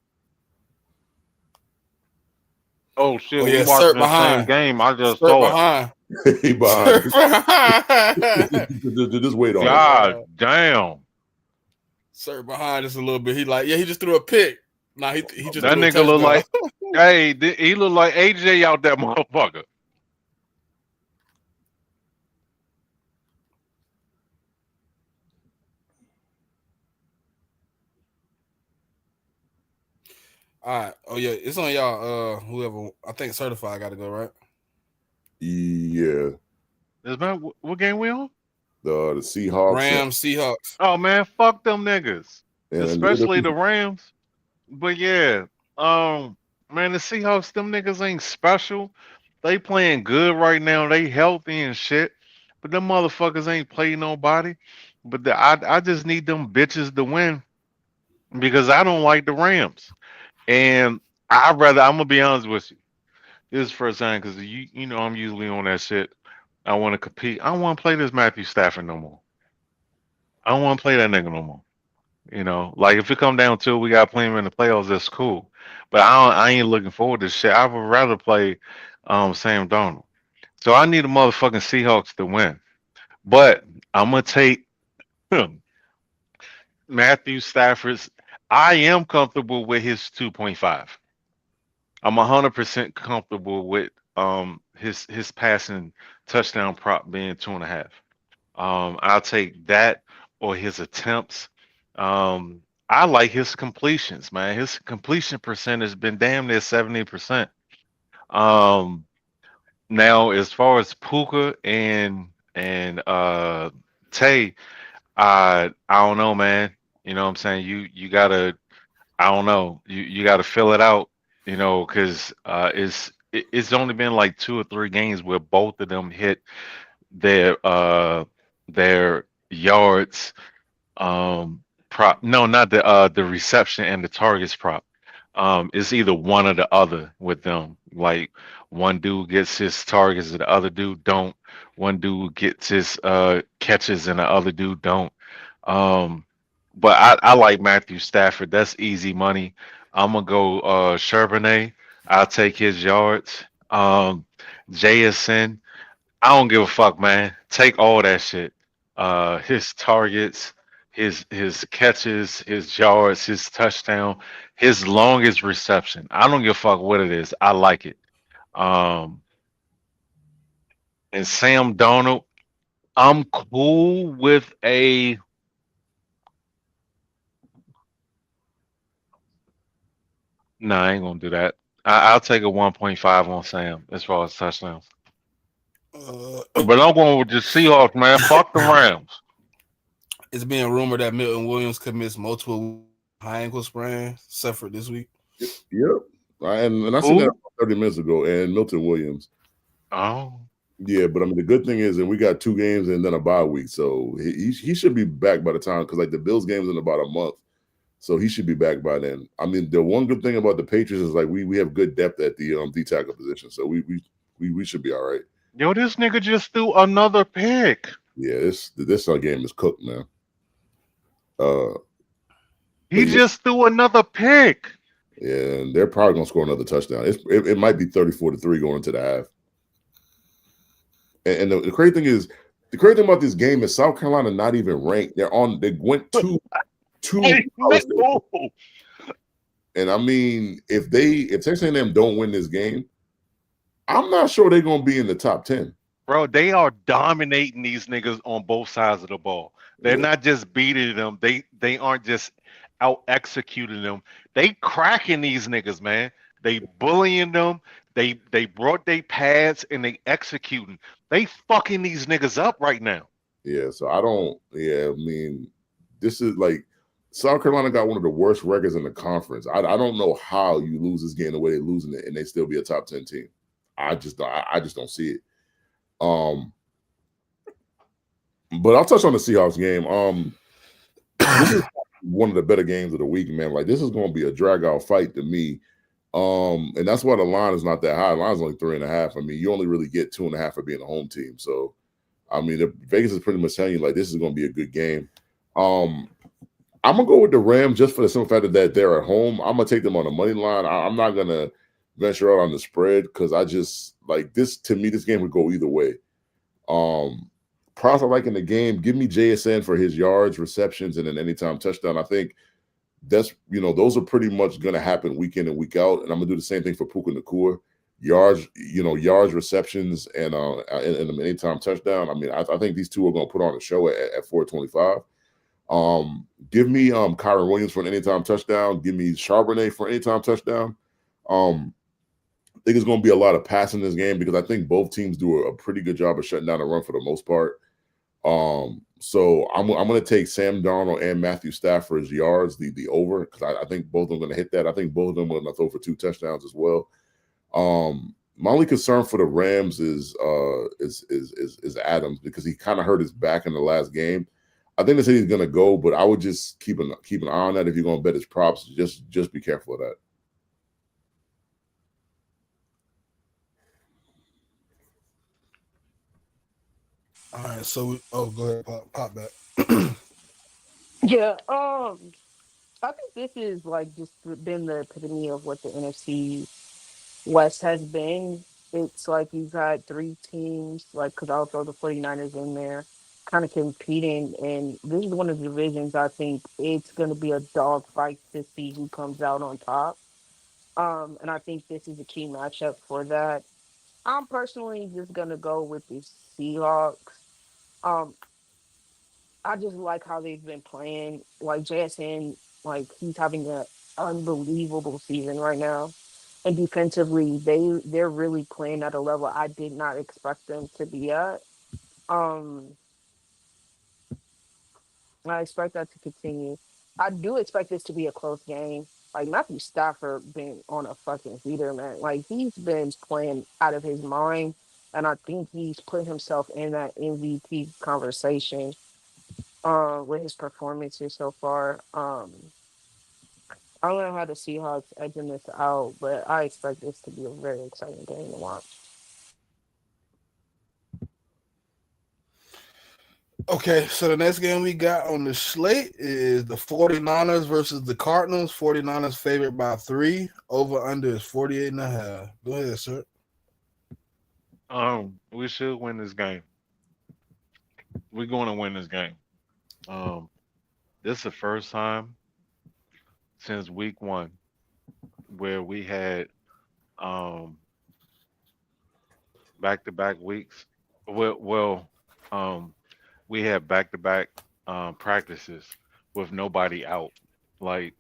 Oh shit! Yeah, we watching the same game. I just saw it. He behind. Just wait on it. God damn. Sir behind us a little bit. He just threw a pick. Nah, he just that threw a nigga look like touchdown. he look like AJ out that motherfucker. All right. Oh yeah, it's on y'all. Whoever I think certified got to go, right? Yeah, What game we on? the Seahawks Rams, Seahawks. Oh man, fuck them niggas, and especially the Rams. But yeah, man, the Seahawks, them niggas ain't special. They playing good right now. They healthy and shit. But them motherfuckers ain't played nobody. But I just need them bitches to win because I don't like the Rams. And I'm gonna be honest with you. This is the first time because you know I'm usually on that shit. I want to compete. I don't want to play this Matthew Stafford no more. I don't want to play that nigga no more. You know, like if it come down to it, we got to play him in the playoffs. That's cool. But I ain't looking forward to shit. I would rather play Sam Darnold. So I need the motherfucking Seahawks to win. But I'm gonna take Matthew Stafford's. I am comfortable with his 2.5. I'm 100% comfortable with his passing touchdown prop being 2.5. I'll take that or his attempts. I like his completions, man. His completion percentage has been damn near 70%. Um, Now as far as Puka and Tay, I don't know, man. You know what I'm saying? You gotta I don't know. You gotta fill it out, you know, because it's only been like 2 or 3 games where both of them hit their yards prop. No, not the reception and the targets prop. It's either one or the other with them. Like one dude gets his targets and the other dude don't. One dude gets his catches and the other dude don't. Um, but I like Matthew Stafford. That's easy money. I'm gonna go Charbonnet. I'll take his yards. JSN. I don't give a fuck, man. Take all that shit. His targets, his catches, his yards, his touchdown, his longest reception. I don't give a fuck what it is. I like it. Um, and Sam Donald, I'm cool with a. Nah, I ain't gonna do that. I'll take a 1.5 on Sam as far as touchdowns. Uh, But I'm going with the Seahawks, man. Fuck the Rams. it's being rumored that Milton Williams could miss multiple high ankle sprains suffered this week. Yep. And I seen that Who? 30 minutes ago. And Milton Williams. Oh, Yeah, but I mean the good thing is, and we got 2 games and then a bye week, so he should be back by the time because like the Bills game's in about a month, so he should be back by then. I mean the one good thing about the Patriots is like we have good depth at the D tackle position, so we should be all right. yo, this nigga just threw another pick. Yeah, this game is cooked, man. He But yeah, just threw another pick. yeah, and they're probably gonna score another touchdown. It might be 34-3 going into the half. And the crazy thing is, the crazy thing about this game is South Carolina not even ranked. They went two. No. And I mean, if Texas A&M don't win this game, I'm not sure they're gonna be in the top 10. Bro, they are dominating these niggas on both sides of the ball. They're Yeah, not just beating them. They aren't just out executing them. They cracking these niggas, man. They bullying them. They brought their pads and they executing. They fucking these niggas up right now. yeah. So I don't. Yeah, I mean, this is like South Carolina got one of the worst records in the conference. I don't know how you lose this game the way they're losing it and they still be a top 10 team. I just don't see it. But I'll touch on the Seahawks game. This is one of the better games of the week, man. Like this is going to be a drag out fight to me. And that's why the line is not that high. The line's only 3.5. I mean, you only really get 2.5 for being a home team. So, I mean, Vegas is pretty much telling you like this is going to be a good game. I'm gonna go with the Rams just for the simple fact that they're at home. I'm gonna take them on the money line. I'm not gonna venture out on the spread because I just like this. To me, this game would go either way. Props I like in the game. Give me JSN for his yards, receptions, and an anytime touchdown. I think that's those are pretty much gonna happen week in and week out. And I'm gonna do the same thing for Puka Nacua. Yards, receptions, and an anytime touchdown. I mean, I think these two are gonna put on a show at 425. Give me Kyron Williams for an anytime touchdown. Give me Charbonnet for an anytime touchdown. I think it's going to be a lot of passing this game because I think both teams do a pretty good job of shutting down the run for the most part. So I'm going to take Sam Darnold and Matthew Stafford's yards, the over, because I think both of them are going to hit that. I think both of them are going to throw for 2 touchdowns as well. My only concern for the Rams is Adams because he kind of hurt his back in the last game. I think they said he's going to go, but I would just keep an eye on that if you're going to bet his props. Just be careful of that. All right, so go ahead, pop back. Yeah, I think this is like just been the epitome of what the NFC West has been. It's like you've had 3 teams, like, because I'll throw the 49ers in there, kind of competing. And this is one of the divisions I think it's going to be a dogfight to see who comes out on top. And I think this is a key matchup for that. I'm personally just going to go with the Seahawks. Um, I just like how they've been playing. Like JSN, like he's having an unbelievable season right now. And defensively, they're really playing at a level I did not expect them to be at. Um, I expect that to continue. I do expect this to be a close game. Like Matthew Stafford been on a fucking heater, man. Like he's been playing out of his mind, and I think he's put himself in that MVP conversation with his performances so far. I don't know how the Seahawks edging this out, but I expect this to be a very exciting game to watch. Okay, so the next game we got on the slate is the 49ers versus the Cardinals. 49ers favored by 3. Over under is 48.5. Go ahead, sir. We should win this game. We're going to win this game. This is the first time since week 1 where we had back-to-back weeks. We had back-to-back practices with nobody out. Like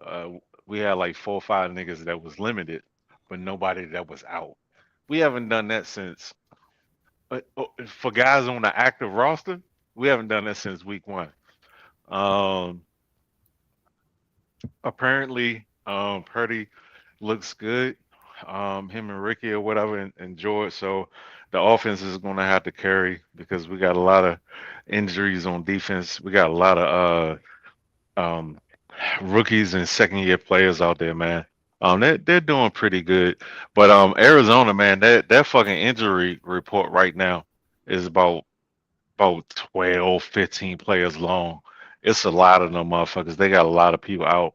uh, we had like 4 or 5 niggas that was limited, but nobody that was out. We haven't done that since for guys on the active roster. We haven't done that since week 1. Um, Apparently, Purdy looks good. Him and Ricky or whatever and George. So the offense is going to have to carry because we got a lot of injuries on defense. We got a lot of um, rookies and second year players out there, man. They're doing pretty good, but Arizona, man, that fucking injury report right now is about 12, 15 players long. It's a lot of them motherfuckers. They got a lot of people out.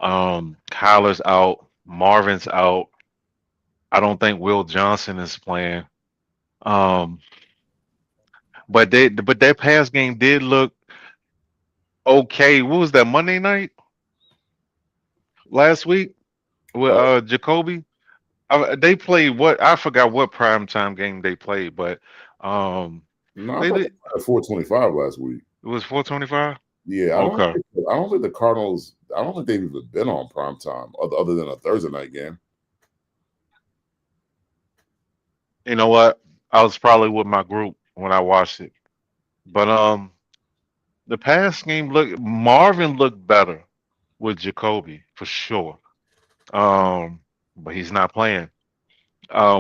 Kyler's out. Marvin's out. I don't think Will Johnson is playing. Um, but their pass game did look okay. What was that Monday night last week with Jacoby? They played what I forgot what primetime game they played, but No, I they thought did. they had 425 last week. It was 425. Yeah, Okay. I don't think the Cardinals. I don't think they've even been on prime time other than a Thursday night game. You know what? I was probably with my group when I watched it, but the pass game Marvin looked better with Jacoby for sure. But he's not playing.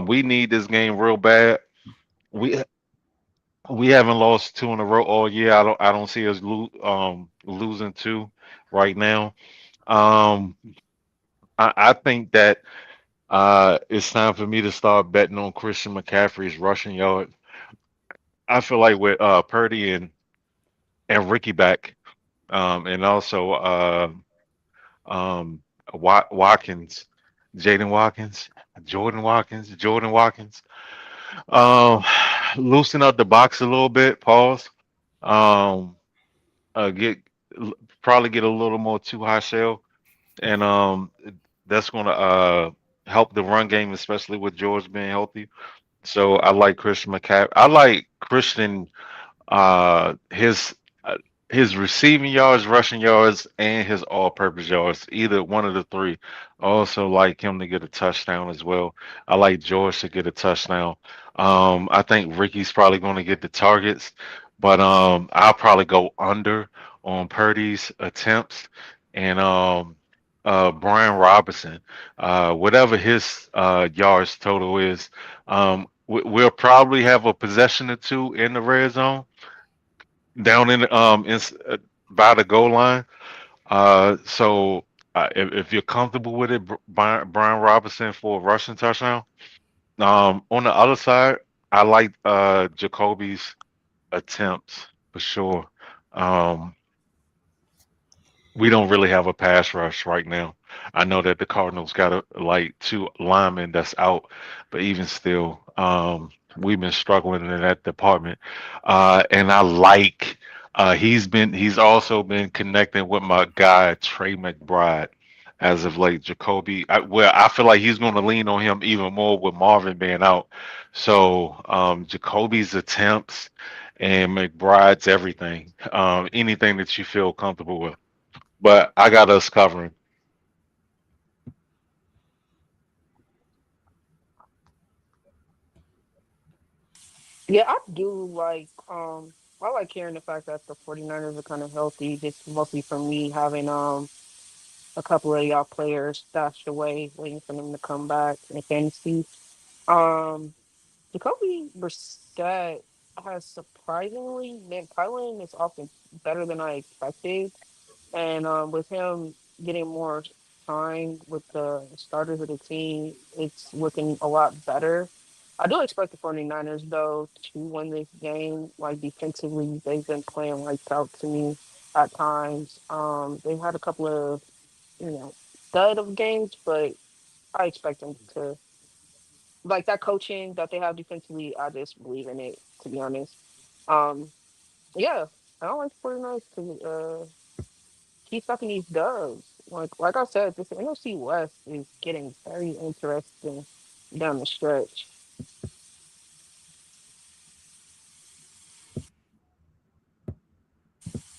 We need this game real bad. We we haven't lost 2 in a row all year. I don't see us losing 2 right now. Um, I think that it's time for me to start betting on Christian McCaffrey's rushing yard. I feel like with Purdy and Ricky back, and also um, Watkins, Jaden Watkins, Jordan Watkins. Um, loosen up the box a little bit. Pause. Um, get probably get a little more too high shell, and that's gonna help the run game, especially with George being healthy. So I like Christian McCaffrey. I like Christian. His his receiving yards, rushing yards, and his all-purpose yards, either one of the three. I also like him to get a touchdown as well. I like George to get a touchdown. I think Ricky's probably going to get the targets, but I'll probably go under on Purdy's attempts and Brian Robinson, whatever his yards total is, we'll probably have a possession or two in the red zone down by the goal line. So if you're comfortable with it, Brian Robinson for a rushing touchdown. On the other side, I like Jacoby's attempts for sure. Um, we don't really have a pass rush right now. I know that the Cardinals got like two linemen that's out, but even still, we've been struggling in that department. And I like he's also been connecting with my guy Trey McBride as of late. I feel like he's going to lean on him even more with Marvin being out. So Jacoby's attempts and McBride's everything. Anything that you feel comfortable with. But I got us covering. Yeah, I do like I like hearing the fact that the 49ers are kind of healthy, just mostly from me having a couple of y'all players stashed away, waiting for them to come back in fantasy. Um Jacoby Brissett has surprisingly been playing is often better than I expected. And with him getting more time with the starters of the team, it's looking a lot better. I do expect the 49ers, though, to win this game. Like, defensively, they've been playing lights out to me at times. They've had a couple of, you know, dud of games, but I expect them to. Like, that coaching that they have defensively, I just believe in it, to be honest. Um, yeah, I don't like the 49ers to keep sucking these dubs. Like I said, this NFC West is getting very interesting down the stretch.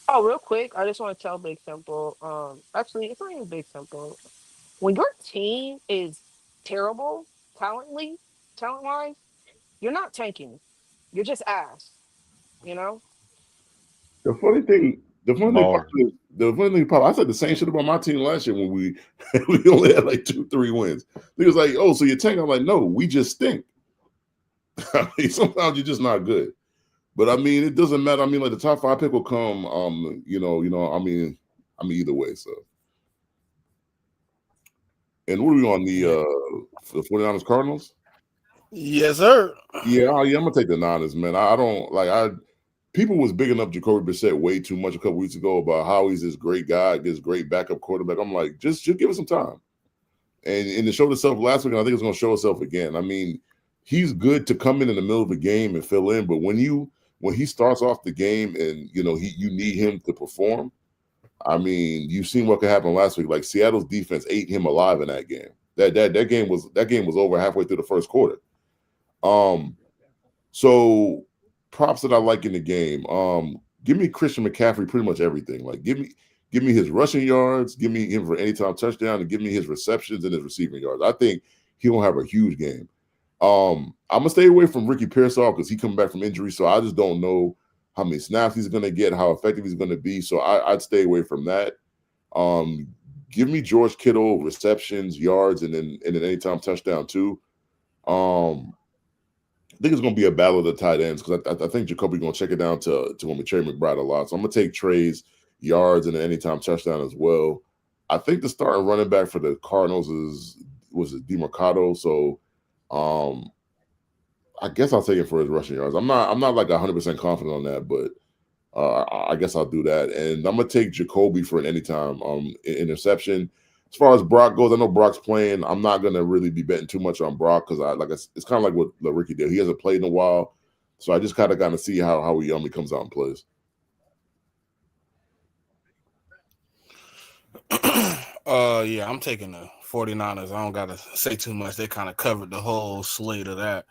Oh, real quick, I just want to tell Big Simple. Actually, it's not even Big Simple. When your team is terrible, talently, talent wise, you're not tanking. You're just ass. You know. The funny thing, More. Pop, I said the same shit about my team last year when we we only had like 2-3 wins. He was like, "Oh, so you're tanking?" I'm like, "No, we just stink." I mean, sometimes you're just not good. But I mean, it doesn't matter. I mean, like the top 5 pick will come. I mean, either way. So, and what are we on the 49ers Cardinals? Yes, sir. Yeah, I'm gonna take the Niners, man. I don't like people was bigging up Jacoby Brissett way too much a couple weeks ago about how he's this great guy, this great backup quarterback. I'm like, just give it some time. And it showed itself last week, and I think it's gonna show itself again. I mean, he's good to come in the middle of the game and fill in, but when he starts off the game and you need him to perform, I mean, you've seen what could happen last week. Like Seattle's defense ate him alive in that game. That game was over halfway through the first quarter. So props that I like in the game. Give me Christian McCaffrey pretty much everything. Like give me his rushing yards, give me him for anytime touchdown, and give me his receptions and his receiving yards. I think he'll have a huge game. I'm gonna stay away from Ricky Pearsall because he coming back from injury, so I just don't know how many snaps he's gonna get, how effective he's gonna be. So I'd stay away from that. Give me George Kittle receptions, yards, and then anytime touchdown too. I think it's going to be a battle of the tight ends because I think Jacoby's going to check it down to Trey McBride a lot. So I'm going to take Trey's yards and an anytime touchdown as well. I think the starting running back for the Cardinals was DeMarcado. So I guess I'll take it for his rushing yards. I'm not like 100% confident on that, but I guess I'll do that. And I'm going to take Jacoby for an anytime interception. As far as Brock goes, I know Brock's playing. I'm not going to really be betting too much on Brock because it's kind of like what Ricky did. He hasn't played in a while. So I just kind of got to see how he comes out and plays. Yeah, I'm taking the 49ers. I don't got to say too much. They kind of covered the whole slate of that.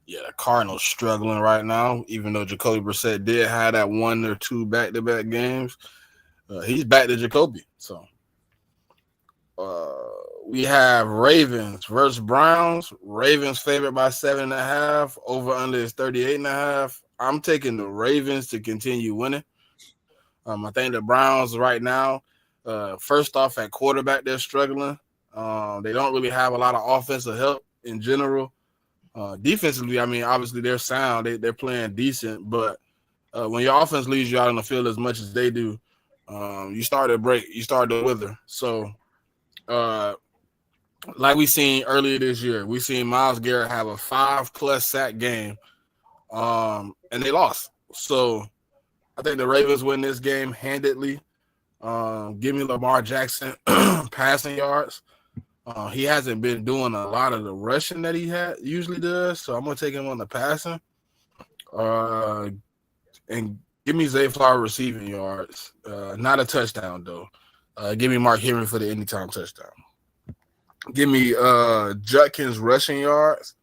Yeah, the Cardinals struggling right now, even though Jacoby Brissett did have that one or two back-to-back games. He's back to Jacoby. So uh, we have Ravens versus Browns. Ravens favored by 7.5. Over under is 38.5. I'm taking the Ravens to continue winning. I think the Browns right now, first off at quarterback, they're struggling. They don't really have a lot of offensive help in general. Defensively, I mean, obviously they're sound. They're playing decent, but when your offense leaves you out on the field as much as they do, you start to break, you start to wither. So, uh, like we seen earlier this year, we seen Myles Garrett have a 5+ sack game, and they lost. So I think the Ravens win this game handedly. Give me Lamar Jackson passing yards. He hasn't been doing a lot of the rushing that he usually does, so I'm gonna take him on the passing. And give me Zay Flower receiving yards. Not a touchdown though. Give me Mark Henry for the anytime touchdown. Give me Judkins rushing yards.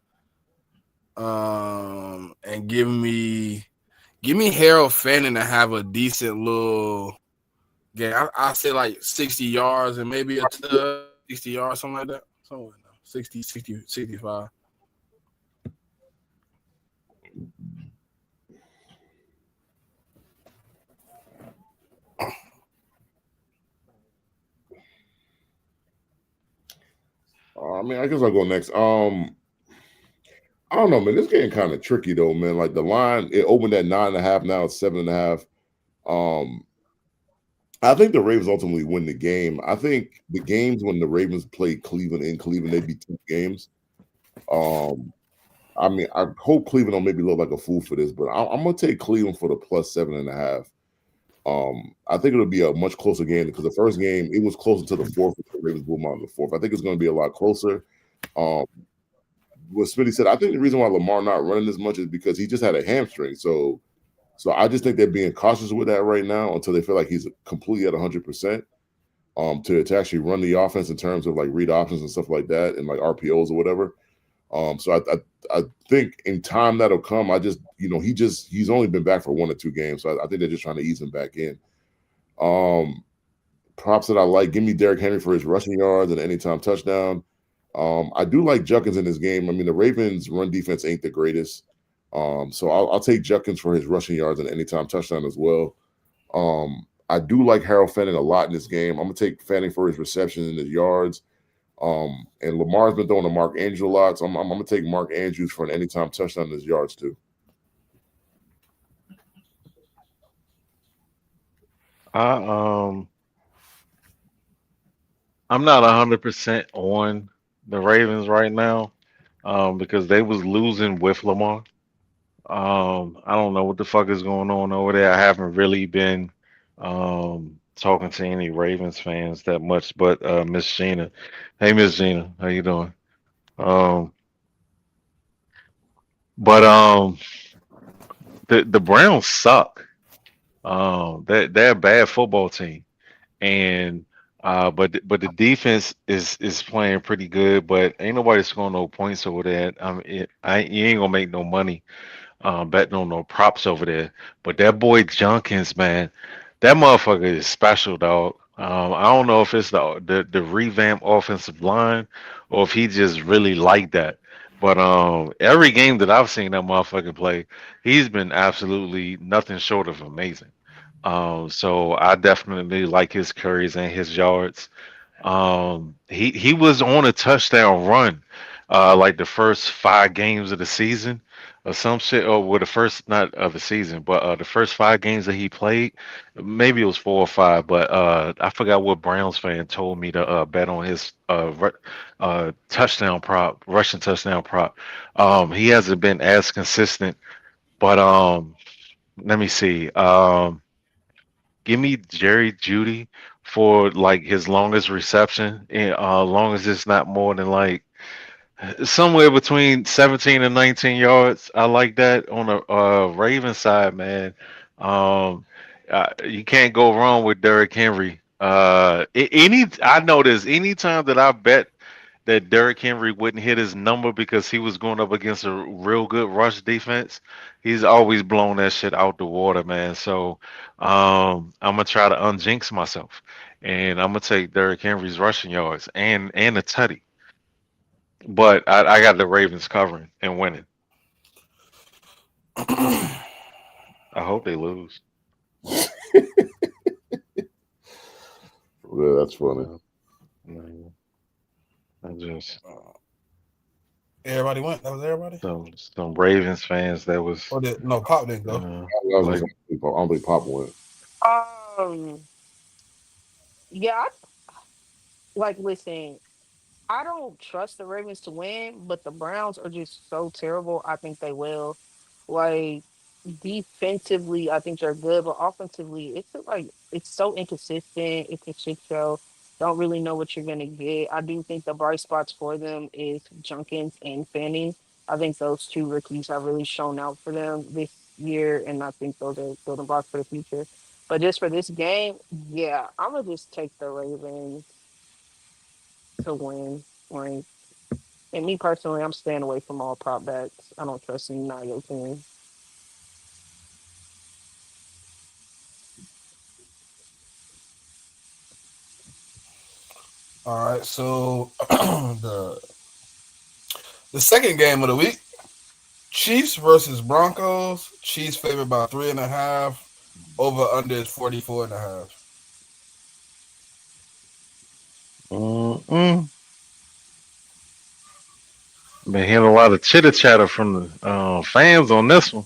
And give me Harold Fanning to have a decent little game. I say like 60 yards and maybe a 60 yards, something like that. Something like that. 60, 60, 65. I mean, I guess I'll go next. I don't know, man. This game kind of tricky though, man. Like the line, it opened at 9.5, now it's 7.5. I think the Ravens ultimately win the game. I think the games when the Ravens played Cleveland in Cleveland, they'd be 2 games. I mean, I hope Cleveland don't maybe look like a fool for this, but I'm gonna take Cleveland for the plus 7.5. I think it'll be a much closer game because the first game it was closer to the fourth. The Ravens blew them out in the fourth. I think it's going to be a lot closer. What Smitty said, I think the reason why Lamar not running as much is because he just had a hamstring. So I just think they're being cautious with that right now until they feel like he's completely at 100%. To actually run the offense in terms of like read options and stuff like that and like RPOs or whatever. So I think in time that'll come. I just he's only been back for 1 or 2 games, so I think they're just trying to ease him back in. Props that I like. Give me Derrick Henry for his rushing yards and anytime touchdown. I do like Judkins in this game. I mean, the Ravens' run defense ain't the greatest, so I'll take Judkins for his rushing yards and anytime touchdown as well. I do like Harold Fanning a lot in this game. I'm gonna take Fanning for his receptions and his yards. And Lamar's been throwing to Mark Andrews a lot, so I'm gonna take Mark Andrews for an anytime touchdown in his yards too. I I'm not 100% on the Ravens right now, because they was losing with Lamar. I don't know what the fuck is going on over there. I haven't really been talking to any Ravens fans that much, but Miss Gina. Hey, Miss Gina, how you doing? Um, but the Browns suck. They're a bad football team, and but the defense is playing pretty good. But ain't nobody scoring no points over there. You ain't gonna make no money betting on no props over there. But that boy Junkins, man, that motherfucker is special, dog. I don't know if it's the revamped offensive line or if he just really like that. But every game that I've seen that motherfucker play, he's been absolutely nothing short of amazing. So I definitely like his carries and his yards. He was on a touchdown run, like the first 5 games of the season, or some shit, or with the first not of the season, but the first 5 games that he played, maybe it was 4 or 5, but I forgot what Browns fan told me to bet on his touchdown prop, rushing touchdown prop. He hasn't been as consistent, but let me see. Give me Jerry Judy for like his longest reception, and long as it's not more than like somewhere between 17 and 19 yards. I like that on the Raven side, man. Um, you can't go wrong with Derrick Henry. I notice anytime that I bet that Derrick Henry wouldn't hit his number because he was going up against a real good rush defense. He's always blown that shit out the water, man. So I'm gonna try to unjinx myself, and I'm gonna take Derrick Henry's rushing yards and a tutty. But I got the Ravens covering and winning. I hope they lose. Yeah, that's funny. Man, I just Everybody went. That was everybody. some Ravens fans that was Or no, Pop didn't go. like, I don't think Pop went. Yeah, listen, I don't trust the Ravens to win, but the Browns are just so terrible. I think they will. Like defensively, I think they're good, but offensively, it's just, like it's so inconsistent. It's a shit show. Don't really know what you're gonna get. I do think the bright spots for them is Junkins and Fanning. I think those two rookies have really shown out for them this year, and I think those are building blocks for the future. But just for this game, yeah, I'm gonna just take the Ravens to win. Like, and me personally, I'm staying away from all prop bets. I don't trust any Nile team. All right, so the second game of the week, Chiefs versus Broncos. Chiefs favored by 3.5. Over under is 44.5. Been hearing a lot of chitter chatter from the fans on this one.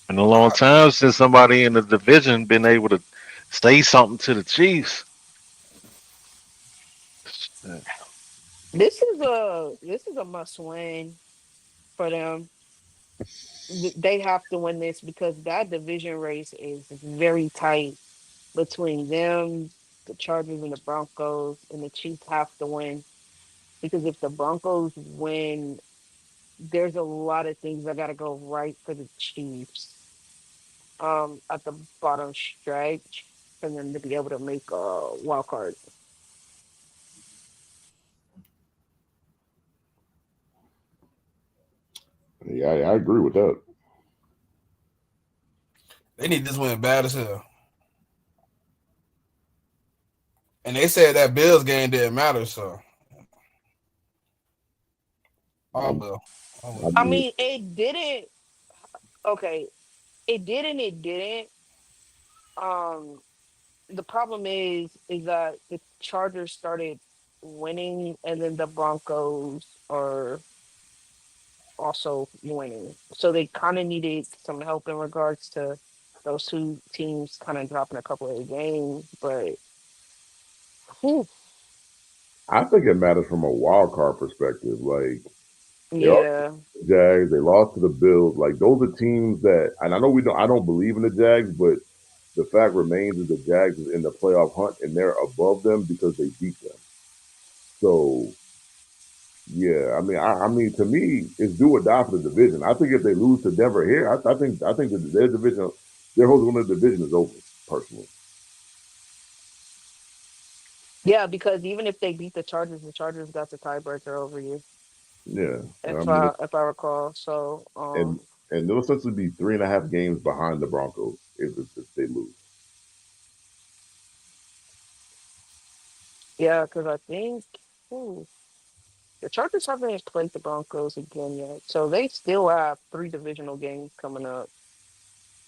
In a long time since somebody in the division been able to say something to the Chiefs. This is a must win for them. They have to win this because that division race is very tight between them, the Chargers, and the Broncos, and the Chiefs have to win because if the Broncos win, there's a lot of things that got to go right for the Chiefs. At the bottom stretch for them to be able to make a wild card. Yeah, I agree with that. They need this win bad as hell. And they said that Bills game didn't matter, so. I mean, it didn't. Okay, it did and it didn't. Um, the problem is that the Chargers started winning, and then the Broncos are also winning. So they kind of needed some help in regards to those two teams kind of dropping a couple of games. But whew, I think it matters from a wild card perspective. Like they lost yeah, to the Jags, they lost to the Bills. Like those are teams that, and I know we don't. I don't believe in the Jags, but the fact remains is the Jags is in the playoff hunt and they're above them because they beat them. So yeah, I mean, to me, it's do or die for the division. I think if they lose to Denver here, I think that their division, their whole winning division is over. Personally, yeah, because even if they beat the Chargers got the tiebreaker over you, yeah. I mean, if I recall. So and they'll essentially be 3.5 games behind the Broncos if they lose. yeah, because I think ooh, the Chargers haven't played the Broncos again yet, so they still have three divisional games coming up.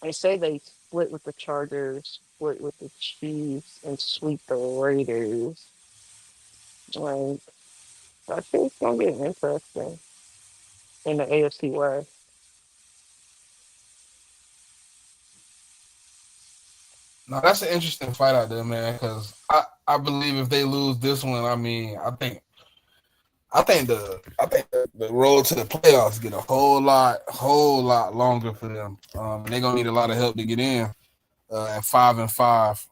They say they split with the Chargers, split with the Chiefs, and sweep the Raiders. Like, I think it's gonna get interesting in the AFC West. Now that's an interesting fight out there, man. Because I believe if they lose this one, I mean, I think the road to the playoffs get a whole lot longer for them. They're gonna need a lot of help to get in at 5-5.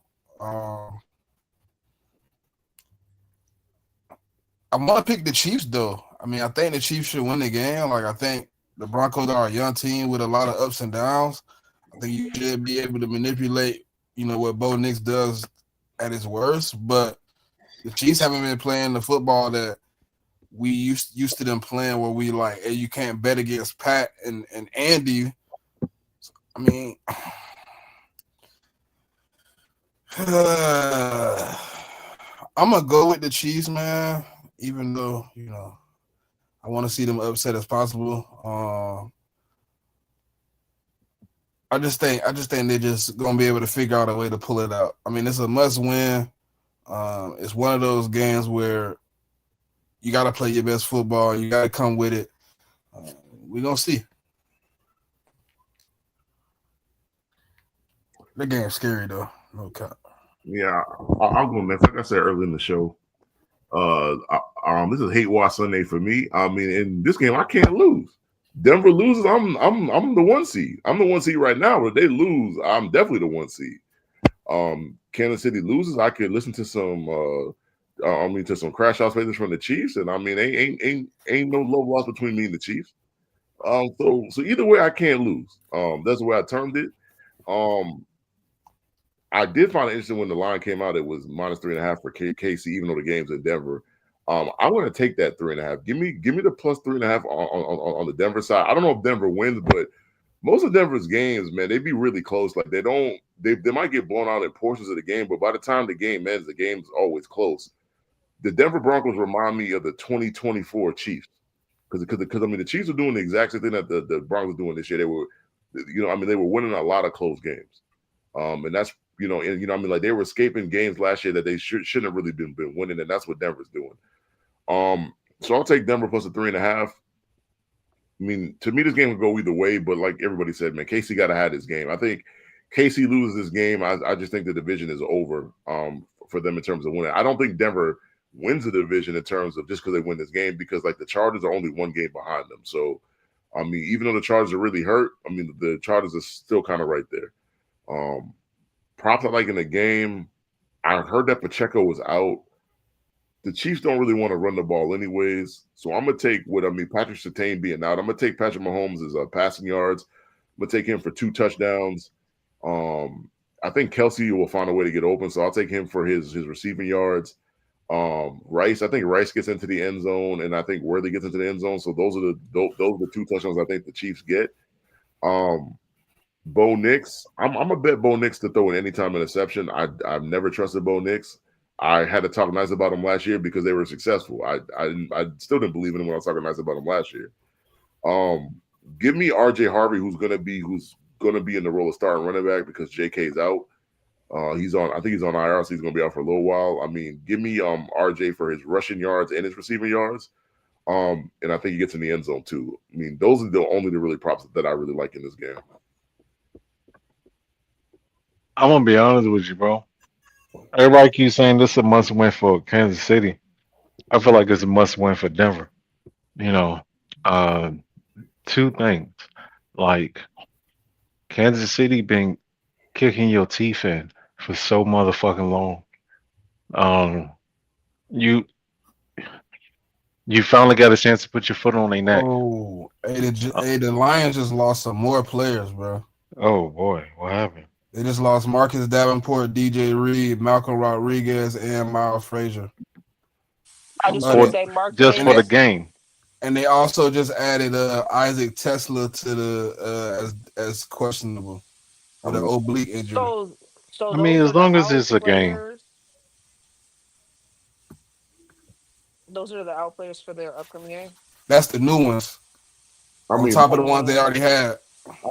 I want to pick the Chiefs though. I mean, I think the Chiefs should win the game. Like I think the Broncos are a young team with a lot of ups and downs. I think you should be able to manipulate, what Bo Nix does at his worst. But The Chiefs haven't been playing the football that we used to them playing, where we like, hey, you can't bet against Pat and Andy. I mean, I'm gonna go with the Chiefs, man. Even though I want to see them upset as possible. I just think they're just gonna be able to figure out a way to pull it out. I mean, it's a must win. It's one of those games where you got to play your best football. You got to come with it. We're gonna see. The game's scary though. No cap. Yeah, I'll go next. Like I said earlier in the show, this is hate watch Sunday for me. I mean, in this game, I can't lose. Denver loses, I'm the 1 seed. I'm the 1 seed right now. But if they lose, I'm definitely the 1 seed. Kansas City loses, I could listen to some crash out spaces from the Chiefs, and I mean, ain't no love lost between me and the Chiefs. So either way, I can't lose. That's the way I termed it. I did find it interesting when the line came out. It was -3.5 for KC, even though the game's in Denver. I want to take that 3.5. Give me the +3.5 on the Denver side. I don't know if Denver wins, but most of Denver's games, man, they be really close. Like they might get blown out in portions of the game, but by the time the game ends, the game's always close. The Denver Broncos remind me of the 2024 Chiefs because I mean the Chiefs are doing the exact same thing that the Broncos are doing this year. They were, they were winning a lot of close games, and that's like they were escaping games last year that they shouldn't have really been winning, and that's what Denver's doing. So I'll take Denver plus a 3.5. I mean, to me, this game could go either way, but like everybody said, man, KC got to have this game. I think KC loses this game. I just think the division is over for them in terms of winning. I don't think Denver wins the division in terms of just because they win this game, because like the Chargers are only 1 game behind them. So, I mean, even though the Chargers are really hurt, I mean, the Chargers are still kind of right there. Props I like in the game. I heard that Pacheco was out. The Chiefs don't really want to run the ball anyways. So I'm going to take Patrick Surtain being out. I'm going to take Patrick Mahomes' passing yards. I'm going to take him for 2 touchdowns. I think Kelsey will find a way to get open, so I'll take him for his receiving yards. Rice, I think Rice gets into the end zone, and I think Worthy gets into the end zone. So those are the 2 touchdowns I think the Chiefs get. Bo Nix, I'm gonna bet Bo Nix to throw an anytime interception. I've never trusted Bo Nix. I had to talk nice about them last year because they were successful. I still didn't believe in them when I was talking nice about them last year. Give me RJ Harvey, who's gonna be in the role of starting running back because JK's out. I think he's on IR, so he's gonna be out for a little while. I mean, give me RJ for his rushing yards and his receiving yards. And I think he gets in the end zone too. I mean, those are the really props that I really like in this game. I'm gonna be honest with you, bro. Everybody keeps saying this is a must win for Kansas City. I feel like it's a must win for Denver. You know, uh, 2 things. Like Kansas City been kicking your teeth in for so motherfucking long. Um, you you finally got a chance to put your foot on their neck. Oh, the Lions just lost some more players, bro. Oh boy, what happened? They just lost Marcus Davenport, DJ Reed, Malcolm Rodriguez, and Miles Frazier. I just want to For say Mark just for the Davis. game. And they also just added Isaac Tesla to the as questionable with an oblique injury. So I mean, those as are the long as out it's a game. players. Those are the out players for their upcoming game. That's the new ones I on mean, top of the ones they already had.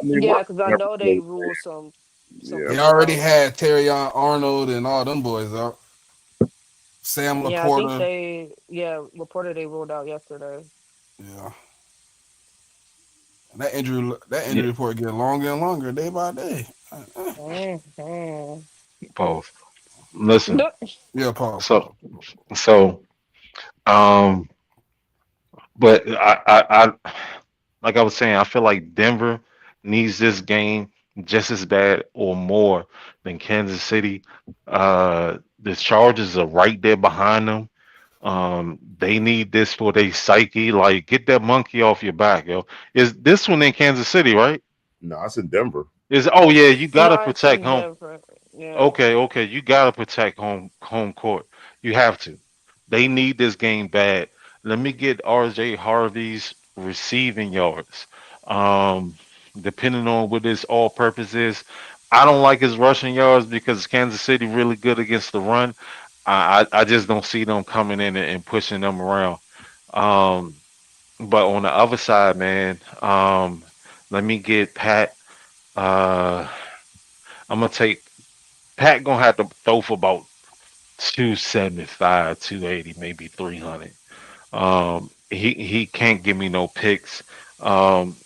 Yeah, because I know they ruled some. Yeah. They already had Terrion Arnold and all them boys out. Sam Yeah, I think Laporta. Laporta they ruled out yesterday. Yeah. And that injury Yeah, report getting longer and longer day by day. Mhm. both. Listen. No, Yeah, Paul. So um, but I like I was saying, I feel like Denver needs this game just as bad or more than Kansas City. The Chargers are right there behind them. They need this for their psyche. Like, get that monkey off your back, yo. Is this one in Kansas City, right? No, it's in Denver. Oh yeah, you gotta no, it's protect in home. Denver. Yeah. Okay, you gotta protect home court. You have to. They need this game bad. Let me get RJ Harvey's receiving yards. Um, Depending on what his all purpose is. I don't like his rushing yards because Kansas City really good against the run. I just don't see them coming in and pushing them around. Um, but on the other side, man, let me get Pat. Uh, I'm gonna take Pat. Gonna have to throw for about 275, 280, maybe 300. He can't give me no picks. Um,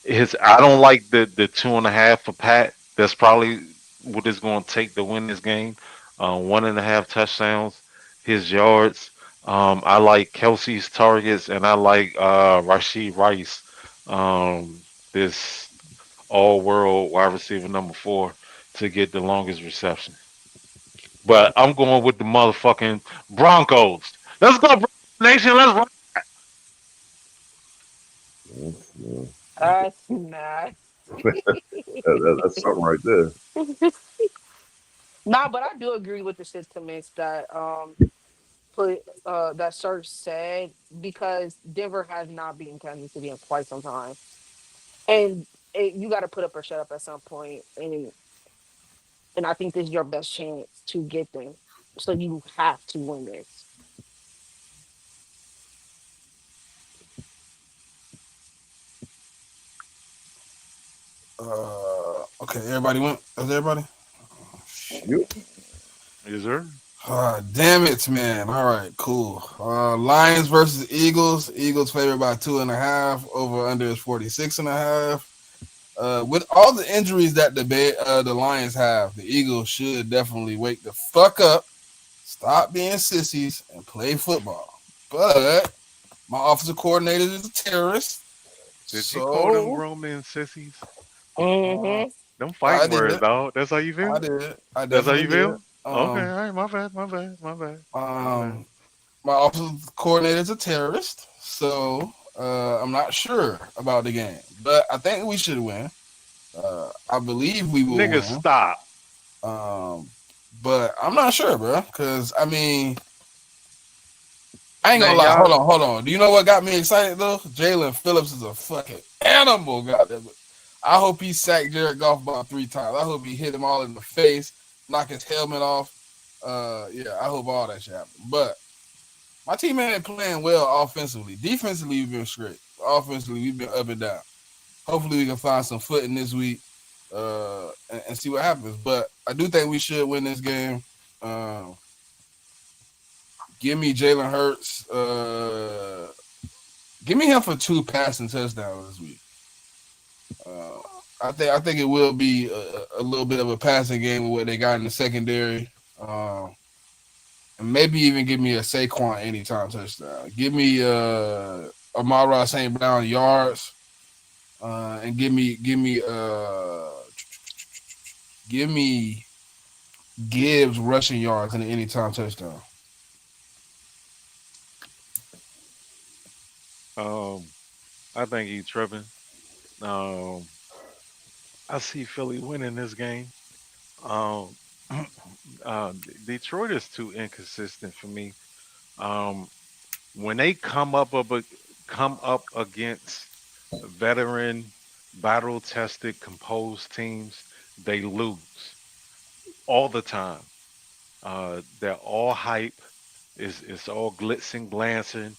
his I don't like the 2.5 for Pat. That's probably what it's going to take to win this game. 1.5 touchdowns, his yards. I like Kelsey's targets, and I like Rashid Rice, this all-world wide receiver number 4, to get the longest reception. But I'm going with the motherfucking Broncos. Let's go, Nation. Let's run. Yeah. That's not. That's something right there. Nah, but I do agree with the sentiments that put that Serge said because Denver has not beaten Kansas City in quite some time, and you got to put up or shut up at some point, and I think this is your best chance to get them. So you have to win this. Okay, everybody went. Is everybody? You, Yes, sir. Damn it, man. All right, cool. Lions versus Eagles. Eagles favored by 2.5. Over under is 46.5. With all the injuries that the Lions have, the Eagles should definitely wake the fuck up, stop being sissies, and play football. But my offensive coordinator is a terrorist, Did you call them so grown men sissies? uh, Mm-hmm. Them I fighting words, did. dog. That's how you I feel? did. I That's how definitely you did. feel? Okay, all right. My bad, my bad, my bad, my bad. Um, my offensive coordinator is a terrorist, so I'm not sure about the game, but I think we should win. I believe we will Nigga, win. stop. Um, but I'm not sure, bro. Because I mean, I ain't gonna Man, lie. y'all, Hold on. Do you know what got me excited though? Jalen Phillips is a fucking animal. Goddamn it. I hope he sacked Jared Goff about 3 times. I hope he hit him all in the face, knock his helmet off. Yeah, I hope all that shit happen. But my team ain't playing well offensively. Defensively, we've been straight. Offensively, we've been up and down. Hopefully, we can find some footing this week and see what happens. But I do think we should win this game. Um, give me Jalen Hurts. Give me him for 2 passing touchdowns this week. Uh, I think it will be a little bit of a passing game with what they got in the secondary. And maybe even give me a Saquon anytime touchdown. Give me Amara St. Brown yards. And give me Gibbs rushing yards and an anytime touchdown. um, I think you tripping. Um, I see Philly winning this game. Um, Detroit is too inconsistent for me. Um, when they come up against veteran, battle tested, composed teams, they lose all the time. They're all hype. It's all glitz and glancing,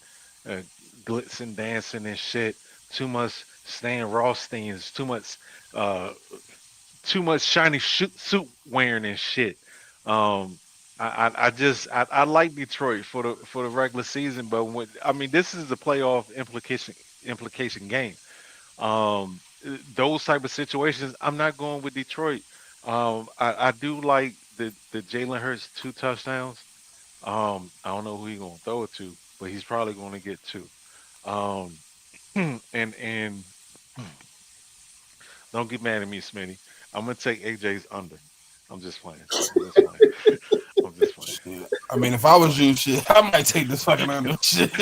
uh, glitz and dancing and shit. Too much Stan Rothstein's. Uh, too much shiny suit wearing and shit. Um, I like Detroit for the regular season, but I mean this is the playoff implication game. Those type of situations, I'm not going with Detroit. I do like the Jalen Hurts 2 touchdowns. I don't know who he's gonna throw it to, but he's probably going to get two. Um, and don't get mad at me, Smitty. I'm gonna take AJ's under. I'm just playing. I'm just playing. I'm just playing. Shit. I mean, if I was you, shit, I might take this fucking under. Shit.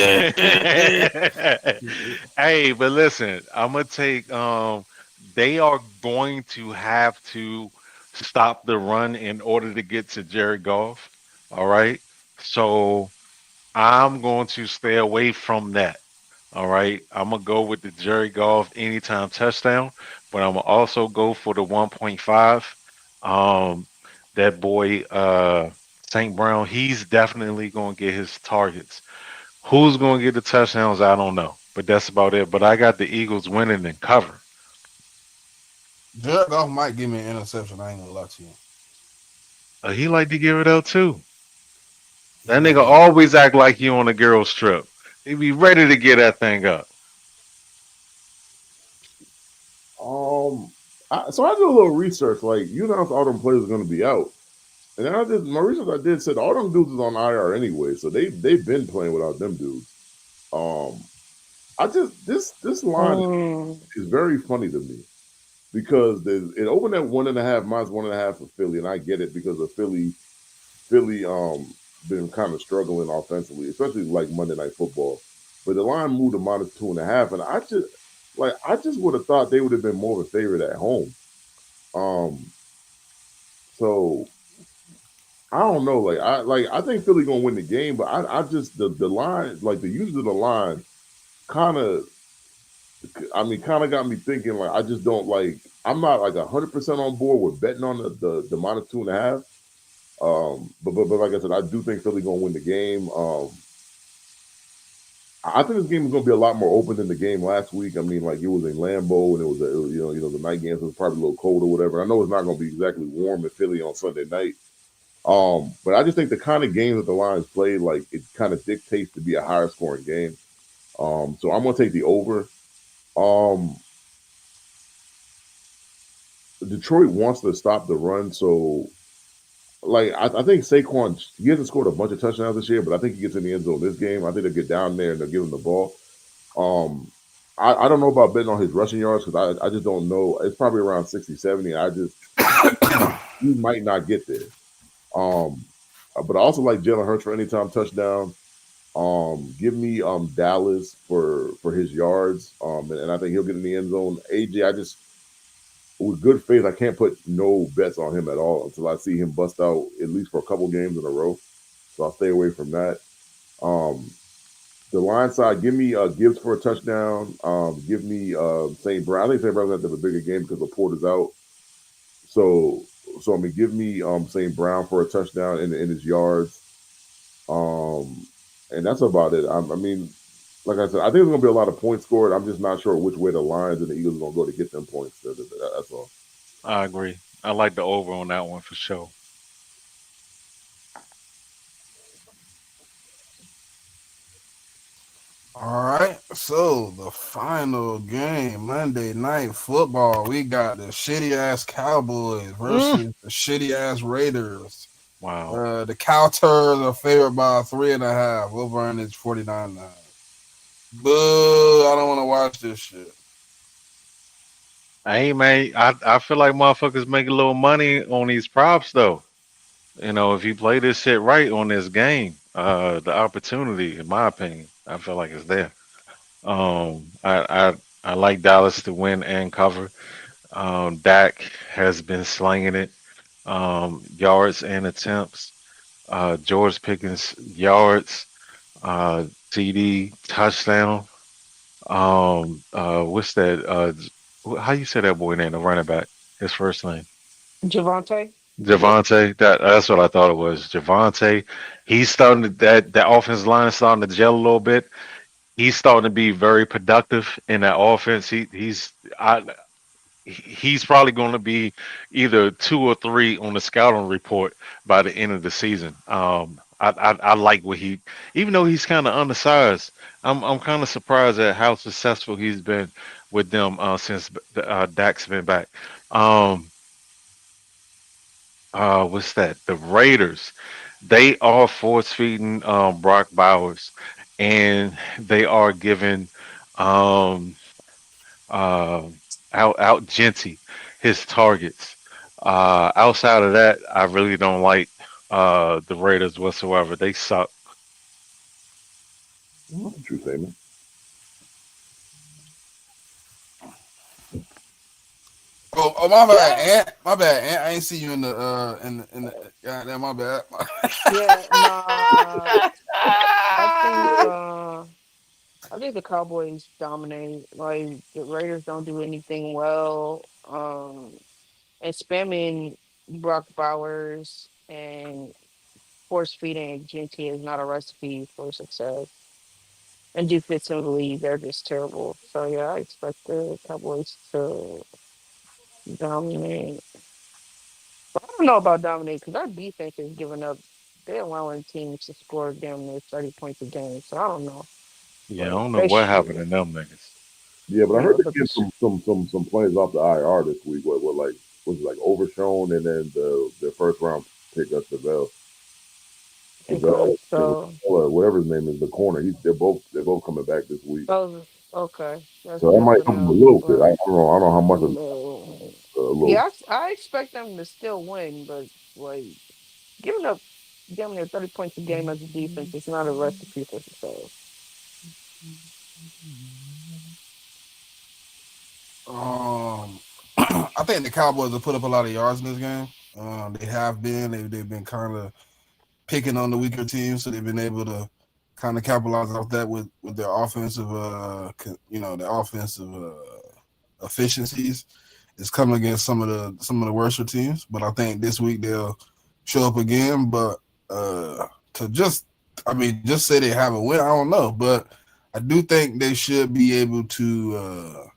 Hey, but listen, I'm gonna take. They are going to have to stop the run in order to get to Jared Goff. All right. So I'm going to stay away from that. All right. I'm gonna go with the Jerry Goff anytime touchdown, but I'm gonna also go for the 1.5. Um, that boy St. Brown, he's definitely gonna get his targets. Who's gonna get the touchdowns? I don't know. But that's about it. But I got the Eagles winning and cover. Jared Goff might give me an interception. I ain't gonna lie to you. He like to give it up too. He That might nigga give. always act like he on a girl's trip. He be ready to get that thing up. Um, so I did a little research. Like, you announced all them players are going to be out, and then I did my research. I did said all them dudes is on IR anyway, so they've been playing without them dudes. Um, I just this line Mm. is very funny to me because it opened at 1.5, minus 1.5 for Philly, and I get it because of Philly been kind of struggling offensively, especially like Monday Night Football. But the line moved to minus 2.5, and I just would have thought they would have been more of a favorite at home. Um, so I don't know. I think Philly gonna win the game, but I just the line, like the use of the line, kind of kind of got me thinking. Like I just don't like. I'm not like 100% on board with betting on the minus 2.5. But like I said, I do think Philly gonna win the game. I think this game is going to be a lot more open than the game last week. I mean, like it was in Lambeau, and it was the night games was probably a little cold or whatever. I know it's not going to be exactly warm in Philly on Sunday night. But I just think the kind of games that the Lions play, like it kind of dictates to be a higher scoring game. So I'm going to take the over. Um, Detroit wants to stop the run, so like I think Saquon he hasn't scored a bunch of touchdowns this year, but I think he gets in the end zone this game. I think they'll get down there and they'll give him the ball. Um, I don't know about betting on his rushing yards because I just don't know. It's probably around 60, 70. He might not get there. Um, but I also like Jalen Hurts for anytime touchdown. Give me Dallas for his yards. And I think he'll get in the end zone. AJ, I just with good faith, I can't put no bets on him at all until I see him bust out at least for a couple games in a row. So I'll stay away from that. Um, the line side, give me Gibbs for a touchdown. Give me St. Brown. I think St. Brown's going to have a bigger game because Laporte is out. So, give me St. Brown for a touchdown in his yards. Um, and that's about it. I mean, like I said, I think there's going to be a lot of points scored. I'm just not sure which way the Lions and the Eagles are going to go to get them points. That's all. I agree. I like the over on that one for sure. All right. So the final game, Monday Night Football. We got the shitty ass Cowboys Mm. versus the shitty ass Raiders. Wow. The Cow Turds are favored by 3.5. Over on is 49.5. Boo! I don't want to watch this shit. Hey man, I feel like motherfuckers make a little money on these props though. If you play this shit right on this game, the opportunity, in my opinion, I feel like it's there. I like Dallas to win and cover. Dak has been slinging it, yards and attempts. George Pickens yards, TD touchdown. What's that? How you say that boy name? The running back. His first name. Javante. Javante, that's what I thought it was. Javante, he's starting that offensive line is starting to gel a little bit. He's starting to be very productive in that offense. He's probably going to be either 2 or 3 on the scouting report by the end of the season. I like what even though he's kind of undersized, I'm kind of surprised at how successful he's been with them since Dak's been back. Um, what's that? The Raiders. They are force feeding Brock Bowers, and they are giving um, uh, out Genty his targets. Outside of that, I really don't like the Raiders whatsoever. They suck. True statement. Oh, my bad, Ant. My bad, Ant. I ain't see you in the goddamn. My bad. Yeah, nah. I think the Cowboys dominate. Like the Raiders don't do anything well. And spamming Brock Bowers and force feeding Genty is not a recipe for success. And defensively, they're just terrible. So yeah, I expect the Cowboys to dominate. But I don't know about dominate because our defense is giving up. They're allowing teams to score damn near 30 points a game. So I don't know. Yeah, I But don't know they what should. happened to them niggas. Yeah, but I Yeah, heard but they get this. some players off the IR this week. What like was it like Overshown and then the first round pick up Okay, Chevelle so or whatever his name is, the corner. They're both coming back this week. those okay. That's So that good might for help them a them. little bit. But I don't know how much of no. a little. Yeah, I expect them to still win, but like giving up damn near 30 points a game as a defense is not a recipe for success. I think the Cowboys have put up a lot of yards in this game. They have been. They've been kind of picking on the weaker teams, so they've been able to kind of capitalize off that with their offensive, their offensive efficiencies. It's coming against some of the worser teams, but I think this week they'll show up again. But just say they have a win, I don't know, but I do think they should be able to.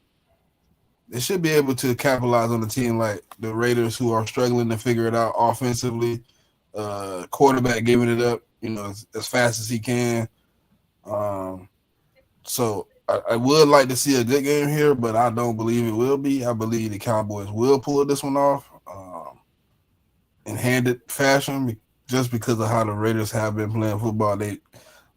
They should be able to capitalize on a team like the Raiders, who are struggling to figure it out offensively. Quarterback giving it up, as fast as he can. So I would like to see a good game here, but I don't believe it will be. I believe the Cowboys will pull this one off in handed fashion, just because of how the Raiders have been playing football. They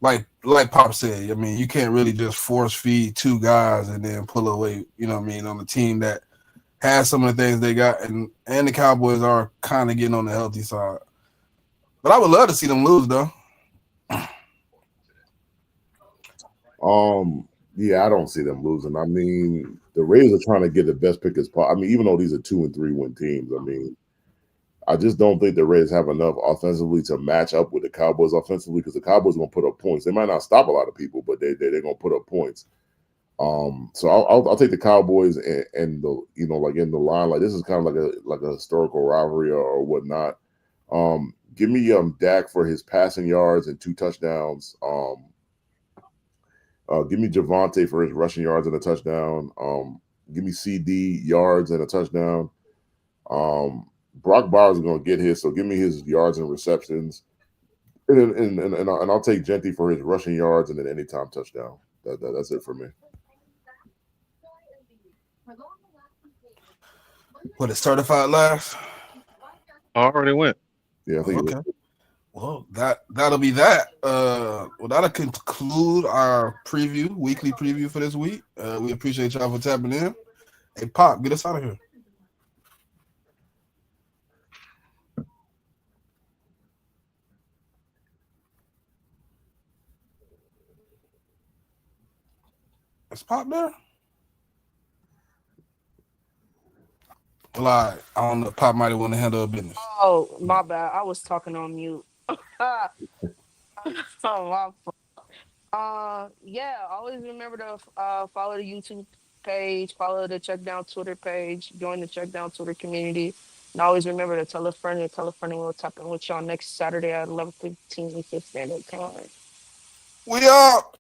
like Pop said. I mean, you can't really just force feed two guys and then pull away. On the team that has some of the things they got, and the Cowboys are kind of getting on the healthy side. But I would love to see them lose, though. Yeah, I don't see them losing. I mean, the Raiders are trying to get the best pick as possible. I mean, even though these are 2 and 3 win teams, I mean, I just don't think the Raiders have enough offensively to match up with the Cowboys offensively, because the Cowboys are going to put up points. They might not stop a lot of people, but they're going to put up points. So I'll take the Cowboys and the like in the line, like this is kind of like a historical rivalry or whatnot. Give me Dak for his passing yards and 2 touchdowns. Give me Javonte for his rushing yards and a touchdown. Give me CD yards and a touchdown. Brock Bowers is going to get his, so give me his yards and receptions. And I'll take Genty for his rushing yards and an anytime touchdown. That's it for me. What, it's certified last? I already went. Yeah, I think okay. Well, that'll be that. That'll conclude our weekly preview for this week. We appreciate y'all for tapping in. Hey, Pop, get us out of here. Is Pop there? Well, I don't know. Pop might have want to handle business. Oh, my bad. I was talking on mute. Oh, my fault. Yeah, always remember to follow the YouTube page, follow the CheckDown Twitter page, join the CheckDown Twitter community, and always remember to tell a friend. Will tap in with y'all next Saturday at 11:15 Eastern Standard Time. We out.